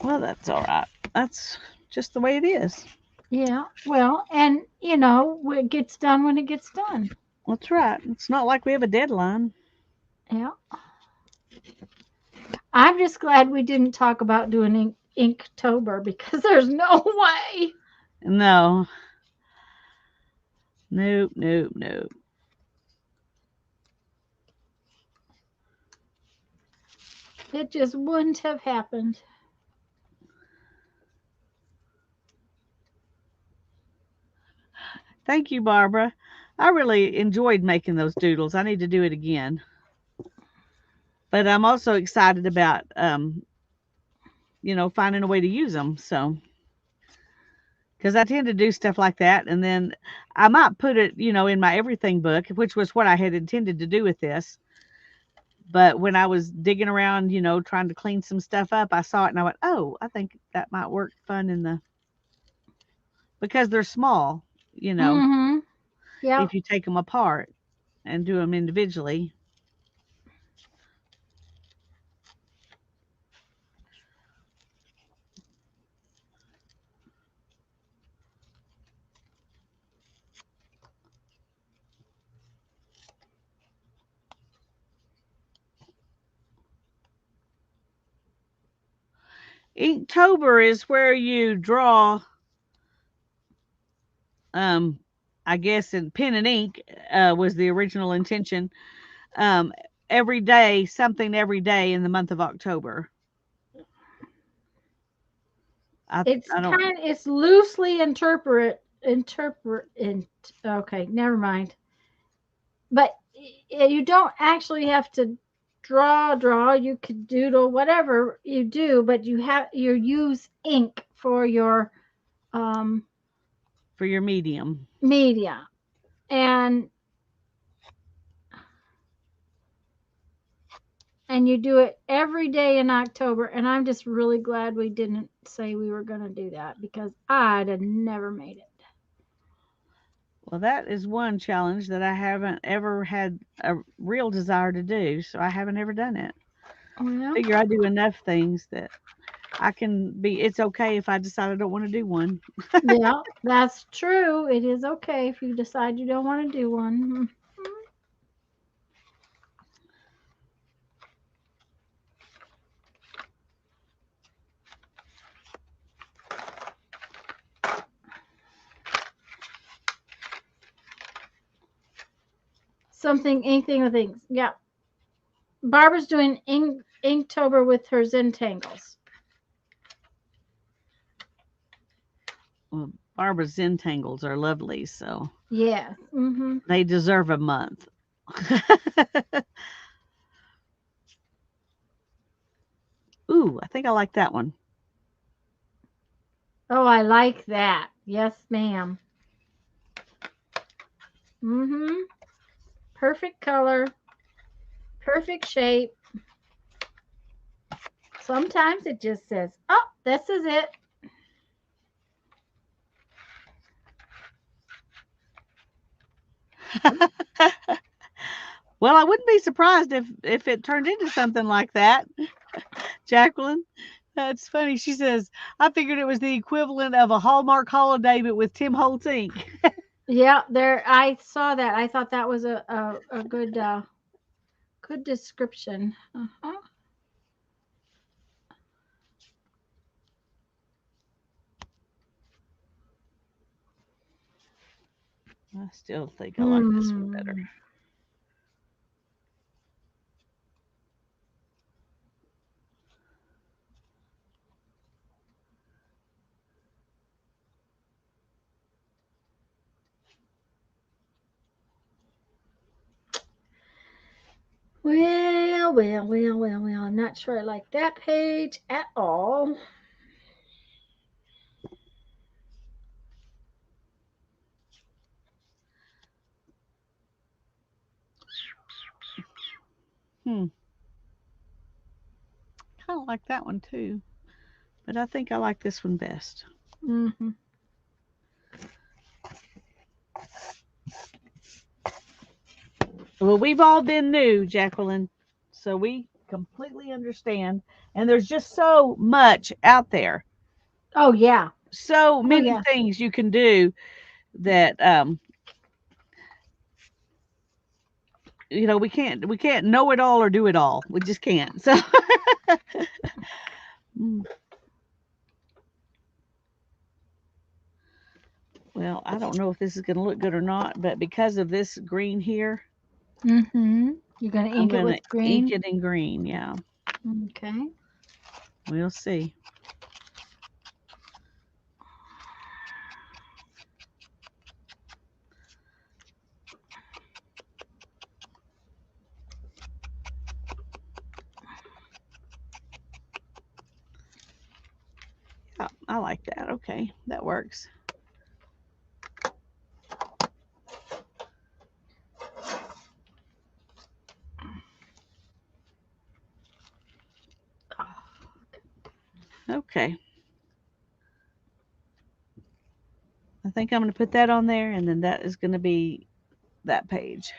Well, that's all right. That's just the way it is. Yeah. Well, and it gets done when it gets done. That's right. It's not like we have a deadline. Yeah. I'm just glad we didn't talk about doing Inktober because there's no way. No. Nope, nope, nope. It just wouldn't have happened. Thank you, Barbara. I really enjoyed making those doodles. I need to do it again. But I'm also excited about finding a way to use them. So, because I tend to do stuff like that, and then I might put it, in my everything book, which was what I had intended to do with this. But when I was digging around, trying to clean some stuff up, I saw it and I went, "Oh, I think that might work fun because they're small, Mm-hmm. Yep. if you take them apart and do them individually." Inktober is where you draw, um, I guess, in pen and ink was the original intention. Um, every day, something every day in the month of October. I I don't. It's loosely okay, never mind. But you don't actually have to draw. You could doodle whatever you do, but you use ink for your um For your medium. media. And you do it every day in October. And I'm just really glad we didn't say we were going to do that because I'd have never made it. Well, that is one challenge that I haven't ever had a real desire to do, so I haven't ever done it. Well, Figure I do enough things that I can be. It's okay if I decide I don't want to do one. yeah, that's true. It is okay if you decide you don't want to do one. Anything with things. Yeah. Barbara's doing Inktober with her Zentangles. Well, Barbara's Zentangles are lovely, so Yeah. Mm-hmm. they deserve a month. Ooh, I think I like that one. Oh, I like that. Yes, ma'am. Mm-hmm. Perfect color. Perfect shape. Sometimes it just says, oh, this is it. Well, I wouldn't be surprised if it turned into something like that, Jacqueline. That's funny. She says, "I figured it was the equivalent of a Hallmark holiday, but with Tim Holtz ink." Yeah, there. I saw that. I thought that was a good description. Uh-huh. I still think I like this one better. Well. I'm not sure I like that page at all. Kind of like that one too, but I think I like this one best. Mm-hmm. Well, we've all been new, Jacqueline, so we completely understand. And there's just so much out there, Oh yeah. so Oh many yeah. things you can do that we can't know it all or do it all. We just can't. So mm, well, I don't know if this is going to look good or not, but because of this green here, Mm-hmm. You're gonna I'm ink it going to with ink green. it in green. Yeah, Okay. we'll see. Yeah, I like that. Okay, that works. Okay, I think I'm going to put that on there, and then that is going to be that page.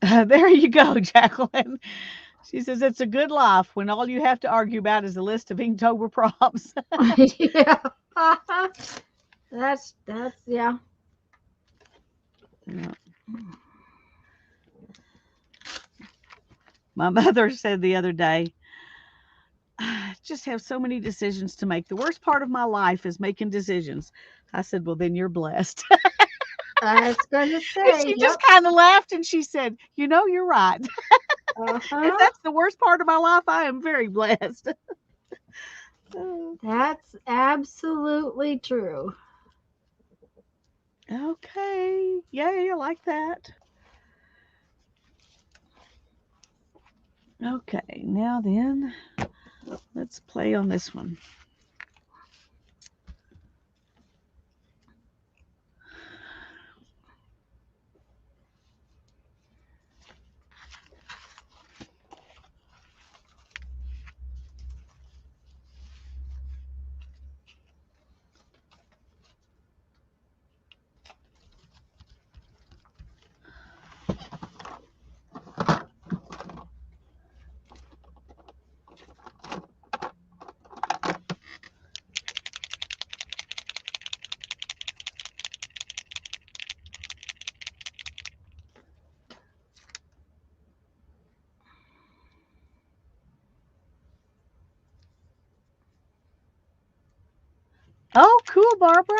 There you go, Jacqueline. She says it's a good life when all you have to argue about is a list of Inktober prompts. Yeah. That's yeah. Yeah. My mother said the other day, I just have so many decisions to make. The worst part of my life is making decisions. I said, well, then you're blessed. I was gonna And say, she just yep. kind of laughed and she said, you're right. If Uh-huh. that's the worst part of my life, I am very blessed. That's absolutely true. Okay. Yay, I like that. Okay, now then, let's play on this one. Oh, cool, Barbara.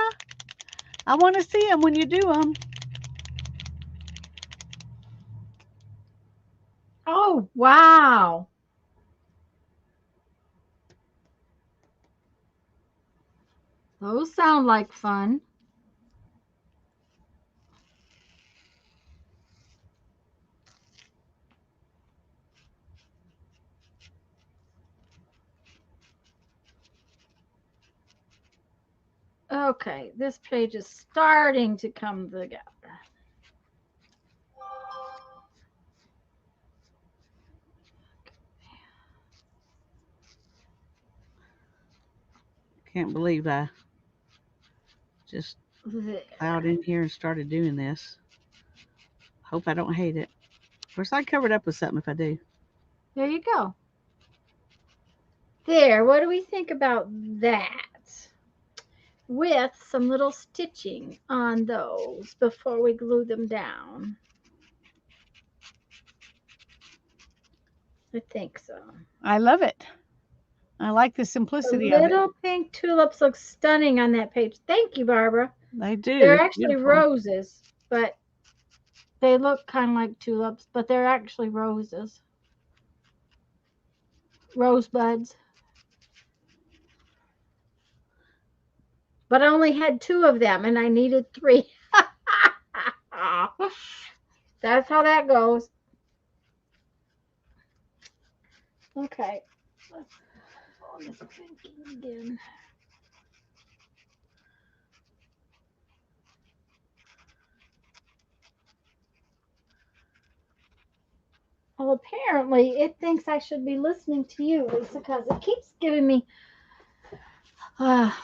I want to see them when you do them. Oh wow. Those sound like fun. Okay, this page is starting to come together. Can't believe I just There. plowed in here and started doing this. Hope I don't hate it. Of course, I covered up with something if I do. There you go. There, what do we think about that? With some little stitching on those before we glue them down. I think so. I love it. I like the The simplicity of it. little pink tulips look stunning on that page. Thank you, Barbara. They do. They're It's actually beautiful. roses, but they look kind of like tulips, but they're actually roses. Rosebuds. But I only had 2 of them and I needed 3. That's how that goes. Okay. Let's go on this thinking again. Well, apparently it thinks I should be listening to you, Lisa, because it keeps giving me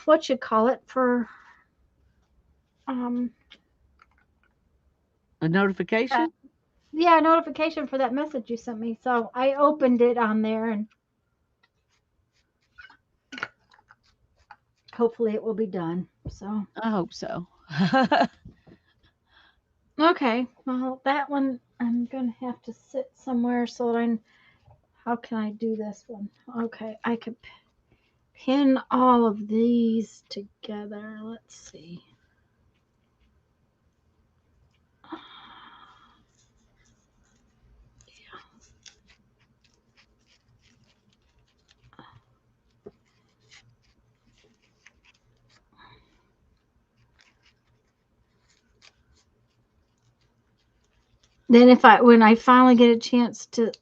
what you call it for um A notification? yeah, notification for that message you sent me. So I opened it on there and hopefully it will be done. So I hope so. okay, well that one I'm gonna have to sit somewhere so that how can I do this one? Okay, I could pin all of these together. Let's see. Then when I finally get a chance to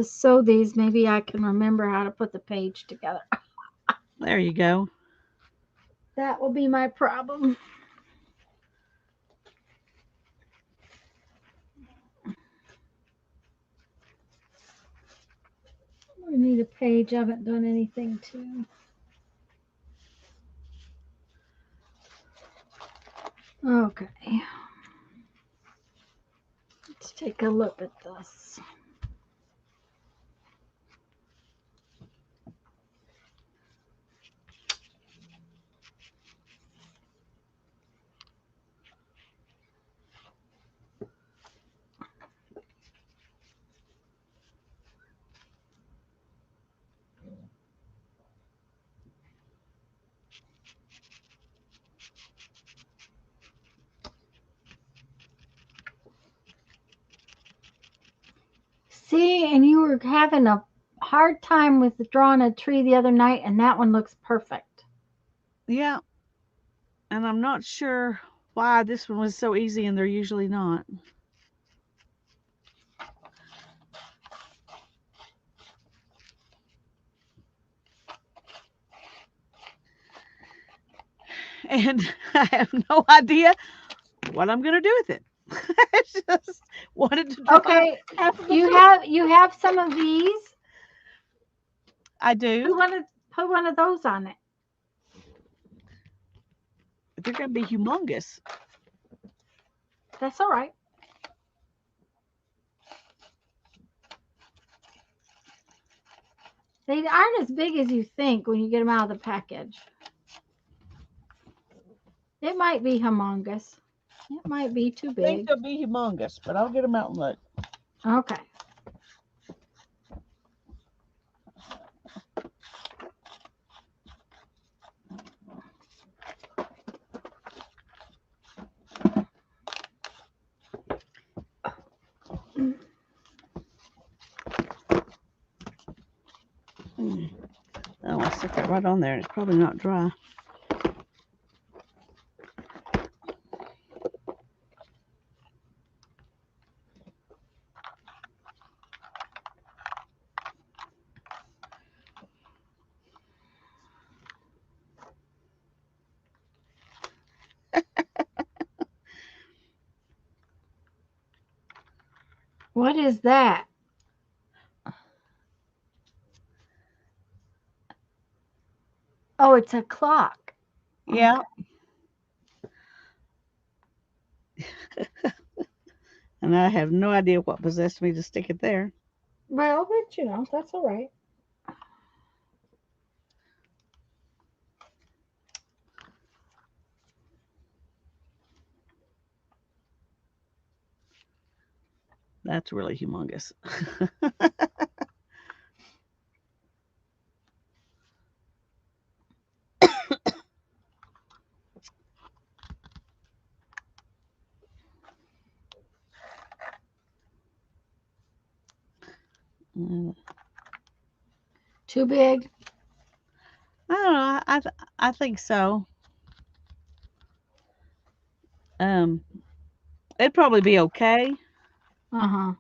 sew these, maybe I can remember how to put the page together. There you go. That will be my problem. We need a page I haven't done anything to. Okay. Let's take a look at this. See, and you were having a hard time with drawing a tree the other night, and that one looks perfect. Yeah. And I'm not sure why this one was so easy and they're usually not. And I have no idea what I'm going to do with it. I just wanted to draw Okay, half of a you foot. have some of these. I Put do. one of those on it. They're going to be humongous. That's all right. They aren't as big as you think when you get them out of the package. It might be humongous. It might be too I think big. they'll be humongous, but I'll get them out and look. Okay. Oh, I stuck that right on there. It's probably not dry. What is that? Oh, it's a clock. Yeah. And I have no idea what possessed me to stick it there. Well, but you know, that's all right. That's really humongous. Mm, Too big? I don't know. I think so. Um, it'd probably be okay. Uh-huh.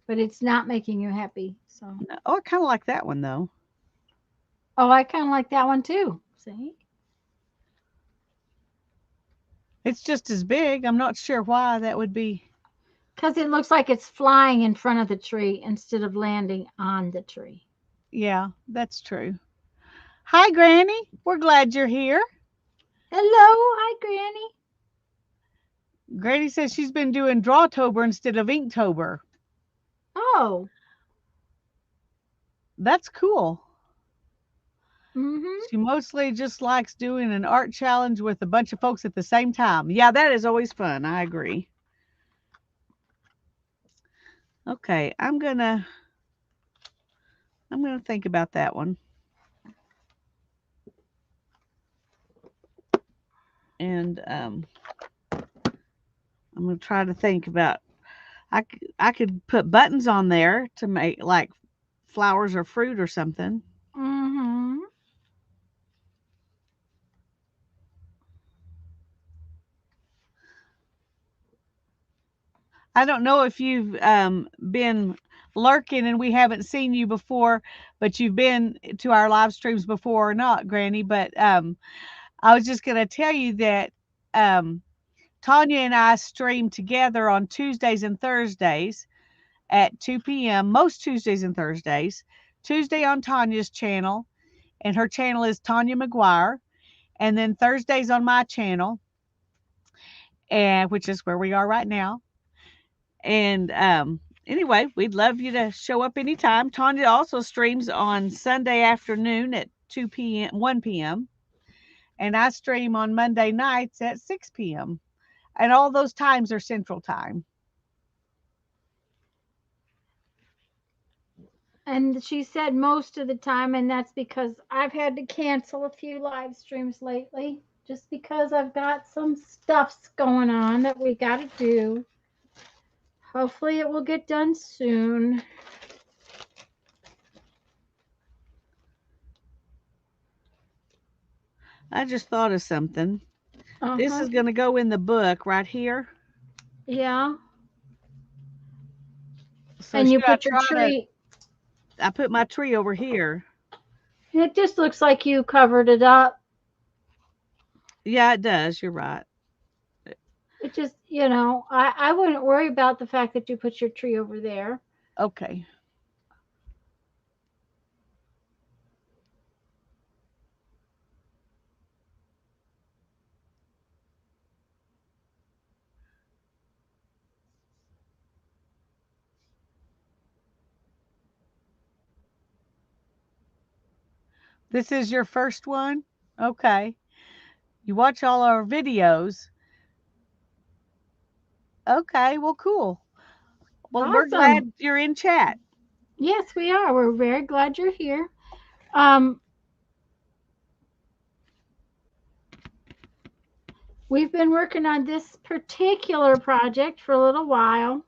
But it's not making you happy. So, Oh, I kind of like that one though. oh, I kind of like that one too. See? It's just as big. I'm not sure why that would be. Because it looks like it's flying in front of the tree instead of landing on the tree. Yeah, that's true. Hi, Granny. We're glad you're here. Hello. Hi, Granny. Granny says she's been doing Drawtober instead of Inktober. Oh. That's cool. Mm-hmm. She mostly just likes doing an art challenge with a bunch of folks at the same time. Yeah, that is always fun. I agree. Okay, I'm gonna think about that one. And I'm gonna try to think about I could put buttons on there to make like flowers or fruit or something. Mm-hmm. I don't know if you've been lurking and we haven't seen you before, but you've been to our live streams before or not, Granny. But I was just gonna tell you that um, Tanya and I stream together on Tuesdays and Thursdays at 2 p.m. most Tuesdays and Thursdays. Tuesday on Tanya's channel, and her channel is Tanya McGuire, and then Thursdays on my channel, and which is where we are right now. And anyway, we'd love you to show up anytime. Tanya also streams on Sunday afternoon at 2 p.m., 1 p.m., and I stream on Monday nights at 6 p.m. And all those times are Central Time. And she said most of the time, and that's because I've had to cancel a few live streams lately just because I've got some stuffs going on that we got to do. Hopefully, it will get done soon. I just thought of something. This Uh-huh. is going to go in the book right here. Yeah. So And you should I put your try to? tree. I put my tree over here. It just looks like you covered it up. Yeah, it does. You're right. It just, I wouldn't worry about the fact that you put your tree over there. Okay. This is your first one? Okay. You watch all our videos. Okay, well, cool. Well, we're Awesome. glad you're in chat. Yes, we are. We're very glad you're here. Um, we've been working on this particular project for a little while.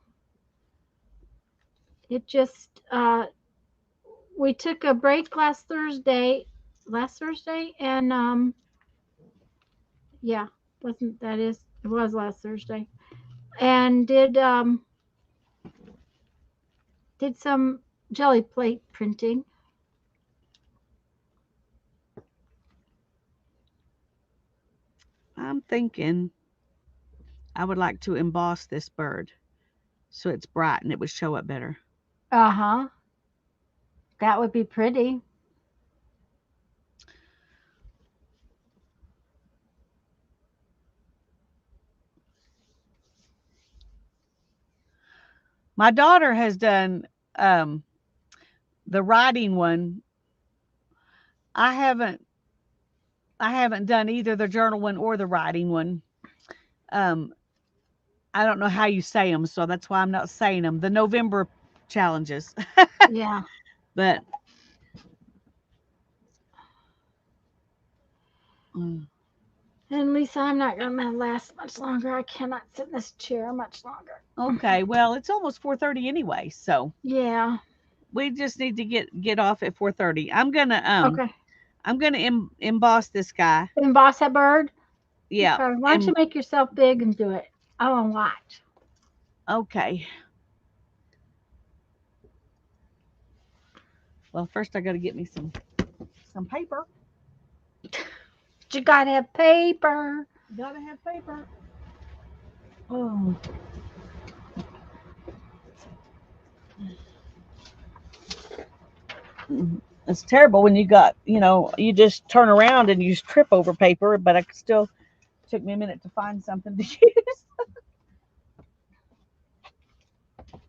It just, we took a break last Thursday, and yeah, wasn't that is it was last Thursday, and did some jelly plate printing. I'm thinking I would like to emboss this bird so it's bright and it would show up better. Uh huh. That would be pretty. My daughter has done um, the writing one. I haven't I haven't done either the journal one or the writing one. Um, I don't know how you say them, so that's why I'm not saying them. The November challenges, Yeah. but mm, And Lisa, I'm not gonna last much longer. I cannot sit in this chair much longer. okay. Well, it's almost 4:30 anyway, so Yeah. we just need to get off at 4:30. Okay. I'm gonna emboss this guy. Emboss that bird. Yeah. Okay. Why don't you make yourself big and do it? I want to watch. Okay. Well, first I got to get me some paper. But you gotta have paper. Gotta have paper. Oh. It's terrible when you got, you just turn around and you just trip over paper, but I still took me a minute to find something to use.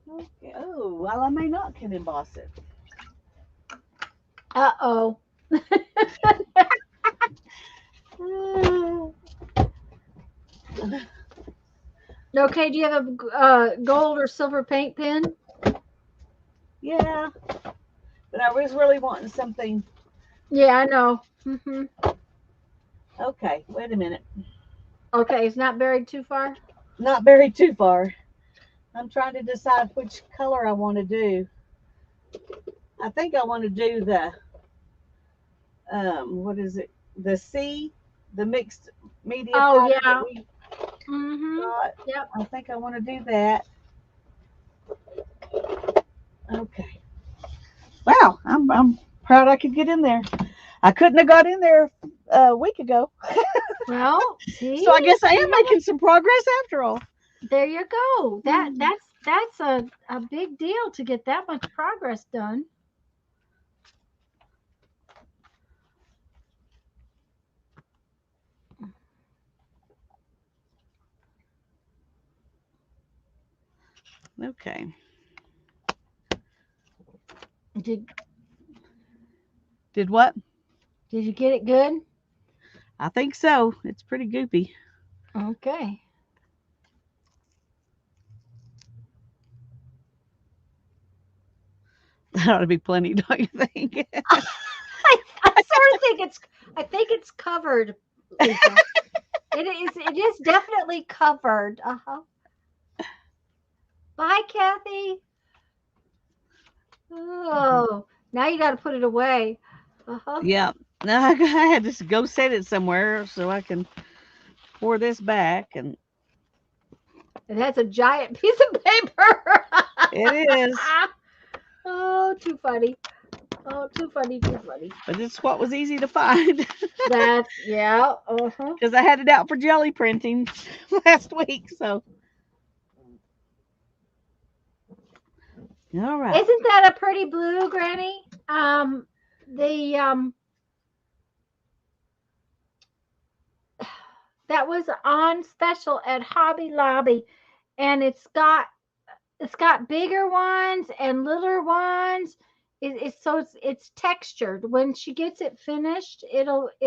Okay. Oh, well, I may not can emboss it. Uh-oh. Okay, do you have a gold or silver paint pen? Yeah, but I was really wanting something. Yeah, I know. Hmm. Okay, wait a minute. Okay, it's not buried too far? Not buried too far. I'm trying to decide which color I want to do. I think I want to do the, what is it? The C, the mixed media Oh, powder yeah. that we Mm-hmm. got. Yep. I think I want to do that. Okay. Wow, I'm proud I could get in there. I couldn't have got in there a week ago. Well, see? So I guess I am making some progress after all. There you go. That's a big deal to get that much progress done. Okay. Did Did what? did you get it good? I think so. It's pretty goopy. Okay. That ought to be plenty, don't you think? I think it's covered, Lisa. It is definitely covered. Uh-huh. Bye, Kathy. Oh, now you got to put it away. Uh-huh. Yeah. Now I had to go set it somewhere so I can pour this back, and It has a giant piece of paper. it is. Oh, too funny. Oh, too funny, too funny. But it's what was easy to find Yeah. Uh-huh. because I had it out for jelly printing last week. So, all right. Isn't that a pretty blue, Granny? The that was on special at Hobby Lobby, and it's got bigger ones and littler ones. It's textured. When she gets it finished, it'll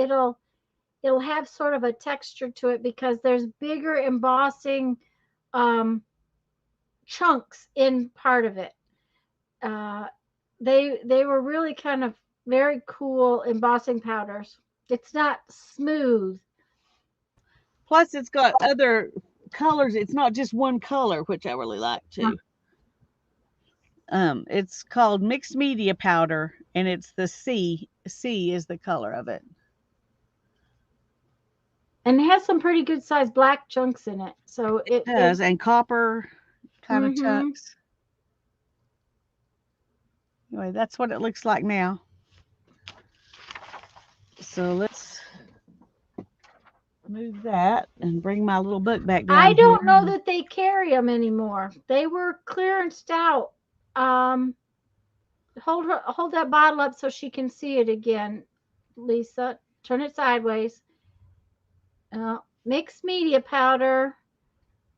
have sort of a texture to it because there's bigger embossing um, chunks in part of it. Uh, they were really kind of very cool embossing powders. It's not smooth. Plus, it's got other colors. It's not just one color, which I really like too. It's called mixed media powder, and it's the C. C is the color of it. And it has some pretty good sized black chunks in it. So It does, and copper kind of Mhm. chunks. Anyway, that's what it looks like now. So let's move that and bring my little book back down. I don't here. know that they carry them anymore. They were clearanced out. Hold that bottle up so she can see it again, Lisa. Turn it sideways. Mixed media powder.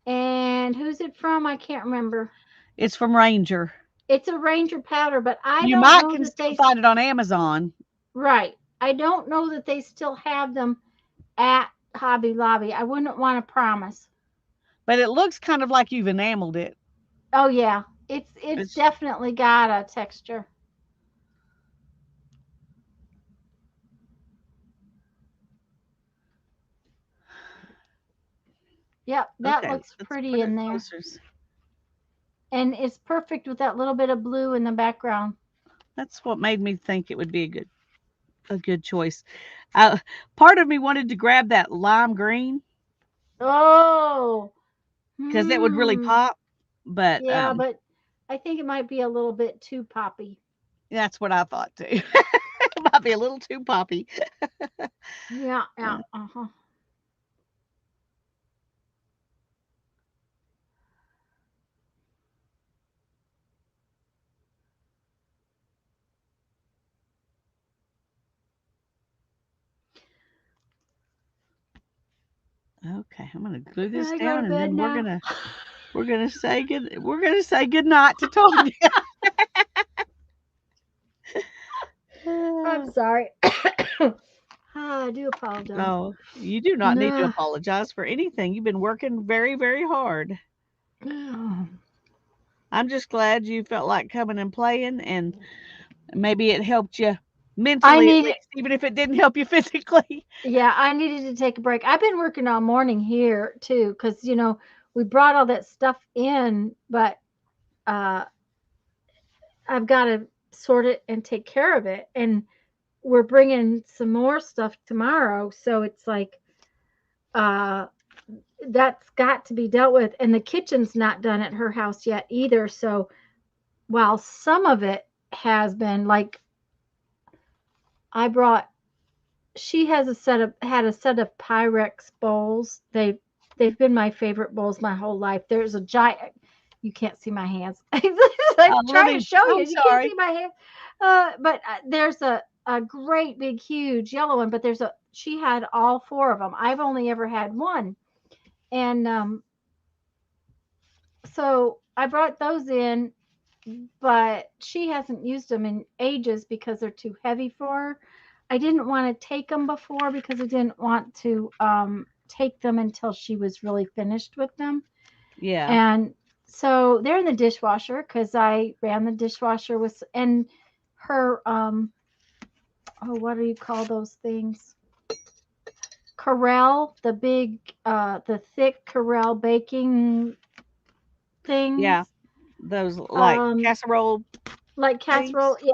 And who's it from? I can't remember. It's from Ranger. It's a Ranger powder, but I You don't might know can that still they find it on Amazon. right. I don't know that they still have them at Hobby Lobby. I wouldn't want to promise. But it looks kind of like you've enameled it. Oh yeah, it's It's- definitely got a texture. Yep, that Okay, looks let's pretty put in it there. closer. And it's perfect with that little bit of blue in the background. That's what made me think it would be a good choice. Uh, Part of me wanted to grab that lime green Oh, because that would really hmm. pop, but Yeah, but I think it might be a little bit too poppy. that's what I thought too. It might be a little too poppy. Yeah, yeah, Uh, uh-huh. okay, I'm gonna glue Can this I go to down, and bed then now? we're gonna say good night to Tanya. I'm sorry. I do apologize. Oh, you do not need to No. apologize for anything. You've been working very, very hard. I'm just glad you felt like coming and playing, and maybe it helped you I mentally at needed, least, even if it didn't help you physically. yeah, I needed to take a break. I've been working all morning here too, because we brought all that stuff in, but uh, I've got to sort it and take care of it, and we're bringing some more stuff tomorrow, so it's like uh, that's got to be dealt with, and the kitchen's not done at her house yet either. So while some of it has been like I brought she has a set of had a set of Pyrex bowls. They've been my favorite bowls my whole life. There's a giant. You can't see my hands. I'm Let trying to me. show you. I'm You can't sorry. see my hands. But there's a great big huge yellow one. But she had all four of them. I've only ever had one, and so I brought those in, but she hasn't used them in ages because they're too heavy for her. I didn't want to take them before because I didn't want to take them until she was really finished with them. Yeah. And so they're in the dishwasher because I ran the dishwasher with, and her, oh, what do you call those things? Corel, the thick Corel baking Yeah. things. Those like Um, casserole like things. casserole, yeah.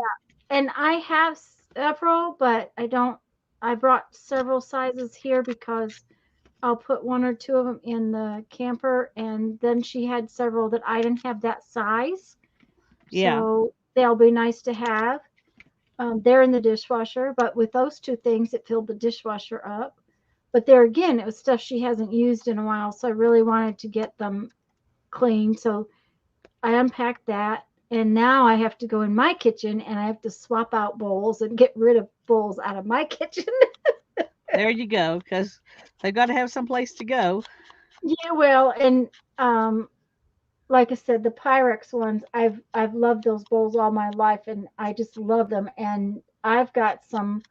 And I have several, but I don't. I brought several sizes here because I'll put one or two of them in the camper, and then she had several that I didn't have that size, Yeah. so they'll be nice to have. They're in the dishwasher, but with those two things, it filled the dishwasher up. But there again, it was stuff she hasn't used in a while, so I really wanted to get them clean. So I unpacked that, and now I have to go in my kitchen and I have to swap out bowls and get rid of bowls out of my kitchen. There you go. Because they've got to have some place to go. Yeah, well, and um, like I said, the Pyrex ones, I've loved those bowls all my life, and I just love them. And I've got some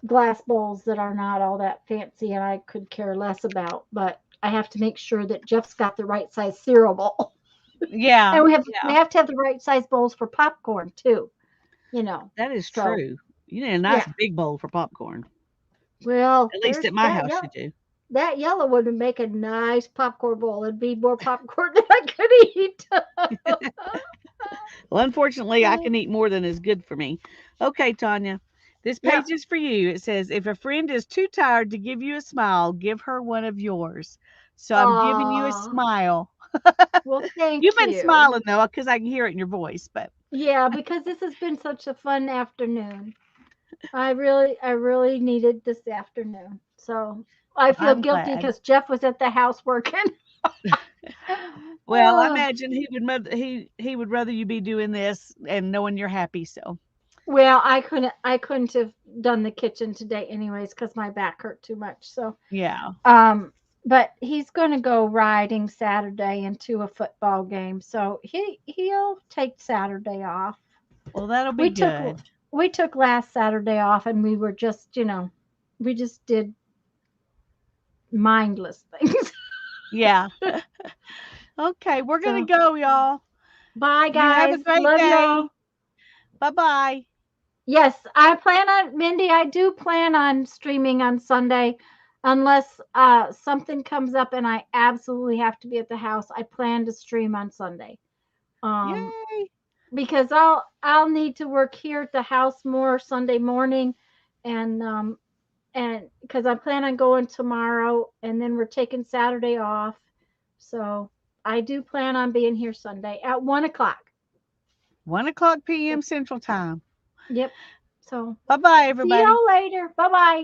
glass bowls that are not all that fancy, and I could care less about, but I have to make sure that Jeff's got the right size cereal bowl, Yeah. and we Yeah. have to have the right size bowls for popcorn too. You know, That is so true. You need a nice yeah. big bowl for popcorn. Well, At least there's at my that house, yellow. you do. That yellow would make a nice popcorn bowl. It'd be more popcorn than I could eat. Well, unfortunately, I can eat more than is good for me. Okay, Tanya, this Yeah. page is for you. It says, if a friend is too tired to give you a smile, give her one of yours. So I'm giving you a Aw. smile. Well, You've thank been you. smiling though, because I can hear it in your voice. But Yeah, because this has been such a fun afternoon. I really needed this afternoon. So I feel I'm guilty glad. because Jeff was at the house working. Well, I Oh, imagine he would rather you be doing this and knowing you're happy. So well, I couldn't have done the kitchen today anyways because my back hurt too much. So yeah. Um, but he's going to go riding Saturday into a football game, so he'll take Saturday off. Well, that'll be We took good. we took last Saturday off, and we were just we just did mindless things. Yeah. Okay, we're gonna So go, y'all. bye You have guys, a great love y'all. day. Bye bye. Yes, I plan on Mindy. I do plan on streaming on Sunday, unless something comes up and I absolutely have to be at the house. I plan to stream on Sunday. Um, Yay. because I'll need to work here at the house more Sunday morning, and because I plan on going tomorrow, and then we're taking Saturday off, so I do plan on being here Sunday at 1 o'clock. 1 o'clock p.m. Central Time. Yep. So Bye bye, see everybody. y'all later. Bye bye.